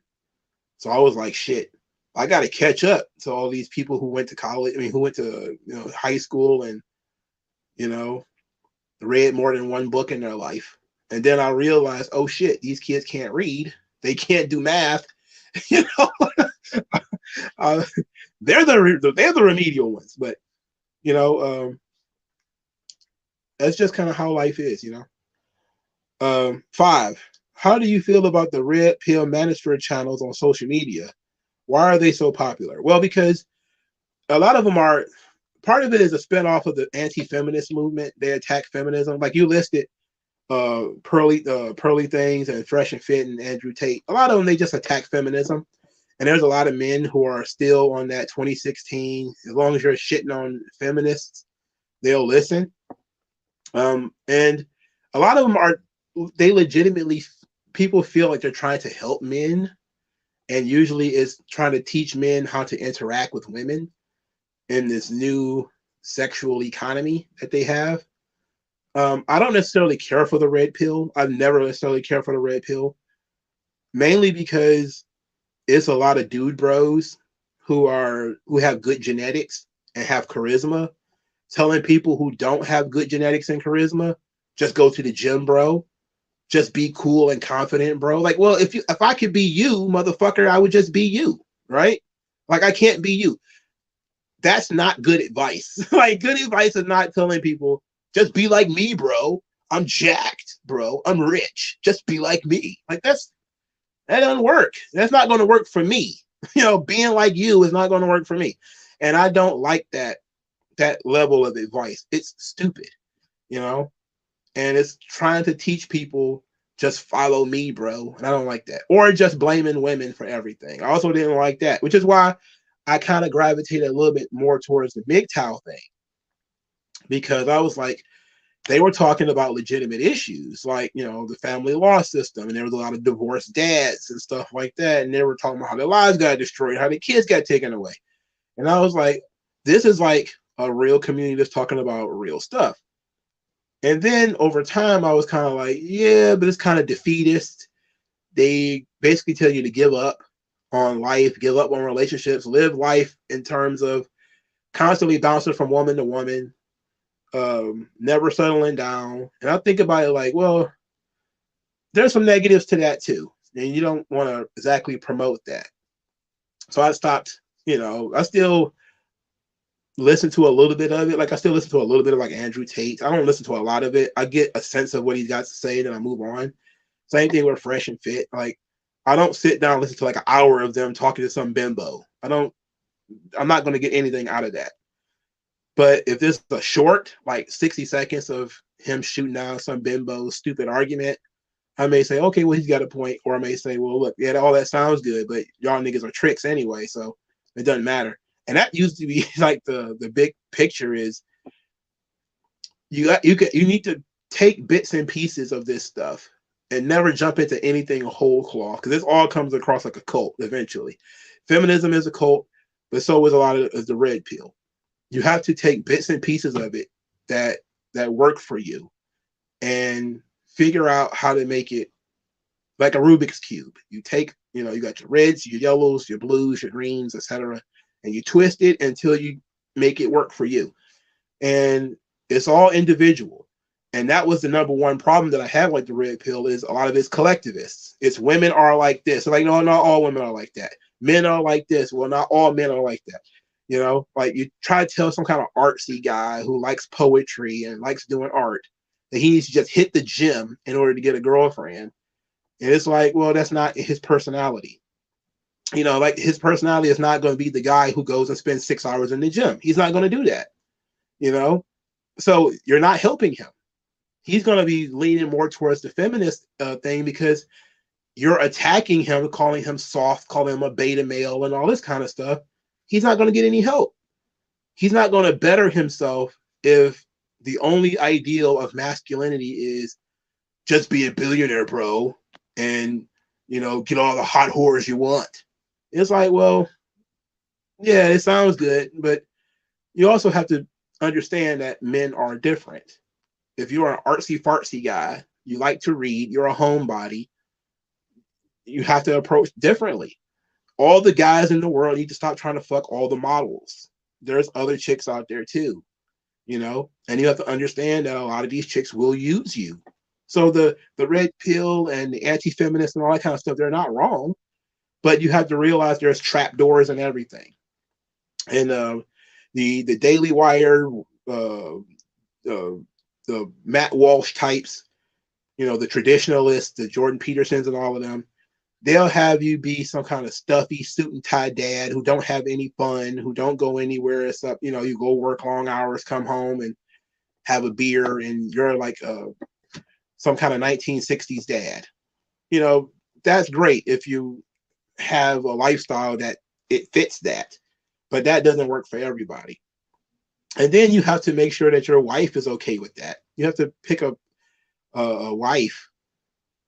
So I was like, shit, I got to catch up to all these people who went to college. I mean, who went to, you know, high school and, you know, read more than one book in their life. And then I realized, oh shit, these kids can't read. They can't do math. You know, they're the remedial ones. But, you know, that's just kind of how life is, you know. 5, how do you feel about the red pill manosphere channels on social media? Why are they so popular? Well, because a lot of them are, part of it is a spinoff of the anti-feminist movement. They attack feminism. Like you listed Pearly Things and Fresh and Fit and Andrew Tate. A lot of them, they just attack feminism. And there's a lot of men who are still on that 2016, as long as you're shitting on feminists, they'll listen. And a lot of them are, they legitimately, people feel like they're trying to help men, and usually it's trying to teach men how to interact with women in this new sexual economy that they have. I don't necessarily care for the red pill. I've never necessarily cared for the red pill, mainly because it's a lot of dude bros who have good genetics and have charisma, telling people who don't have good genetics and charisma, just go to the gym, bro. Just be cool and confident, bro. Like, well, if I could be you, motherfucker, I would just be you, right? Like, I can't be you. That's not good advice. Like, good advice is not telling people, just be like me, bro. I'm jacked, bro. I'm rich. Just be like me. Like, that doesn't work. That's not going to work for me. You know, being like you is not going to work for me. And I don't like that level of advice. It's stupid, you know? And it's trying to teach people, just follow me, bro. And I don't like that. Or just blaming women for everything. I also didn't like that, which is why I kind of gravitated a little bit more towards the MGTOW thing. Because I was like, they were talking about legitimate issues, like, you know, the family law system. And there was a lot of divorced dads and stuff like that. And they were talking about how their lives got destroyed, how their kids got taken away. And I was like, this is like a real community that's talking about real stuff. And then over time, I was kind of like, yeah, but it's kind of defeatist. They basically tell you to give up on life, give up on relationships, live life in terms of constantly bouncing from woman to woman, never settling down. And I think about it like, well, there's some negatives to that too. And you don't want to exactly promote that. So I stopped, you know, I still listen to a little bit of it. Like I still listen to a little bit of like Andrew Tate. I don't listen to a lot of it. I get a sense of what he's got to say, then I move on. Same thing with Fresh and Fit. Like I don't sit down and listen to like an hour of them talking to some bimbo. I'm not going to get anything out of that. But if this is a short, like 60 seconds of him shooting down some bimbo stupid argument, I may say, okay, well, he's got a point. Or I may say, well, look, yeah, all that sounds good, but y'all niggas are tricks anyway, so it doesn't matter. And that used to be like the big picture is you need to take bits and pieces of this stuff and never jump into anything whole cloth, because this all comes across like a cult eventually. Feminism is a cult, but so is a lot of the red pill. You have to take bits and pieces of it that work for you and figure out how to make it like a Rubik's Cube. You take, you know, you got your reds, your yellows, your blues, your greens, etc., and you twist it until you make it work for you. And it's all individual. And that was the number one problem that I had with the red pill is a lot of it's collectivists. It's women are like this. Like, no, not all women are like that. Men are like this. Well, not all men are like that. You know, like you try to tell some kind of artsy guy who likes poetry and likes doing art that he needs to just hit the gym in order to get a girlfriend. And it's like, well, that's not his personality. You know, like his personality is not going to be the guy who goes and spends 6 hours in the gym. He's not going to do that, you know? So you're not helping him. He's going to be leaning more towards the feminist thing because you're attacking him, calling him soft, calling him a beta male and all this kind of stuff. He's not going to get any help. He's not going to better himself if the only ideal of masculinity is just be a billionaire, bro, and, you know, get all the hot whores you want. It's like, well, yeah, it sounds good, but you also have to understand that men are different. If you're an artsy fartsy guy, you like to read, you're a homebody, you have to approach differently. All the guys in the world need to stop trying to fuck all the models. There's other chicks out there too, you know, and you have to understand that a lot of these chicks will use you. So the red pill and the anti-feminist and all that kind of stuff, they're not wrong, but you have to realize there's trapdoors and everything. And the Daily Wire, the Matt Walsh types, you know, the traditionalists, the Jordan Petersons and all of them, they'll have you be some kind of stuffy suit and tie dad who don't have any fun, who don't go anywhere. It's up, you know, you go work long hours, come home and have a beer, and you're like some kind of 1960s dad. You know, that's great if you have a lifestyle that it fits that, but that doesn't work for everybody. And then you have to make sure that your wife is okay with that. You have to pick a wife,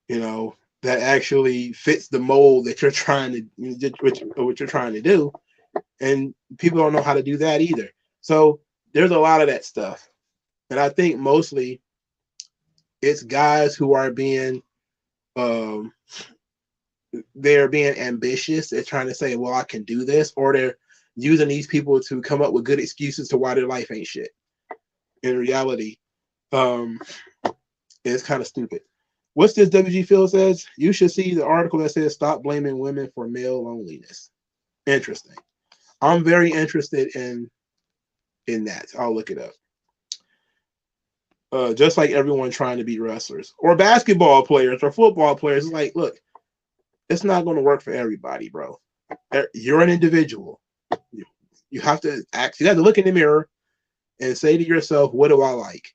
you know, that actually fits the mold that you're trying to, what you're trying to do. And people don't know how to do that either. So there's a lot of that stuff. And I think mostly it's guys who are being, they're being ambitious. They're trying to say, well, I can do this, or they're using these people to come up with good excuses to why their life ain't shit. In reality, it's kind of stupid. What's this WG Phil says? You should see the article that says stop blaming women for male loneliness. Interesting. I'm very interested in that. I'll look it up. Just like everyone trying to be wrestlers or basketball players or football players. It's like, look, it's not going to work for everybody, bro. You're an individual. You have to act. You have to look in the mirror and say to yourself, what do I like?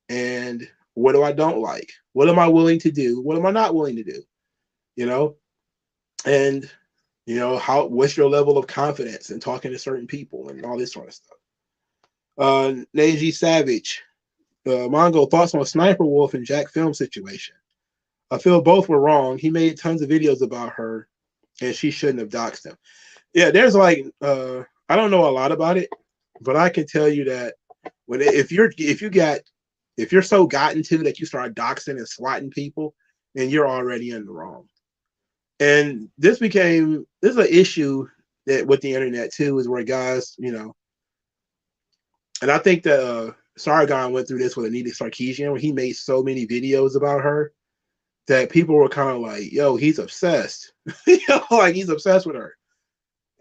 And what do I don't like? What am I willing to do? What am I not willing to do? You know? And, you know, what's your level of confidence in talking to certain people and all this sort of stuff. Neji Savage, Mongo, thoughts on Sniper Wolf and Jack Film situation. I feel both were wrong. He made tons of videos about her and she shouldn't have doxed him. Yeah, there's like, I don't know a lot about it, but I can tell you that if you're so gotten to that you start doxing and swatting people, then you're already in the wrong. And this is an issue that with the internet too, is where guys, you know, and I think that Sargon went through this with Anita Sarkeesian, where he made so many videos about her that people were kind of like, yo, he's obsessed. You know, like he's obsessed with her.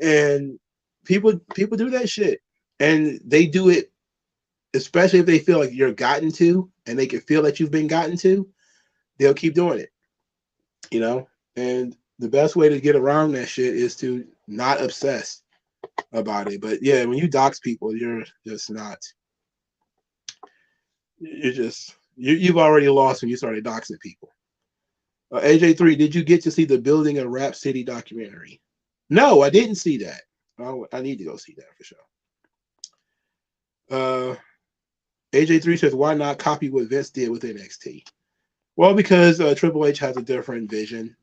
And people do that shit. And they do it, especially if they feel like you're gotten to and they can feel that you've been gotten to, they'll keep doing it. You know? And the best way to get around that shit is to not obsess about it. But yeah, when you dox people, you're just not. You've already lost when you started doxing people. AJ3, did you get to see the Building a Rap City documentary? No, I didn't see that. I need to go see that for sure. AJ3 says, why not copy what Vince did with NXT? Well, because Triple H has a different vision.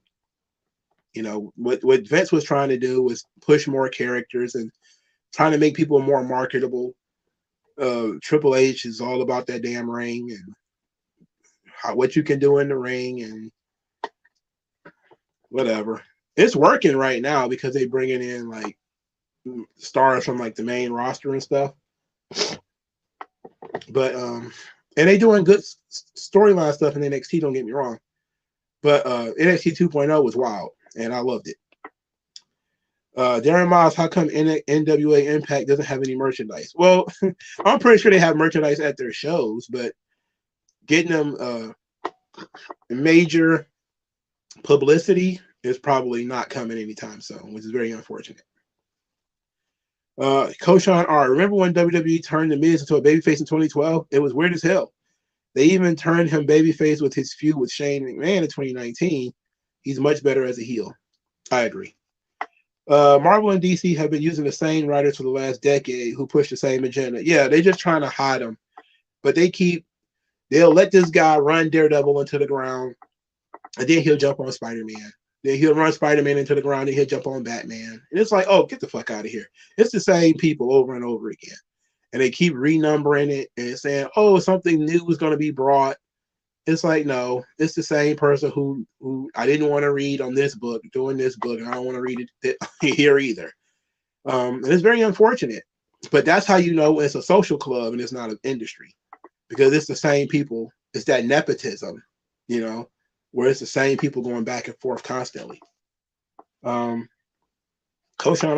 You know, what Vince was trying to do was push more characters and trying to make people more marketable. Triple H is all about that damn ring and what you can do in the ring and whatever. It's working right now because they bringing in like stars from like the main roster and stuff. But and they doing good storyline stuff in NXT, don't get me wrong. But NXT 2.0 was wild and I loved it. Darren Miles, how come NWA Impact doesn't have any merchandise? Well, I'm pretty sure they have merchandise at their shows, but getting them major publicity is probably not coming anytime soon, which is very unfortunate. Koshan R. Remember when WWE turned The Miz into a babyface in 2012? It was weird as hell. They even turned him babyface with his feud with Shane McMahon in 2019. He's much better as a heel. I agree. Marvel and DC have been using the same writers for the last decade who push the same agenda. Yeah, they're just trying to hide them. But they'll let this guy run Daredevil into the ground, and then he'll jump on Spider-Man. Then he'll run Spider-Man into the ground, and he'll jump on Batman. And it's like, oh, get the fuck out of here. It's the same people over and over again. And they keep renumbering it and saying, oh, something new is going to be brought. It's like, no, it's the same person who I didn't want to read on this book, doing this book, and I don't want to read it here either. And it's very unfortunate. But that's how you know it's a social club and it's not an industry. Because it's the same people. It's that nepotism, you know, where it's the same people going back and forth constantly. Koshan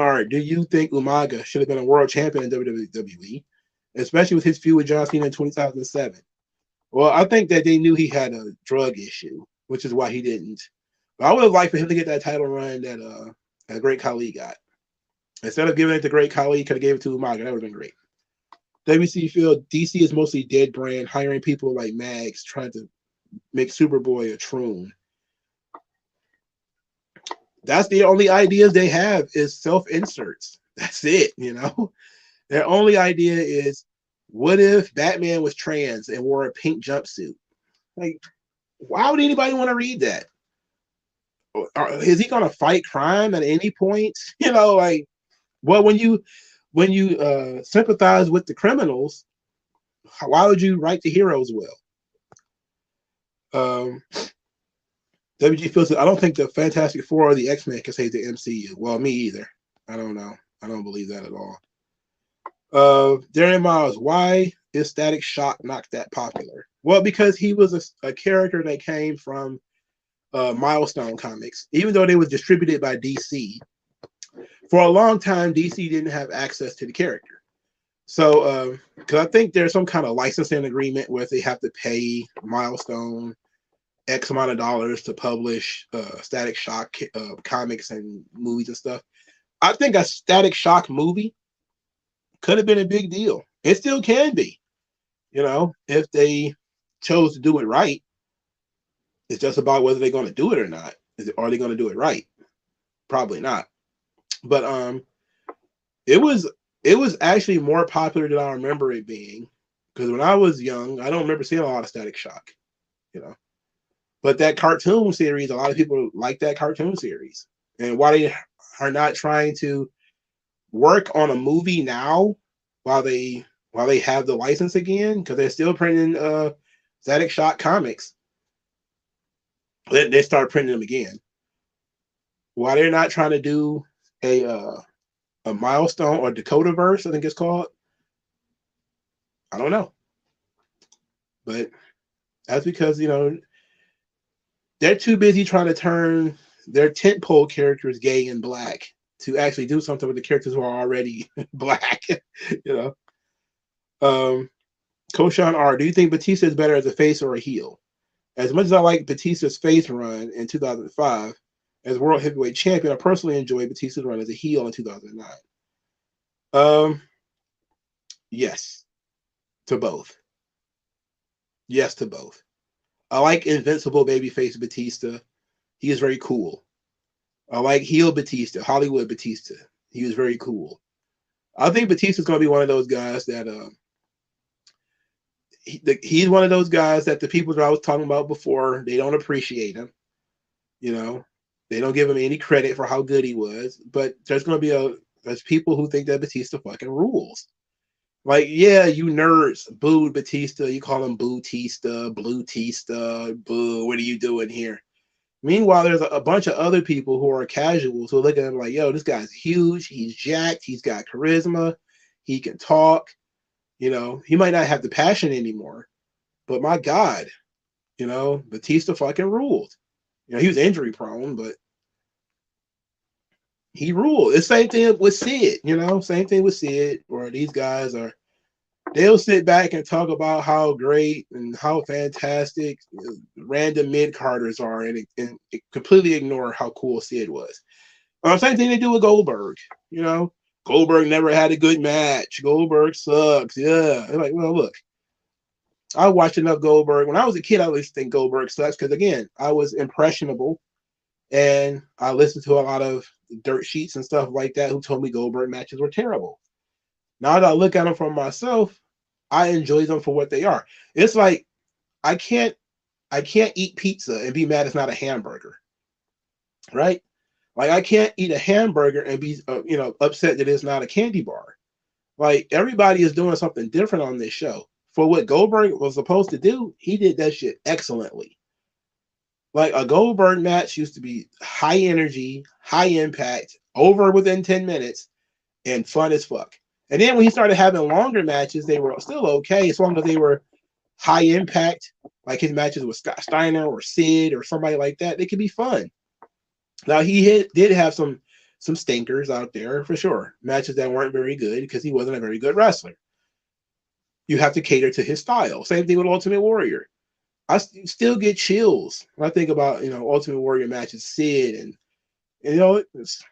Art, do you think Umaga should have been a world champion in WWE, especially with his feud with John Cena in 2007? Well, I think that they knew he had a drug issue, which is why he didn't. I would have liked for him to get that title run that Great Khali got. Instead of giving it to Great Khali, he could have gave it to Umaga. That would have been great. WC feel DC is mostly dead brand, hiring people like Mags, trying to make Superboy a troon. That's the only ideas they have is self-inserts. That's it, you know? Their only idea is, what if Batman was trans and wore a pink jumpsuit? Like, why would anybody want to read that? Is he going to fight crime at any point? You know, like, well, when you sympathize with the criminals, why would you write the heroes well? WG feels I don't think the Fantastic Four or the X-Men can save the MCU. Well, me either. I don't know. I don't believe that at all. Darren Miles, why is Static Shock not that popular? Well, because he was a character that came from Milestone Comics. Even though they was distributed by DC, for a long time, DC didn't have access to the character. So, because I think there's some kind of licensing agreement where they have to pay Milestone X amount of dollars to publish Static Shock comics and movies and stuff. I think a Static Shock movie could have been a big deal. It still can be, you know, if they chose to do it right. It's just about whether they're going to do it or not. Are they going to do it right? Probably not. But it was actually more popular than I remember it being, because when I was young, I don't remember seeing a lot of Static Shock, you know. But that cartoon series, a lot of people like that cartoon series. And why they are not trying to work on a movie now while they have the license again, because they're still printing Static Shock comics. They start printing them again. Why they're not trying to do a Milestone or Dakotaverse, I think it's called. I don't know. But that's because, you know, they're too busy trying to turn their tentpole characters gay and black to actually do something with the characters who are already black, you know. Koshan R, do you think Batista is better as a face or a heel? As much as I like Batista's face run in 2005 as World Heavyweight Champion, I personally enjoy Batista's run as a heel in 2009. Yes to both. Yes to both. I like Invincible Babyface Batista. He is very cool. I like heel Batista, Hollywood Batista. He was very cool. I think Batista's going to be one of those guys that he's one of those guys that the people that I was talking about before, they don't appreciate him. You know, they don't give him any credit for how good he was. But there's going to be there's people who think that Batista fucking rules. Like, yeah, you nerds booed Batista. You call him Bootista, Bluetista, boo. What are you doing here? Meanwhile, there's a bunch of other people who are casuals who look at him like, yo, this guy's huge. He's jacked. He's got charisma. He can talk. You know, he might not have the passion anymore, but my God, you know, Batista fucking ruled. You know, he was injury prone, but he ruled. The same thing with Sid, you know, same thing with Sid, where these guys they'll sit back and talk about how great and how fantastic random mid-carders are and completely ignore how cool Sid was. Same thing they do with Goldberg, you know. Goldberg never had a good match. Goldberg sucks. Yeah. They're like, well, look, I watched enough Goldberg. When I was a kid, I always think Goldberg sucks because, again, I was impressionable and I listened to a lot of dirt sheets and stuff like that who told me Goldberg matches were terrible. Now that I look at them for myself, I enjoy them for what they are. It's like I can't eat pizza and be mad it's not a hamburger, right? Like, I can't eat a hamburger and be, you know, upset that it's not a candy bar. Like, everybody is doing something different on this show. For what Goldberg was supposed to do, he did that shit excellently. Like, a Goldberg match used to be high energy, high impact, over within 10 minutes, and fun as fuck. And then when he started having longer matches, they were still okay as long as they were high impact, like his matches with Scott Steiner or Sid or somebody like that. They could be fun. Now, he did have some stinkers out there for sure. Matches that weren't very good because he wasn't a very good wrestler. You have to cater to his style. Same thing with Ultimate Warrior. I still get chills when I think about, Ultimate Warrior matches, Sid, and it's,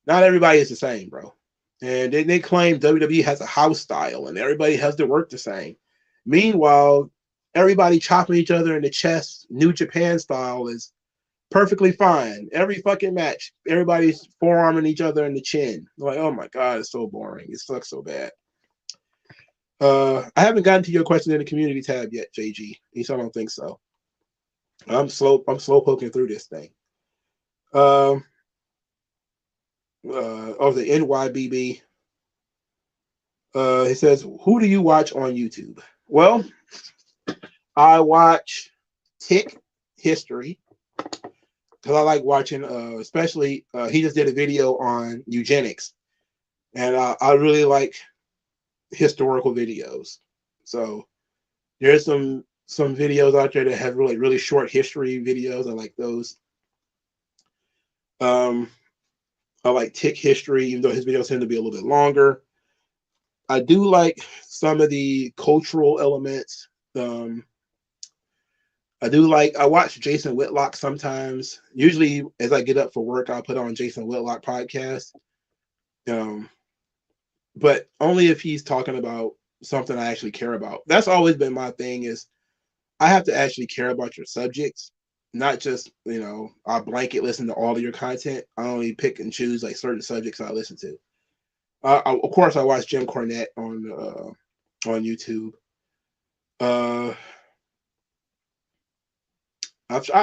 not everybody is the same, bro. And they claim WWE has a house style and everybody has to work the same. Meanwhile, everybody chopping each other in the chest, New Japan style, is perfectly fine. Every fucking match, everybody's forearming each other in the chin. Like, oh my God, it's so boring. It sucks so bad. I haven't gotten to your question in the community tab yet, JG. At least I don't think so. I'm slow poking through this thing. The NYBB. He says, who do you watch on YouTube? Well, I watch Tick History because I like watching, especially he just did a video on eugenics, and I really like historical videos. So there's some videos out there that have really short history videos. I like those. I like Tick History, even though his videos tend to be a little bit longer. I do like some of the cultural elements. I watch Jason Whitlock sometimes. Usually, as I get up for work, I'll put on Jason Whitlock podcast. But only if he's talking about something I actually care about. That's always been my thing, is I have to actually care about your subjects, not just, I blanket listen to all of your content. I only pick and choose like certain subjects I listen to. Of course, I watch Jim Cornette on YouTube. I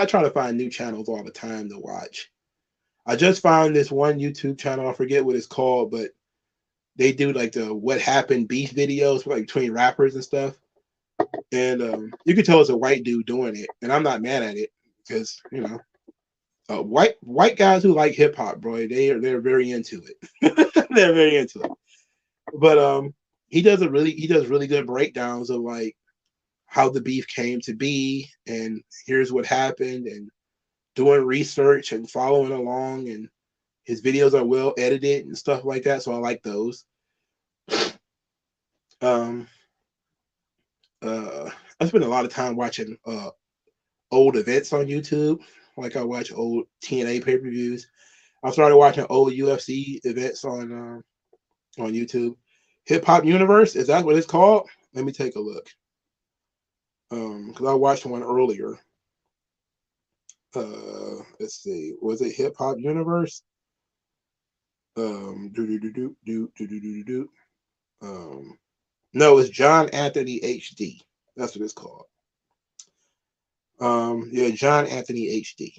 try to find new channels all the time to watch. I just found this one YouTube channel. I forget what it's called, but they do like the what happened beef videos, like between rappers and stuff. And you can tell it's a white dude doing it, and I'm not mad at it because white guys who like hip hop, bro, they're very into it. They're very into it. But he does really good breakdowns of like how the beef came to be, and here's what happened, and doing research and following along, and his videos are well edited and stuff like that. So I like those. I spend a lot of time watching old events on YouTube. Like I watch old TNA pay-per-views. I started watching old UFC events on YouTube. Hip Hop Universe, is that what it's called? Let me take a look. Because I watched one earlier. Let's see. Was it Hip Hop Universe? No, it's John Anthony HD. That's what it's called. Yeah, John Anthony HD.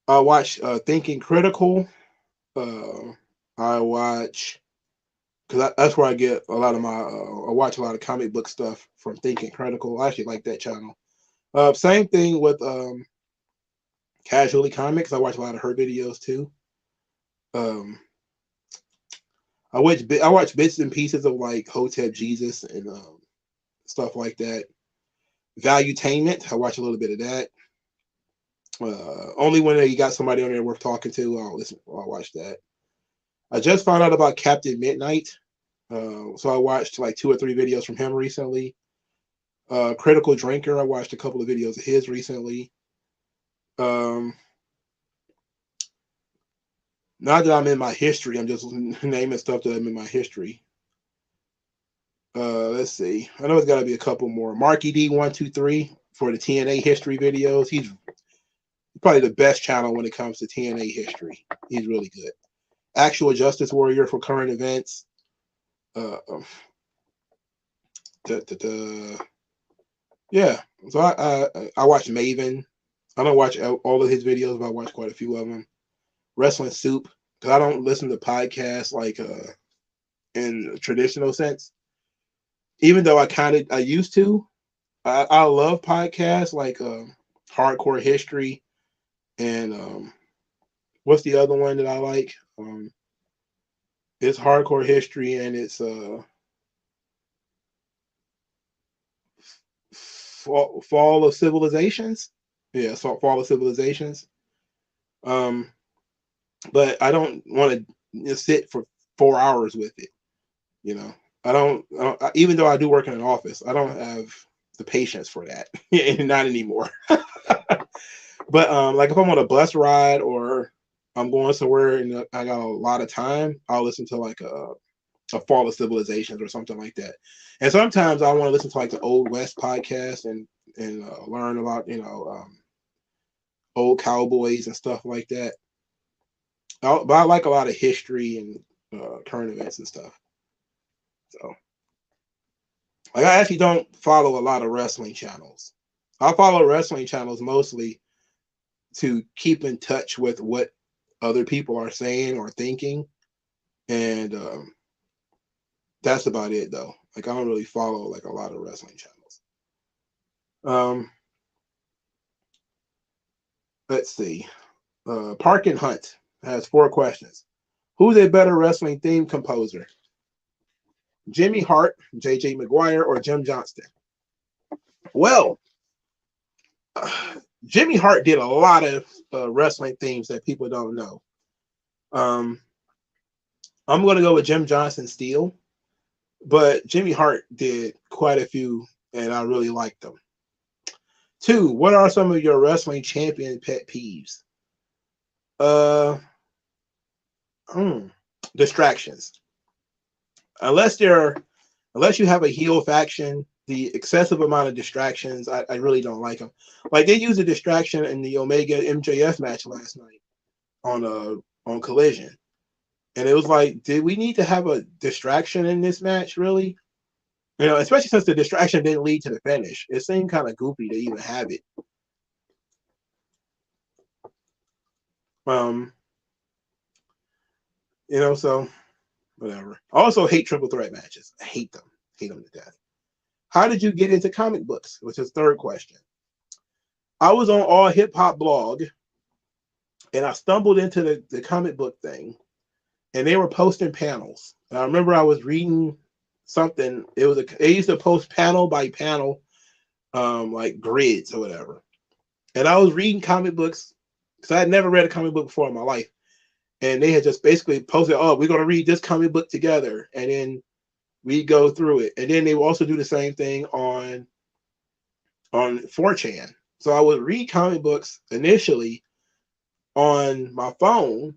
I watch Thinking Critical. I watch, because that's where I get a lot of my. I watch a lot of comic book stuff from Thinking Critical. I actually like that channel. Same thing with Casually Comics. I watch a lot of her videos too. I watch bits and pieces of like Hotep Jesus and stuff like that. Valuetainment. I watch a little bit of that. Only when you got somebody on there worth talking to, I'll watch that. I just found out about Captain Midnight. So I watched like 2 or 3 videos from him recently. Critical Drinker, I watched a couple of videos of his recently. Not that I'm in my history, I'm just naming stuff that I'm in my history. Let's see. I know it's got to be a couple more. Marky D123 for the TNA history videos. He's probably the best channel when it comes to TNA history. He's really good. Actual Justice Warrior for current events. Yeah. So I watch Maven. I don't watch all of his videos, but I watch quite a few of them. Wrestling Soup, because I don't listen to podcasts like in a traditional sense. Even though I used to. I love podcasts like Hardcore History and what's the other one that I like? It's Hardcore History and it's Fall of Civilizations. Yeah, so Fall of Civilizations. But I don't want to sit for 4 hours with it. I don't even though I do work in an office, I don't have the patience for that. Not anymore. But like if I'm on a bus ride or I'm going somewhere and I got a lot of time, I'll listen to like a Fall of Civilizations or something like that. And sometimes I want to listen to like the Old West podcast and learn about old cowboys and stuff like that. But I like a lot of history and current events and stuff. So like I actually don't follow a lot of wrestling channels. I follow wrestling channels mostly to keep in touch with what other people are saying or thinking, and that's about it though. Like I don't really follow like a lot of wrestling channels. Let's see. Park and Hunt has 4 questions. Who's a better wrestling theme composer? Jimmy Hart, JJ McGuire, or Jim Johnston? Well, Jimmy Hart did a lot of wrestling themes that people don't know. I'm going to go with Jim Johnston still, but Jimmy Hart did quite a few, and I really liked them. 2, what are some of your wrestling champion pet peeves? Distractions. Unless you have a heel faction, the excessive amount of distractions, I really don't like them. Like they used a distraction in the Omega MJF match last night on Collision, and it was like, did we need to have a distraction in this match? Really? You know, especially since the distraction didn't lead to the finish. It seemed kind of goofy to even have it. You know, so whatever. I also hate triple threat matches. I hate them. Hate them to death. How did you get into comic books? Which is 3rd question. I was on All Hip Hop blog, and I stumbled into the comic book thing, and they were posting panels. And I remember I was reading something. They used to post panel by panel, like grids or whatever. And I was reading comic books because I had never read a comic book before in my life. And they had just basically posted, oh, we're going to read this comic book together. And then we go through it. And then they will also do the same thing on 4chan. So I would read comic books initially on my phone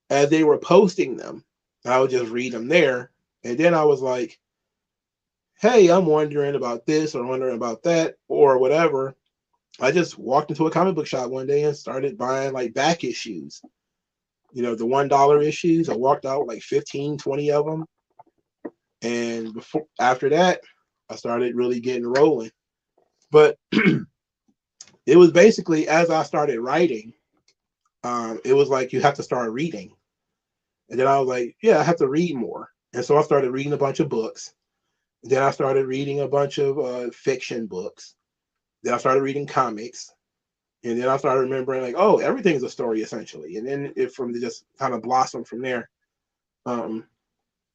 as they were posting them. I would just read them there. And then I was like, hey, I'm wondering about this or wondering about that or whatever. I just walked into a comic book shop one day and started buying like back issues. You know, the $1 issues. I walked out with like 15, 20 of them. And after that, I started really getting rolling. But it was basically as I started writing, it was like you have to start reading. And then I was like, yeah, I have to read more. And so I started reading a bunch of books. Then I started reading a bunch of fiction books. Then I started reading comics. And then I started remembering like, oh, everything's a story essentially. And then it just kind of blossomed from there.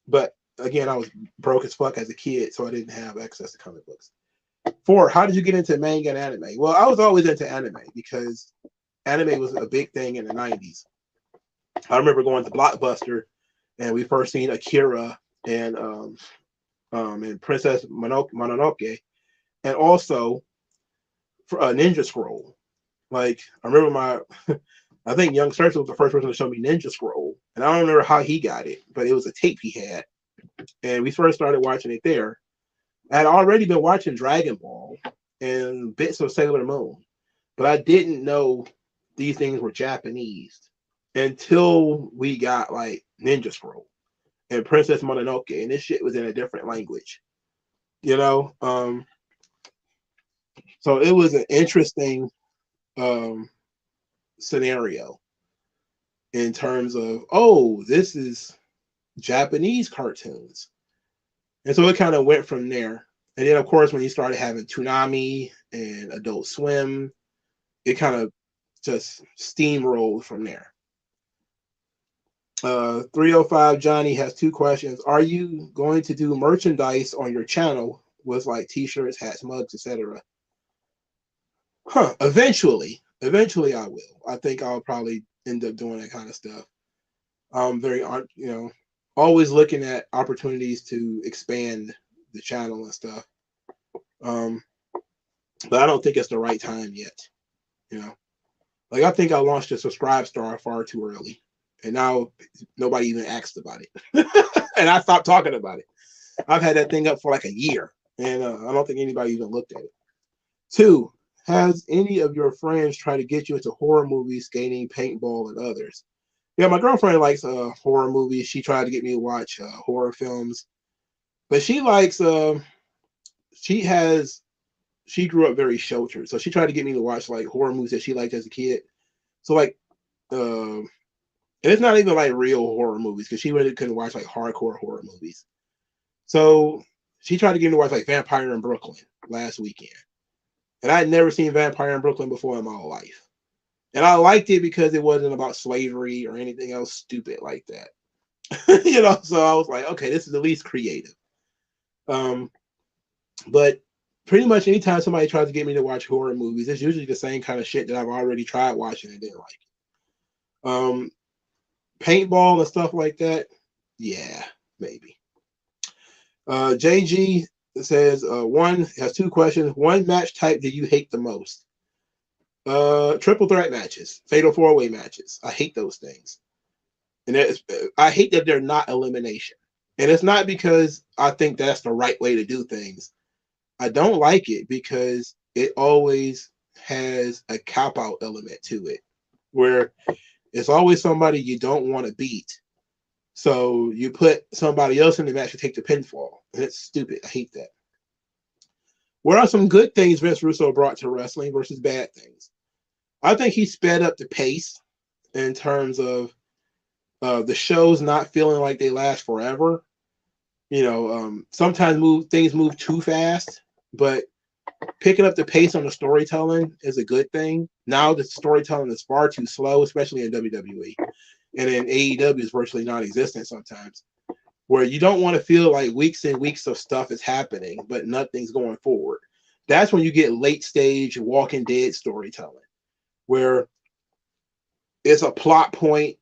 But again, I was broke as fuck as a kid, so I didn't have access to comic books. 4, how did you get into manga and anime? Well, I was always into anime because anime was a big thing in the 90s. I remember going to Blockbuster and we first seen Akira and Princess Mononoke, and also for Ninja Scroll. Like I remember I think Young Search was the first person to show me Ninja Scroll, and I don't remember how he got it, but it was a tape he had, and we first started watching it there. I had already been watching Dragon Ball and bits of Sailor Moon, but I didn't know these things were Japanese until we got like Ninja Scroll and Princess Mononoke, and this shit was in a different language, you know. So it was an interesting scenario in terms of, oh, this is Japanese cartoons. And so it kind of went from there. And then, of course, when you started having Toonami and Adult Swim, it kind of just steamrolled from there. 305 Johnny has 2 questions. Are you going to do merchandise on your channel with like t-shirts, hats, mugs, etc.? Eventually I will. I think I'll probably end up doing that kind of stuff. I'm very, always looking at opportunities to expand the channel and stuff. but I don't think it's the right time yet. You know, like I think I launched a Subscribe Star far too early, and now nobody even asked about it, and I stopped talking about it. I've had that thing up for like a year, and I don't think anybody even looked at it. 2, has any of your friends tried to get you into horror movies, skating, paintball, and others? Yeah, my girlfriend likes horror movies. She tried to get me to watch horror films, but she likes she has she grew up very sheltered, so she tried to get me to watch like horror movies that she liked as a kid. So like, and it's not even like real horror movies because she really couldn't watch like hardcore horror movies. So she tried to get me to watch like Vampire in Brooklyn last weekend, and I had never seen Vampire in Brooklyn before in my life. And I liked it because it wasn't about slavery or anything else stupid like that. You know, so I was like, okay, this is at least creative. But pretty much anytime somebody tries to get me to watch horror movies, it's usually the same kind of shit that I've already tried watching and didn't like. Paintball and stuff like that, yeah, maybe. JG says one has 2 questions. One match type do you hate the most? Triple threat matches, fatal 4-way matches. I hate those things. And I hate that they're not elimination. And it's not because I think that's the right way to do things. I don't like it because it always has a cop out element to it where it's always somebody you don't want to beat. So you put somebody else in the match to take the pinfall. And it's stupid. I hate that. What are some good things Vince Russo brought to wrestling versus bad things? I think he sped up the pace in terms of the shows not feeling like they last forever. You know, sometimes things move too fast, but picking up the pace on the storytelling is a good thing. Now the storytelling is far too slow, especially in WWE. And in AEW is virtually non-existent sometimes, where you don't want to feel like weeks and weeks of stuff is happening, but nothing's going forward. That's when you get late stage Walking Dead storytelling, where it's a plot point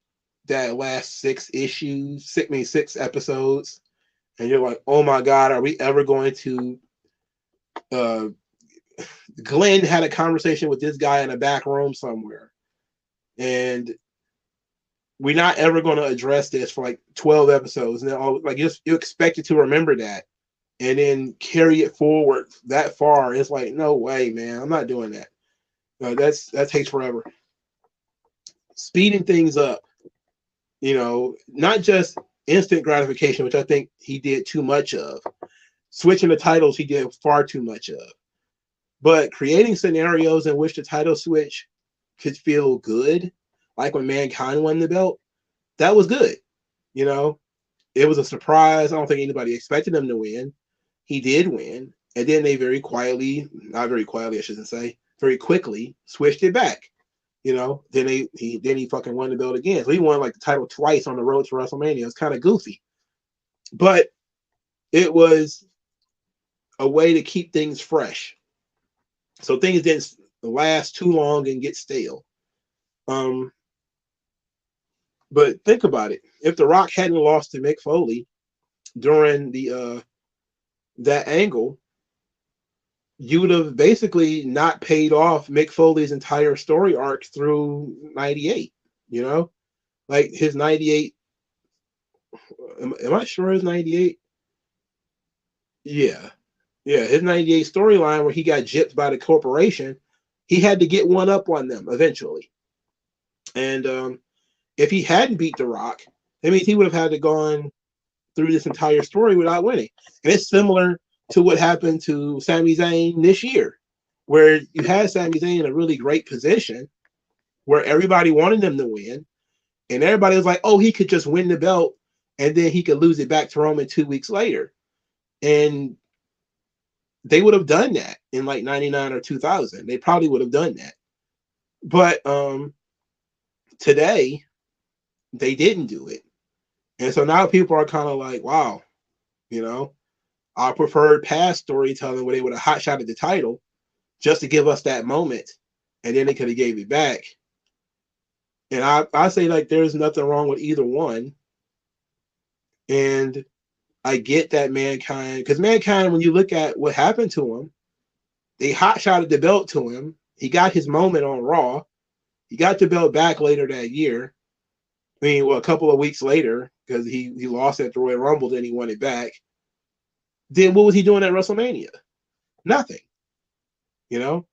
that lasts 6 issues, 6 episodes, and you're like, oh my God, are we ever going to Glenn had a conversation with this guy in a back room somewhere, and we're not ever going to address this for like 12 episodes. And then like you expect it to remember that and then carry it forward that far. It's like, no way, man. I'm not doing that. That takes forever. Speeding things up, you know, not just instant gratification, which I think he did too much of. Switching the titles, he did far too much of. But creating scenarios in which the title switch could feel good, like when Mankind won the belt, that was good. You know, it was a surprise. I don't think anybody expected him to win. He did win. And then they very quietly, not very quietly, I shouldn't say, very quickly switched it back. You know, then he fucking won the belt again. So he won like the title twice on the road to WrestleMania. It's kind of goofy. But it was a way to keep things fresh. So things didn't last too long and get stale. But think about it. If The Rock hadn't lost to Mick Foley during the that angle, you would have basically not paid off Mick Foley's entire story arc through 98. You know, like his 98. Am I sure it's 98? Yeah. Yeah. His 98 storyline where he got gypped by the corporation, he had to get one up on them eventually. And if he hadn't beat The Rock, that means he would have had to gone through this entire story without winning. And it's similar to what happened to Sami Zayn this year, where you had Sami Zayn in a really great position where everybody wanted him to win. And everybody was like, oh, he could just win the belt and then he could lose it back to Roman 2 weeks later. And they would have done that in like 99 or 2000. They probably would have done that. But today, they didn't do it. And so now people are kind of like, wow, you know, I preferred past storytelling where they would have hot shot at the title just to give us that moment. And then they could have gave it back. And I say like there's nothing wrong with either one. And I get that Mankind, because Mankind, when you look at what happened to him, They hot-shotted the belt to him. He got his moment on Raw. He got the belt back later that year. I mean, well, a couple of weeks later, because he lost at the Royal Rumble, then he won it back. Then what was he doing at WrestleMania? Nothing. You know?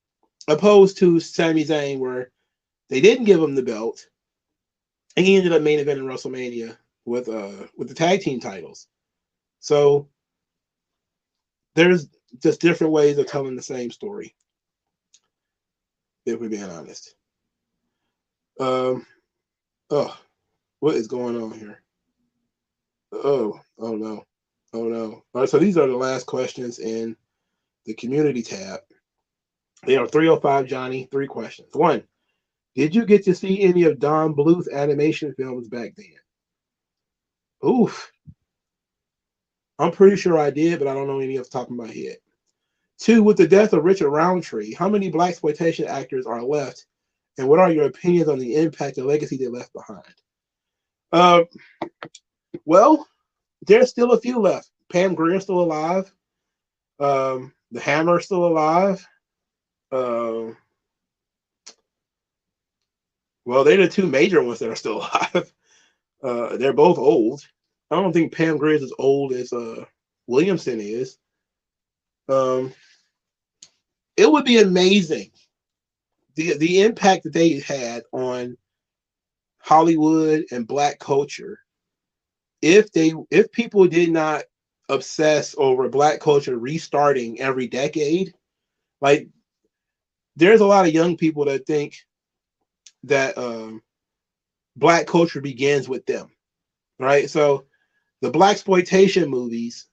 Opposed to Sami Zayn, where they didn't give him the belt, and he ended up main eventing WrestleMania with the tag team titles. So there's just different ways of telling the same story, if we're being honest. Oh, what is going on here? Oh no. All right, so these are the last questions in the community tab. They are 305 Johnny, 3 questions. 1, did you get to see any of Don Bluth's animation films back then? Oof. I'm pretty sure I did, but I don't know any off the top of my head. 2, with the death of Richard Roundtree, how many blaxploitation actors are left, and what are your opinions on the impact and legacy they left behind? Well, there's still a few left. Pam Grier's still alive. The Hammer's still alive. Well, they're the 2 major ones that are still alive. They're both old. I don't think Pam Grier is as old as Williamson is. It would be amazing the impact that they had on Hollywood and black culture if people did not obsess over black culture restarting every decade. Like, there's a lot of young people that think that black culture begins with them, right? So the blaxploitation movies,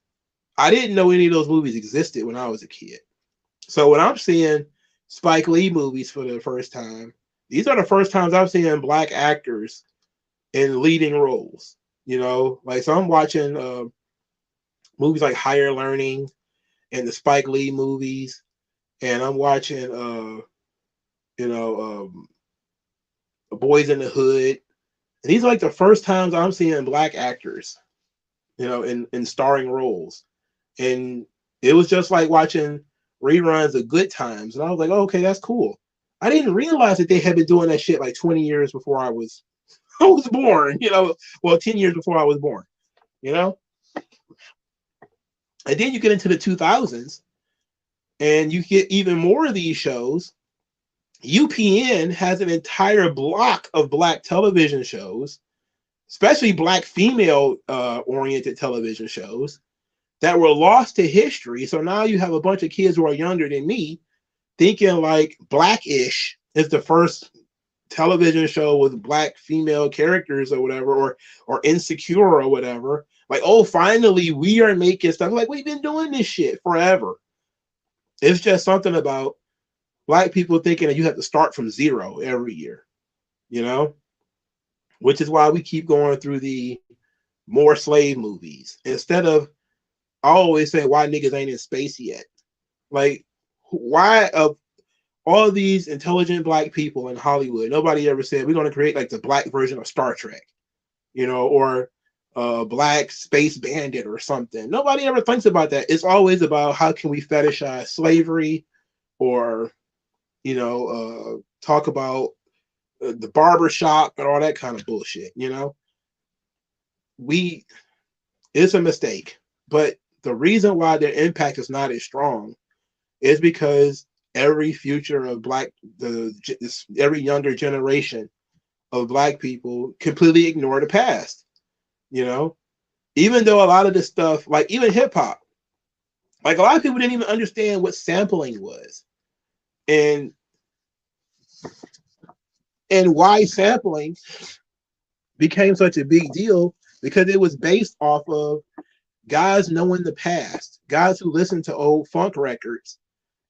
I didn't know any of those movies existed when I was a kid. So when I'm seeing Spike Lee movies for the first time, these are the first times I've seen black actors in leading roles. You know, like, so I'm watching movies like Higher Learning and the Spike Lee movies, and I'm watching Boys in the Hood. And these are like the first times I'm seeing black actors, you know, in starring roles. And it was just like watching reruns of Good Times. And I was like, oh, okay, that's cool. I didn't realize that they had been doing that shit like 20 years before I was born, you know, well, 10 years before I was born, you know? And then you get into the 2000s and you get even more of these shows. UPN has an entire block of black television shows, especially black female oriented television shows that were lost to history. So now you have a bunch of kids who are younger than me thinking like Blackish is the first television show with black female characters or whatever, or Insecure or whatever. Like, oh, finally we are making stuff. Like, we've been doing this shit forever. It's just something about black people thinking that you have to start from zero every year, you know, which is why we keep going through the more slave movies instead of, I always say, why niggas ain't in space yet? Like, why of all of these intelligent black people in Hollywood, nobody ever said we're going to create like the black version of Star Trek, you know, or Black Space Bandit or something. Nobody ever thinks about that. It's always about how can we fetishize slavery, or, you know, talk about the barbershop and all that kind of bullshit, you know. It's a mistake. But the reason why their impact is not as strong is because every future of every younger generation of black people completely ignore the past, you know. Even though a lot of this stuff, like even hip hop, like a lot of people didn't even understand what sampling was, and why sampling became such a big deal, because it was based off of guys knowing the past, guys who listened to old funk records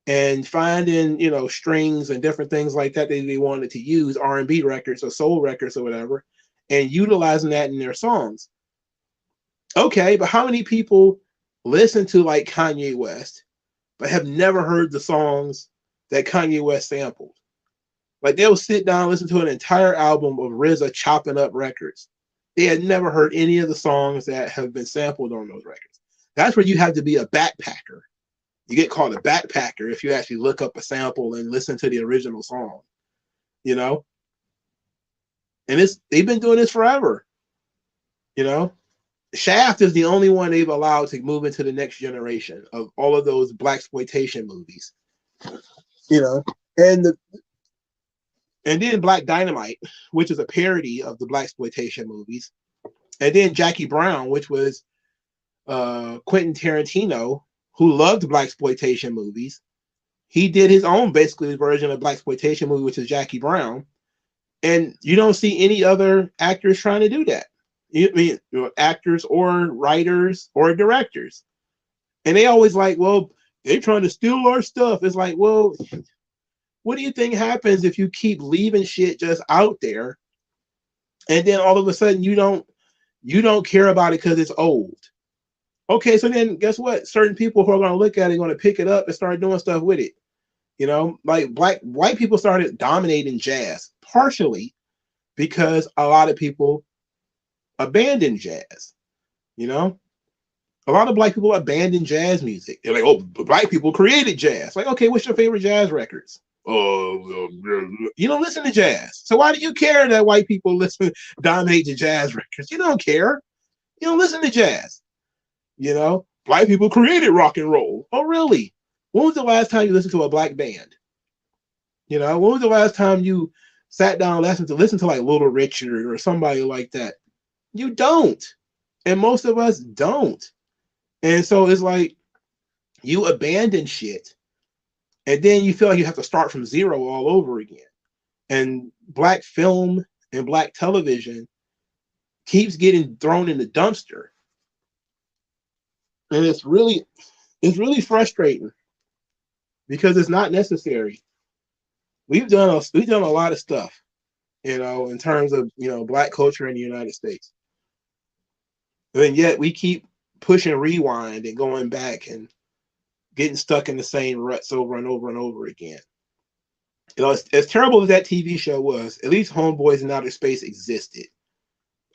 and finding, you know, strings and different things like that they wanted to use, R&B records or soul records or whatever, and utilizing that in their songs. Okay, but how many people listen to like Kanye West but have never heard the songs that Kanye West sampled? Like, they'll sit down and listen to an entire album of RZA chopping up records. They had never heard any of the songs that have been sampled on those records. That's where you have to be a backpacker. You get called a backpacker if you actually look up a sample and listen to the original song, you know? And they've been doing this forever, you know? Shaft is the only one they've allowed to move into the next generation of all of those blaxploitation movies, you know? And then Black Dynamite, which is a parody of the blaxploitation movies. And then Jackie Brown, which was Quentin Tarantino, who loved blaxploitation movies. He did his own basically version of blaxploitation movie, which is Jackie Brown. And you don't see any other actors trying to do that. Actors or writers or directors. And they always like, well, they're trying to steal our stuff. It's like, well, what do you think happens if you keep leaving shit just out there, and then all of a sudden you don't care about it because it's old? Okay, so then guess what? Certain people who are going to look at it are going to pick it up and start doing stuff with it. You know, like white people started dominating jazz partially because a lot of people abandoned jazz. You know, a lot of black people abandoned jazz music. They're like, oh, black people created jazz. Like, okay, what's your favorite jazz records? Oh, you don't listen to jazz. So why do you care that white people dominate the jazz records? You don't care. You don't listen to jazz. You know, black people created rock and roll. Oh, really? When was the last time you listened to a black band? You know, when was the last time you sat down and listened to like Little Richard or somebody like that? You don't. And most of us don't. And so it's like you abandon shit, and then you feel like you have to start from zero all over again. And black film and black television keeps getting thrown in the dumpster. And it's really frustrating because it's not necessary. We've done a lot of stuff, you know, in terms of, you know, black culture in the United States. And yet we keep pushing rewind and going back and getting stuck in the same ruts over and over and over again. You know, as terrible as that TV show was, at least Homeboys in Outer Space existed.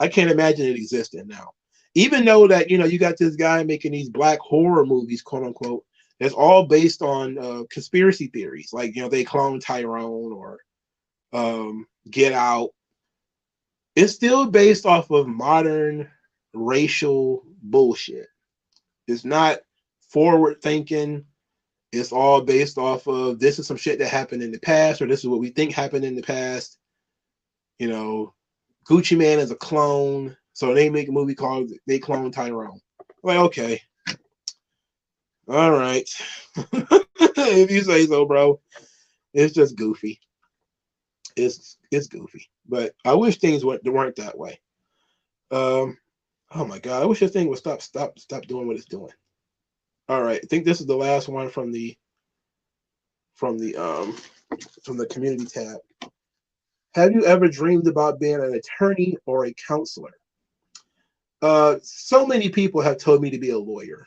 I can't imagine it existing now. Even though that, you know, you got this guy making these black horror movies, quote unquote, that's all based on conspiracy theories. Like, you know, they cloned Tyrone or Get Out. It's still based off of modern racial bullshit. It's not forward thinking. It's all based off of this is some shit that happened in the past, or this is what we think happened in the past. You know, Gucci Man is a clone, so they make a movie called They Clone Tyrone. Like, okay. All right. If you say so, bro. It's just goofy. It's goofy. But I wish things weren't that way. Oh my God. I wish this thing would stop doing what it's doing. All right. I think this is the last one from the community tab. Have you ever dreamed about being an attorney or a counselor? So many people have told me to be a lawyer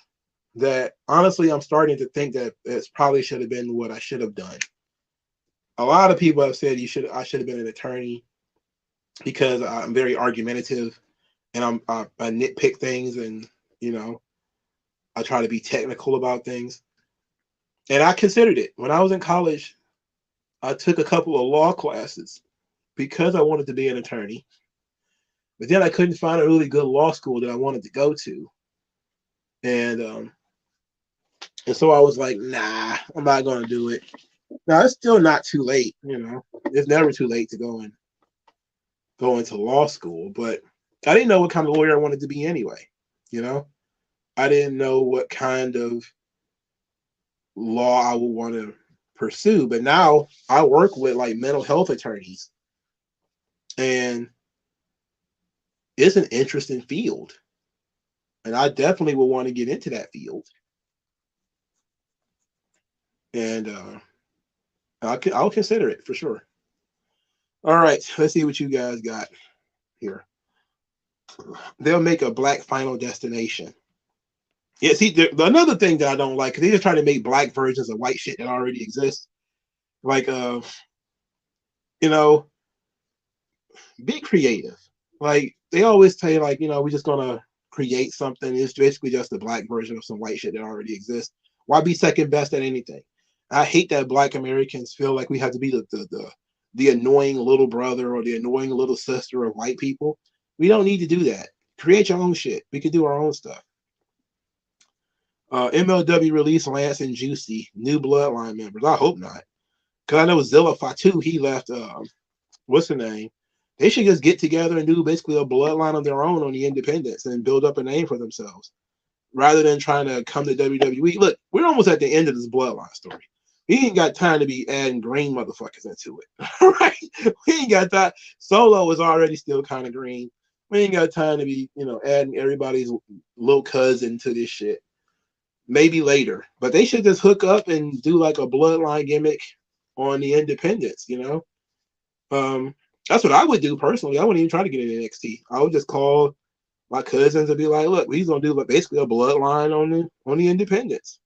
that honestly, I'm starting to think that it probably should have been what I should have done. A lot of people have said I should have been an attorney because I'm very argumentative and I nitpick things, and you know, I try to be technical about things. And I considered it when I was in college. I took a couple of law classes because I wanted to be an attorney, but then I couldn't find a really good law school that I wanted to go to, and so I was like, nah, I'm not going to do it. Now it's still not too late, you know. It's never too late to go into law school, but I didn't know what kind of lawyer I wanted to be anyway. You know, I didn't know what kind of law I would want to pursue. But now I work with like mental health attorneys, and it's an interesting field, and I definitely will want to get into that field. And I'll consider it for sure. All right, let's see what you guys got here. They'll make a black Final Destination. Yeah, see, another thing that I don't like, because they just try to make black versions of white shit that already exists. Like, you know, be creative. Like, they always say, like, you know, we're just going to create something. It's basically just a black version of some white shit that already exists. Why be second best at anything? I hate that Black Americans feel like we have to be the annoying little brother or the annoying little sister of white people. We don't need to do that. Create your own shit. We can do our own stuff. MLW released Lance and Juicy, new Bloodline members. I hope not. Because I know Zilla Fatu, he left, what's the name? They should just get together and do basically a bloodline of their own on the independents and build up a name for themselves rather than trying to come to WWE. Look, we're almost at the end of this bloodline story. We ain't got time to be adding green motherfuckers into it. Right? We ain't got that. Solo is already still kind of green. We ain't got time to be, adding everybody's little cousin to this shit. Maybe later. But they should just hook up and do like a bloodline gimmick on the independents, That's what I would do personally. I wouldn't even try to get into NXT. I would just call my cousins and be like, look, he's gonna do basically a bloodline on the independents.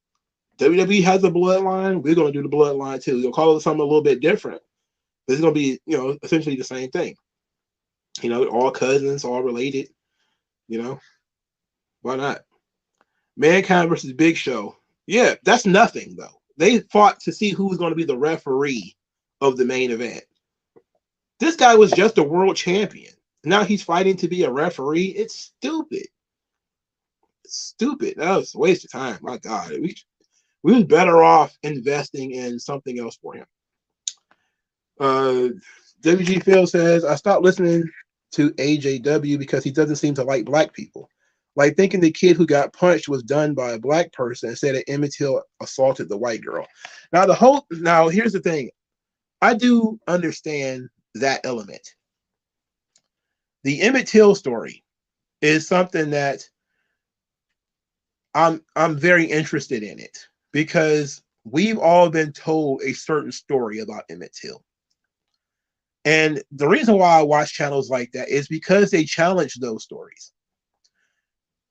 WWE has a bloodline, we're gonna do the bloodline too. You'll call it something a little bit different. But it's gonna be, essentially the same thing. All cousins, all related, Why not? Mankind versus Big Show. Yeah, that's nothing though. They fought to see who was going to be the referee of the main event. This guy was just a world champion. Now he's fighting to be a referee. It's stupid. It's stupid. That was a waste of time. My God. We was better off investing in something else for him. WG Phil says, I stopped listening to AJW because he doesn't seem to like black people. Like thinking the kid who got punched was done by a black person instead of Emmett Till assaulted the white girl. Now here's the thing. I do understand that element. The Emmett Till story is something that I'm very interested in it because we've all been told a certain story about Emmett Till. And the reason why I watch channels like that is because they challenge those stories.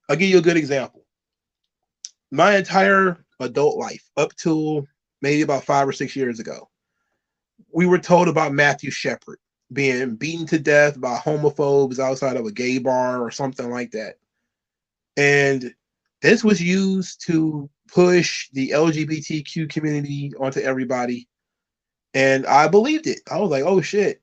I'll give you a good example. My entire adult life, up till maybe about 5 or 6 years ago, we were told about Matthew Shepard being beaten to death by homophobes outside of a gay bar or something like that. And this was used to push the LGBTQ community onto everybody. And I believed it. I was like, oh shit.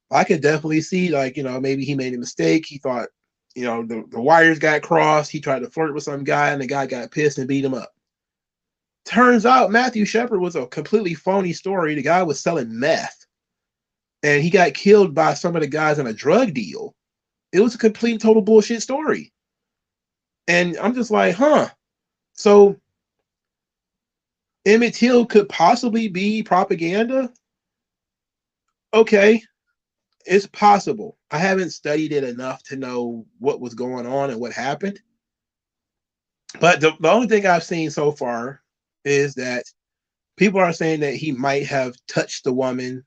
I could definitely see, maybe he made a mistake. He thought, the wires got crossed. He tried to flirt with some guy and the guy got pissed and beat him up. Turns out Matthew Shepard was a completely phony story. The guy was selling meth and he got killed by some of the guys in a drug deal. It was a complete total bullshit story. And I'm just like, so Emmett Till could possibly be propaganda? Okay. It's possible. I haven't studied it enough to know what was going on and what happened. But the only thing I've seen so far is that people are saying that he might have touched the woman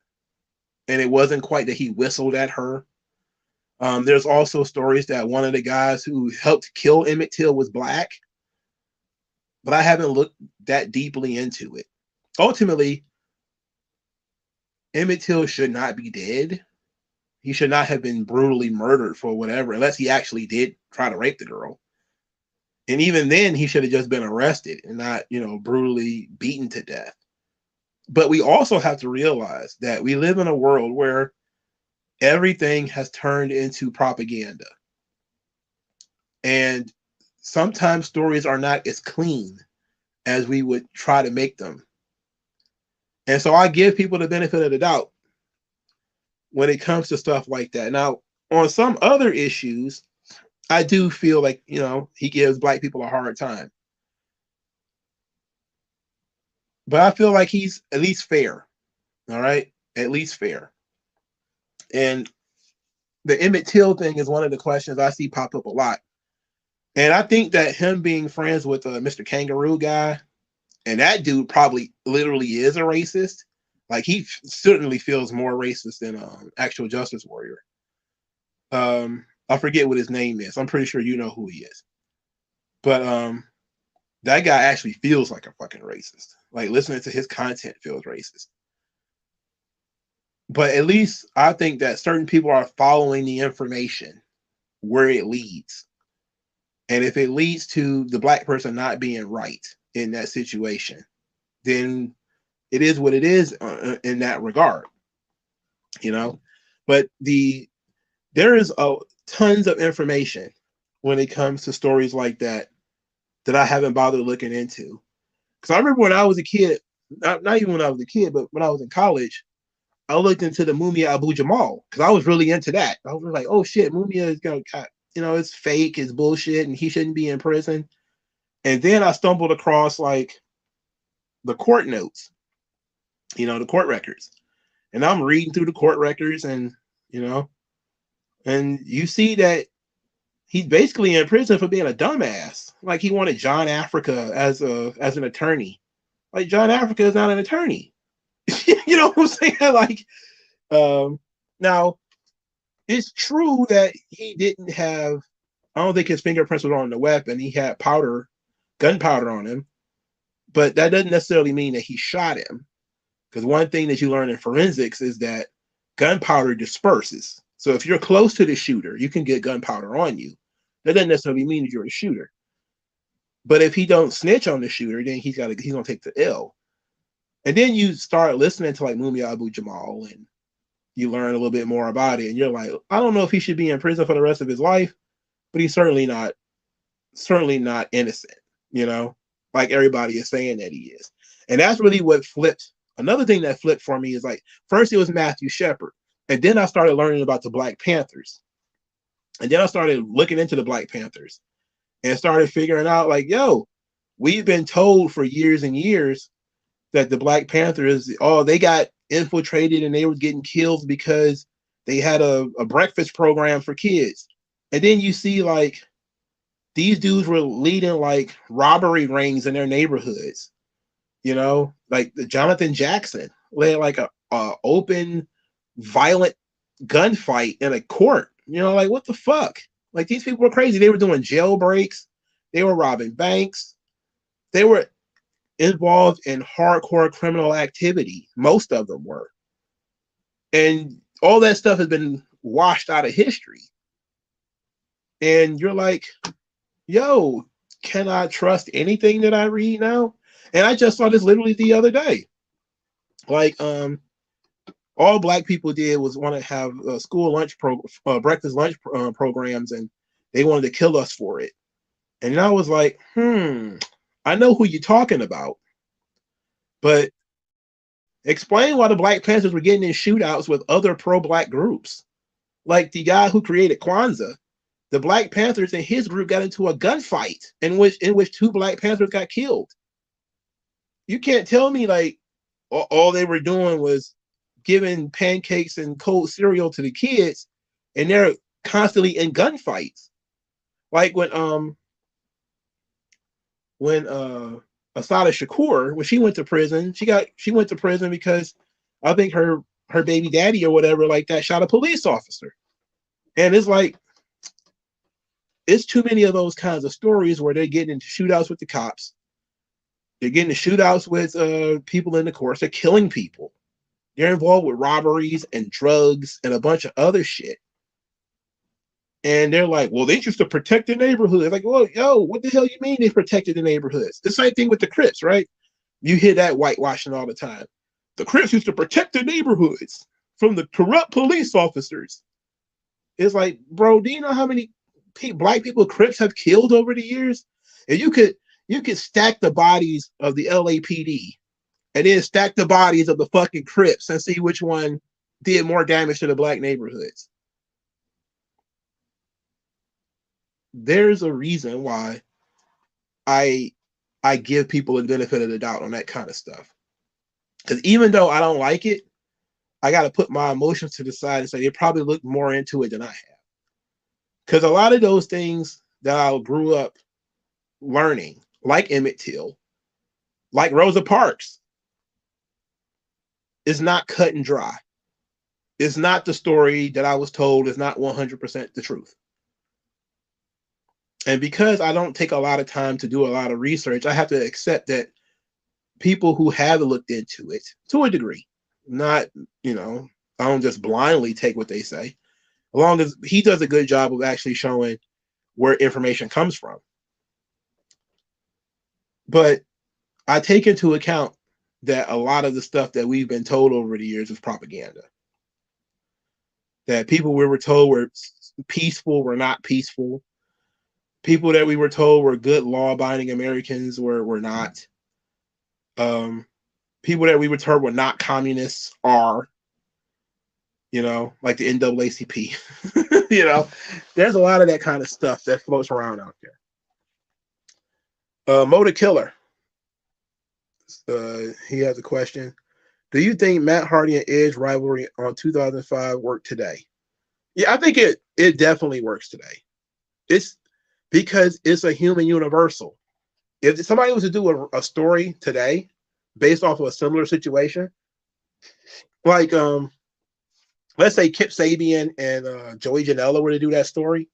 and it wasn't quite that he whistled at her. There's also stories that one of the guys who helped kill Emmett Till was black. But I haven't looked that deeply into it. Ultimately, Emmett Till should not be dead. He should not have been brutally murdered for whatever, unless he actually did try to rape the girl. And even then, he should have just been arrested and not, brutally beaten to death. But we also have to realize that we live in a world where everything has turned into propaganda. And sometimes stories are not as clean as we would try to make them. And so I give people the benefit of the doubt when it comes to stuff like that. Now, on some other issues, I do feel like, he gives black people a hard time. But I feel like he's at least fair. All right? At least fair. And the Emmett Till thing is one of the questions I see pop up a lot. And I think that him being friends with Mr. Kangaroo guy, and that dude probably literally is a racist. Like, he certainly feels more racist than Actual Justice Warrior. I forget what his name is. I'm pretty sure you know who he is. But that guy actually feels like a fucking racist. Like, listening to his content feels racist. But at least I think that certain people are following the information where it leads. And if it leads to the black person not being right, in that situation, then it is what it is in that regard, you know. But there is tons of information when it comes to stories like that I haven't bothered looking into. Because I remember when I was a kid, not even when I was a kid, but when I was in college, I looked into the Mumia Abu Jamal because I was really into that. I was like, oh shit, Mumia is going to, it's fake, it's bullshit, and he shouldn't be in prison. And then I stumbled across like the court notes, the court records. And I'm reading through the court records and you see that he's basically in prison for being a dumbass. Like he wanted John Africa as an attorney. Like John Africa is not an attorney. You know what I'm saying? Like, now it's true that he didn't have, I don't think his fingerprints were on the weapon. He had gunpowder on him, but that doesn't necessarily mean that he shot him. Because one thing that you learn in forensics is that gunpowder disperses. So if you're close to the shooter, you can get gunpowder on you. That doesn't necessarily mean that you're a shooter. But if he don't snitch on the shooter, then he's gonna take the L. And then you start listening to like Mumia Abu Jamal and you learn a little bit more about it. And you're like, I don't know if he should be in prison for the rest of his life, but he's certainly not innocent, like everybody is saying that he is. And that's really what flipped. Another thing that flipped for me is like, first it was Matthew Shepard. And then I started learning about the Black Panthers. And then I started looking into the Black Panthers and started figuring out like, yo, we've been told for years and years that the Black Panthers, they got infiltrated and they were getting killed because they had a breakfast program for kids. And then you see like these dudes were leading like robbery rings in their neighborhoods, like the Jonathan Jackson led like a open violent gunfight in a court. Like what the fuck? Like these people were crazy. They were doing jailbreaks. They were robbing banks. They were involved in hardcore criminal activity. Most of them were. And all that stuff has been washed out of history. And you're like, yo, can I trust anything that I read now? And I just saw this literally the other day. Like, all Black people did was want to have school lunch breakfast lunch programs, and they wanted to kill us for it. And I was like, I know who you're talking about, but explain why the Black Panthers were getting in shootouts with other pro-Black groups. Like the guy who created Kwanzaa, the Black Panthers and his group got into a gunfight in which 2 Black Panthers got killed. You can't tell me like all they were doing was giving pancakes and cold cereal to the kids, and they're constantly in gunfights. Like when Asada Shakur, when she went to prison, she went to prison because I think her baby daddy or whatever like that shot a police officer. And it's like, it's too many of those kinds of stories where they're getting into shootouts with the cops. They're getting into shootouts with people in the courts. They're killing people. They're involved with robberies and drugs and a bunch of other shit. And they're like, well, they used to protect the neighborhood. Like, well, yo, what the hell you mean they protected the neighborhoods? The same thing with the Crips, right? You hear that whitewashing all the time. The Crips used to protect the neighborhoods from the corrupt police officers. It's like, bro, do you know how many Black people Crips have killed over the years? And you could stack the bodies of the LAPD and then stack the bodies of the fucking Crips and see which one did more damage to the Black neighborhoods. There's a reason why I give people the benefit of the doubt on that kind of stuff. Because even though I don't like it, I got to put my emotions to the side and say they probably look more into it than I have. Because a lot of those things that I grew up learning, like Emmett Till, like Rosa Parks, is not cut and dry. It's not the story that I was told. It's not 100% the truth. And because I don't take a lot of time to do a lot of research, I have to accept that people who have looked into it to a degree, not, I don't just blindly take what they say, as long as he does a good job of actually showing where information comes from. But I take into account that a lot of the stuff that we've been told over the years is propaganda. That people we were told were peaceful were not peaceful. People that we were told were good law-abiding Americans were not. People that we were told were not communists are. Like the NAACP. There's a lot of that kind of stuff that floats around out there. Motor Killer. He has a question. Do you think Matt Hardy and Edge rivalry on 2005 worked today? Yeah, I think it definitely works today. It's because it's a human universal. If somebody was to do a story today based off of a similar situation, like let's say Kip Sabian and Joey Janela were to do that story,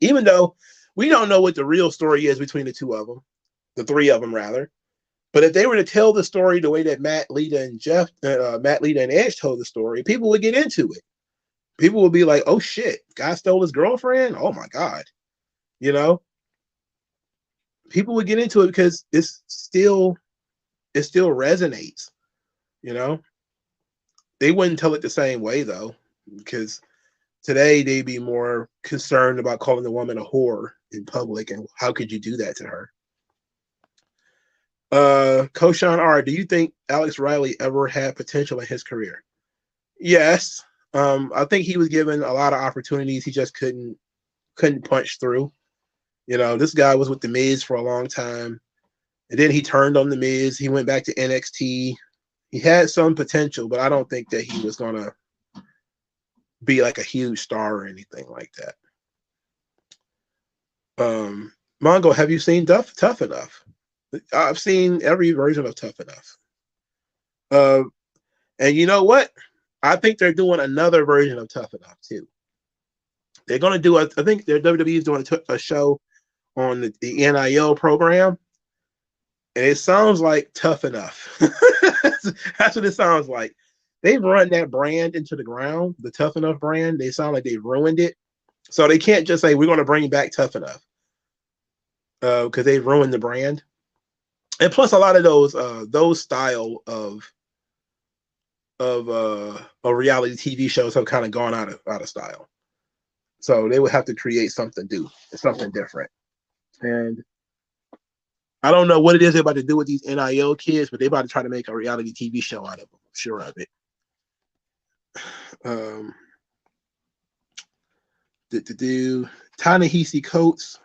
even though we don't know what the real story is between the two of them, the three of them rather. But if they were to tell the story the way that Matt Lita and Edge told the story, people would get into it. People would be like, "Oh shit, guy stole his girlfriend! Oh my god," People would get into it because it still resonates. They wouldn't tell it the same way though, because today they'd be more concerned about calling a woman a whore in public, and how could you do that to her? Koshan R, do you think Alex Riley ever had potential in his career? Yes. I think he was given a lot of opportunities. He just couldn't punch through. This guy was with the Miz for a long time, and then he turned on the Miz. He went back to NXT. He had some potential, but I don't think that he was gonna be like a huge star or anything like that. Mongo, have you seen Tough Enough? I've seen every version of Tough Enough. And you know what? I think they're doing another version of Tough Enough too. They're going to do I think their WWE is doing a show on the NIL program, and it sounds like Tough Enough. That's what it sounds like. They've run that brand into the ground, the Tough Enough brand. They sound like they've ruined it. So they can't just say, we're going to bring back Tough Enough, because they've ruined the brand. And plus, a lot of those style of reality TV shows have kind of gone out of style. So they would have to create something different. And I don't know what it is they're about to do with these NIL kids, but they're about to try to make a reality TV show out of them. I'm sure of it. Ta-Nehisi Coates,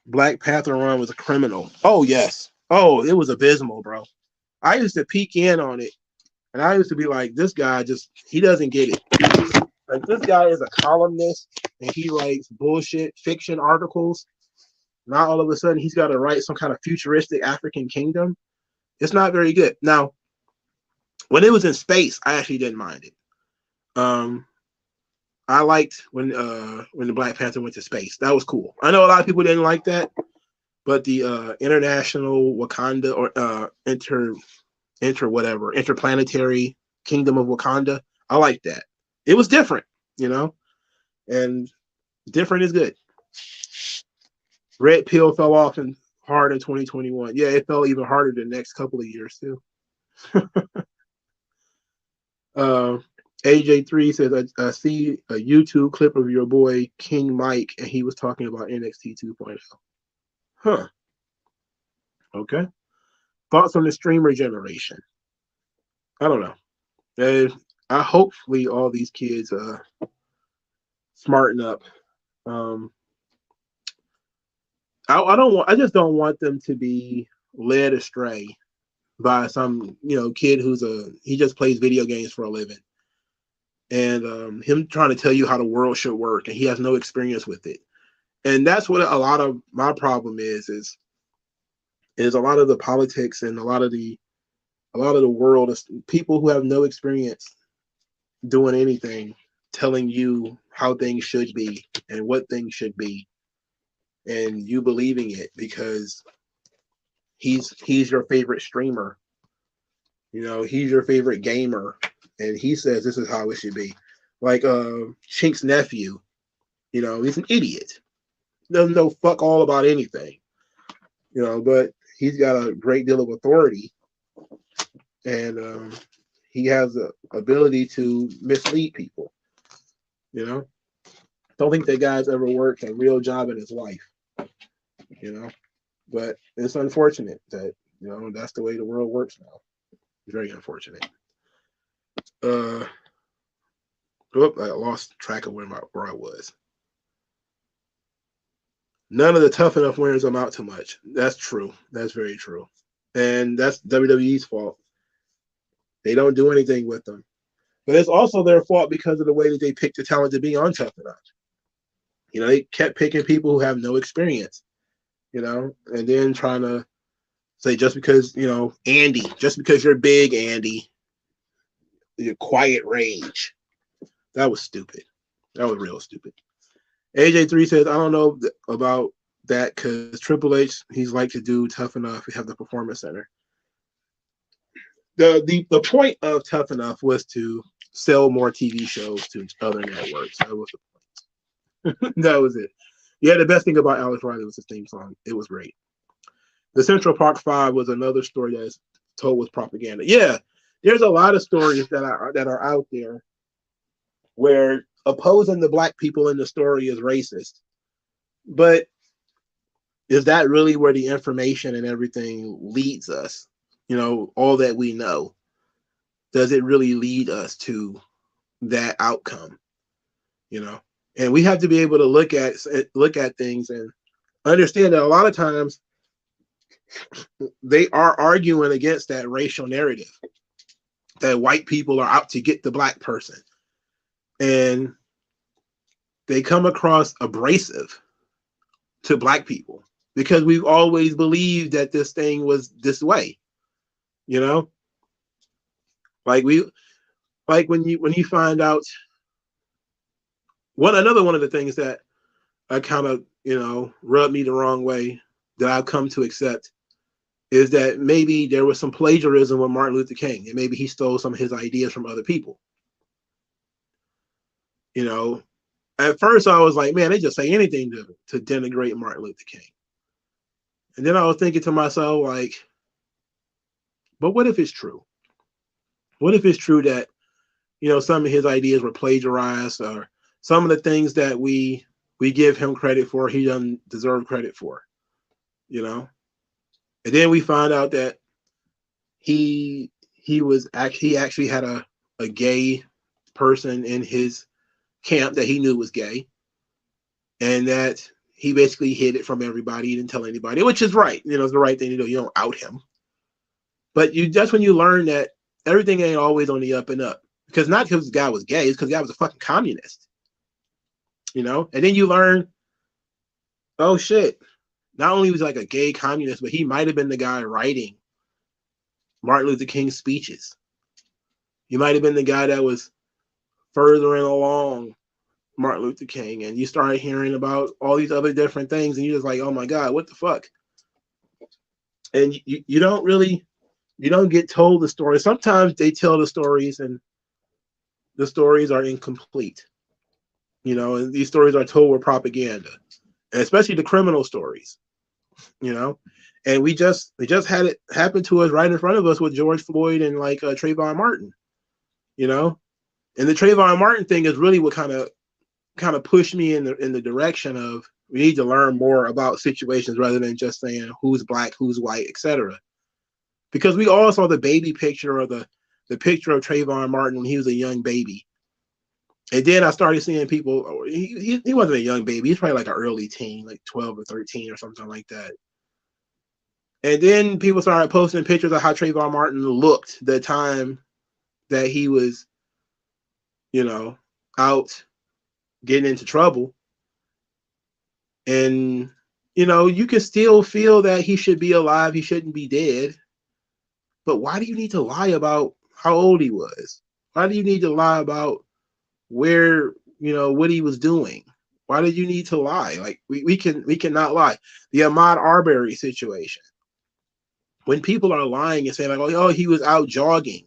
Black Panther run was a criminal. Oh, yes. Oh, it was abysmal, bro. I used to peek in on it, and I used to be like, this guy he doesn't get it. Like, this guy is a columnist, and he writes bullshit fiction articles. Now, all of a sudden, he's got to write some kind of futuristic African kingdom. It's not very good. Now, when it was in space, I actually didn't mind it. I liked when the Black Panther went to space. That was cool. I know a lot of people didn't like that, but the international Wakanda or interplanetary kingdom of Wakanda, I liked that. It was different, and different is good. Red Pill fell off hard in 2021. Yeah, it fell even harder the next couple of years too. AJ3 says, I see a YouTube clip of your boy King Mike, and he was talking about NXT 2.0. Huh. Okay. Thoughts on the streamer generation? I don't know. Hopefully all these kids smarten up. I just don't want them to be led astray by some kid he just plays video games for a living, and him trying to tell you how the world should work, and he has no experience with it. And that's what a lot of my problem is a lot of the politics and a lot of the world is people who have no experience doing anything, telling you how things should be and what things should be, and you believing it because he's your favorite streamer, he's your favorite gamer, and he says this is how it should be. Like Chink's nephew, he's an idiot, doesn't know fuck all about anything, but he's got a great deal of authority, and he has the ability to mislead people. You know, don't think that guy's ever worked a real job in his life. You know, but it's unfortunate that that's the way the world works now. Very unfortunate. I lost track of where I was. None of the Tough Enough winners amount to much. That's true. That's very true. And that's WWE's fault. They don't do anything with them. But it's also their fault because of the way that they picked the talent to be on Tough Enough. They kept picking people who have no experience, and then trying to say just because, Andy, just because you're big, Andy, your quiet rage. That was stupid. That was real stupid. AJ3 says, I don't know about that because Triple H, he's like to do Tough Enough. We have the Performance Center. The point of Tough Enough was to sell more TV shows to other networks. That was the point. That was it. Yeah, the best thing about Alex Riley was his theme song. It was great. The Central Park Five was another story that is told with propaganda. Yeah, there's a lot of stories that are out there where opposing the black people in the story is racist. But is that really where the information and everything leads us? All that we know. Does it really lead us to that outcome? And we have to be able to look at things and understand that a lot of times they are arguing against that racial narrative that white people are out to get the black person. And they come across abrasive to black people because we've always believed that this thing was this way, like when you find out another one of the things that I kind of, rubbed me the wrong way that I've come to accept is that maybe there was some plagiarism with Martin Luther King and maybe he stole some of his ideas from other people. At first I was like, man, they just say anything to denigrate Martin Luther King. And then I was thinking to myself, like, but what if it's true? What if it's true that, some of his ideas were plagiarized or some of the things that we give him credit for, he doesn't deserve credit for, And then we find out that he actually had a gay person in his camp that he knew was gay, and that he basically hid it from everybody. He didn't tell anybody, which is right. It's the right thing to do. You don't out him. But that's when you learn that everything ain't always on the up and up. Because not because the guy was gay, it's because the guy was a fucking communist. And then you learn, oh shit, not only was he like a gay communist, but he might have been the guy writing Martin Luther King's speeches. He might have been the guy that was furthering along Martin Luther King, and you started hearing about all these other different things, and you're just like, oh my God, what the fuck? And you don't get told the story. Sometimes they tell the stories and the stories are incomplete. And these stories are told with propaganda, and especially the criminal stories, and we just had it happen to us right in front of us with George Floyd and like Trayvon Martin, and the Trayvon Martin thing is really what kind of pushed me in the direction of we need to learn more about situations rather than just saying who's black, who's white, etc. Because we all saw the baby picture or the picture of Trayvon Martin when he was a young baby. And then I started seeing people, he wasn't a young baby. He's probably like an early teen, like 12 or 13 or something like that. And then people started posting pictures of how Trayvon Martin looked the time that he was, out getting into trouble. And, you can still feel that he should be alive. He shouldn't be dead. But why do you need to lie about how old he was? Why do you need to lie about where, what he was doing? Why did you need to lie? Like we cannot lie. The Ahmaud Arbery situation. When people are lying and saying like, oh, he was out jogging.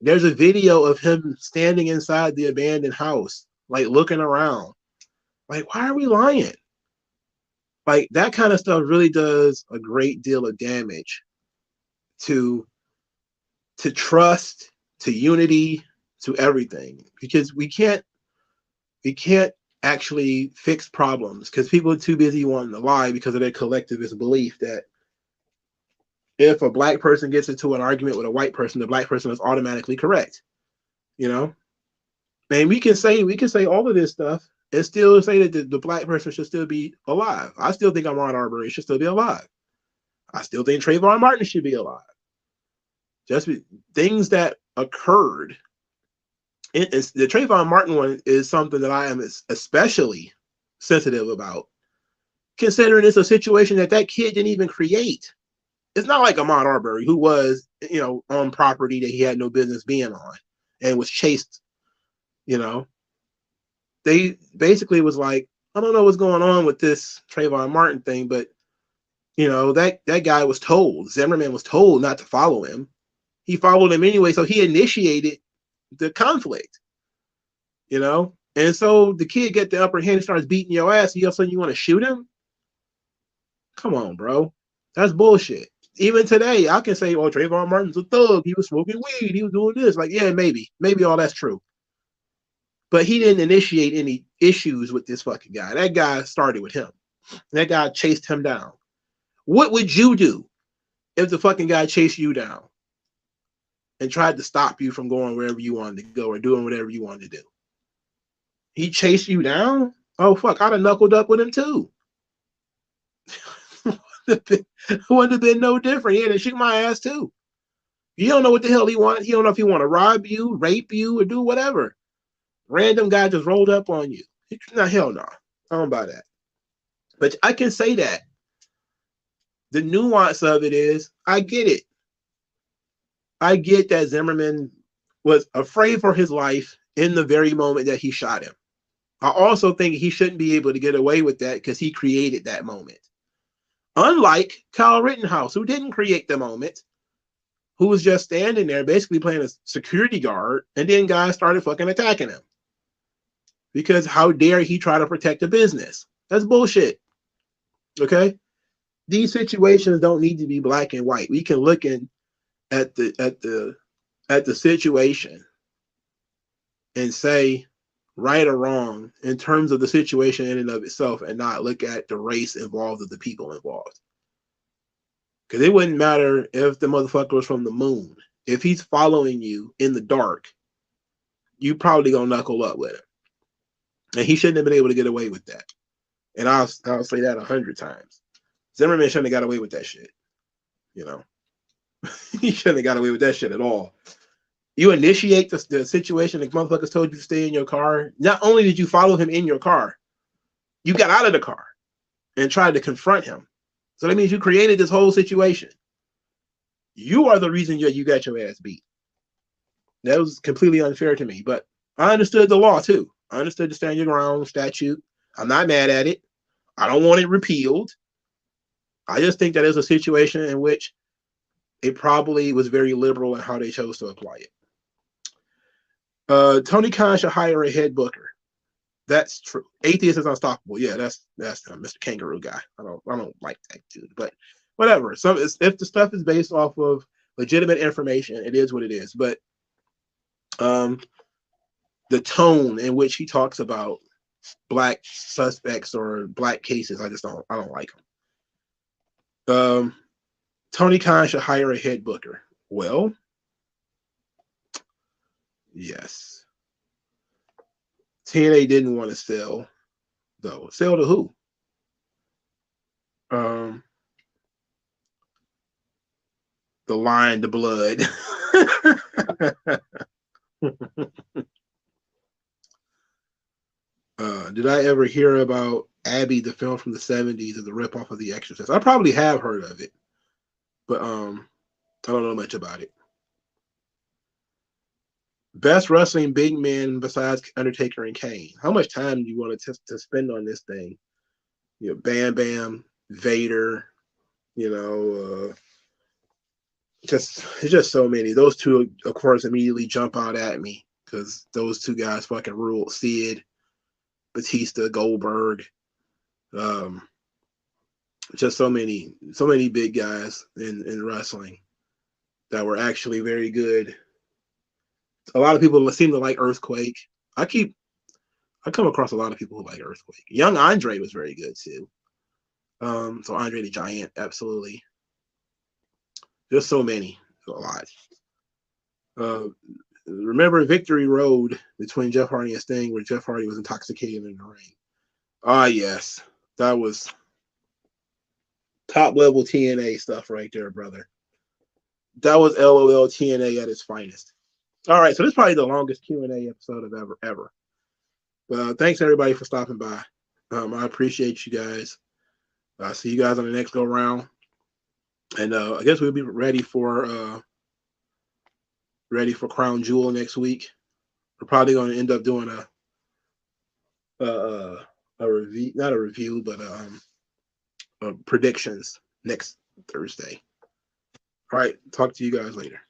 There's a video of him standing inside the abandoned house, like looking around. Like, why are we lying? Like that kind of stuff really does a great deal of damage to trust, to unity, to everything. Because we can't actually fix problems because people are too busy wanting to lie because of their collectivist belief that if a black person gets into an argument with a white person, the black person is automatically correct. You know, and we can say all of this stuff and still say that the black person should still be alive. I still think Ahmaud Arbery should still be alive. I still think Trayvon Martin should be alive. Just things that occurred. The Trayvon Martin one is something that I am especially sensitive about, considering it's a situation that kid didn't even create. It's not like Ahmaud Arbery, who was, on property that he had no business being on and was chased. They basically was like, I don't know what's going on with this Trayvon Martin thing, but that guy was told, Zimmerman was told not to follow him. He followed him anyway, so he initiated the conflict. And so the kid get the upper hand and starts beating your ass, and all of a sudden you want to shoot him? Come on, bro. That's bullshit. Even today, I can say, oh, Trayvon Martin's a thug. He was smoking weed. He was doing this. Like, yeah, maybe all that's true. But he didn't initiate any issues with this fucking guy. That guy started with him. That guy chased him down. What would you do if the fucking guy chased you down and tried to stop you from going wherever you wanted to go or doing whatever you wanted to do? He chased you down? Oh, fuck, I'd have knuckled up with him too. Wouldn't have been no different. He had to shoot my ass too. You don't know what the hell he wanted. He don't know if he want to rob you, rape you, or do whatever. Random guy just rolled up on you. No, hell no. I don't buy that. But I can say that. The nuance of it is, I get it. I get that Zimmerman was afraid for his life in the very moment that he shot him. I also think he shouldn't be able to get away with that because he created that moment. Unlike Kyle Rittenhouse, who didn't create the moment, who was just standing there basically playing a security guard, and then guys started fucking attacking him. Because how dare he try to protect a business? That's bullshit. Okay? These situations don't need to be black and white. We can look at the situation and say right or wrong in terms of the situation in and of itself, and not look at the race involved of the people involved. Because it wouldn't matter if the motherfucker was from the moon. If he's following you in the dark, you probably gonna knuckle up with him. And he shouldn't have been able to get away with that. And I'll say that 100 times. Zimmerman shouldn't have got away with that shit. He shouldn't have got away with that shit at all. You initiate the situation, the motherfuckers told you to stay in your car. Not only did you follow him in your car, you got out of the car and tried to confront him. So that means you created this whole situation. You are the reason you got your ass beat. That was completely unfair to me. But I understood the law too. I understood the stand your ground statute. I'm not mad at it. I don't want it repealed. I just think that is a situation in which it probably was very liberal in how they chose to apply it. Tony Khan should hire a head booker. That's true. Atheist is unstoppable. Yeah, that's Mr. Kangaroo guy. I don't like that dude, but whatever. So if the stuff is based off of legitimate information, it is what it is. But the tone in which he talks about black suspects or black cases, I don't like him. Tony Khan should hire a head booker. Well, yes. TNA didn't want to sell, though. Sell to who? The line, the blood. Did I ever hear about Abby, the film from the 70s, as a ripoff of The Exorcist? I probably have heard of it, but I don't know much about it. Best wrestling big men besides Undertaker and Kane. How much time do you want to spend on this thing? Bam Bam, Vader, it's just so many. Those two, of course, immediately jump out at me because those two guys fucking ruled. Sid, Batista, Goldberg. Just so many big guys in wrestling that were actually very good. A lot of people seem to like Earthquake. I come across a lot of people who like Earthquake. Young Andre was very good too. So Andre the Giant, absolutely. Just so many, a lot. Remember Victory Road between Jeff Hardy and Sting, where Jeff Hardy was intoxicated in the ring. Ah, yes, that was top level TNA stuff right there, brother. That was LOL TNA at its finest. All right, so this is probably the longest Q&A episode of ever. But thanks everybody for stopping by. I appreciate you guys. See you guys on the next go round, and I guess we'll be ready for Crown Jewel next week. We're probably going to end up doing a review, not a review, but predictions next Thursday. All right, talk to you guys later.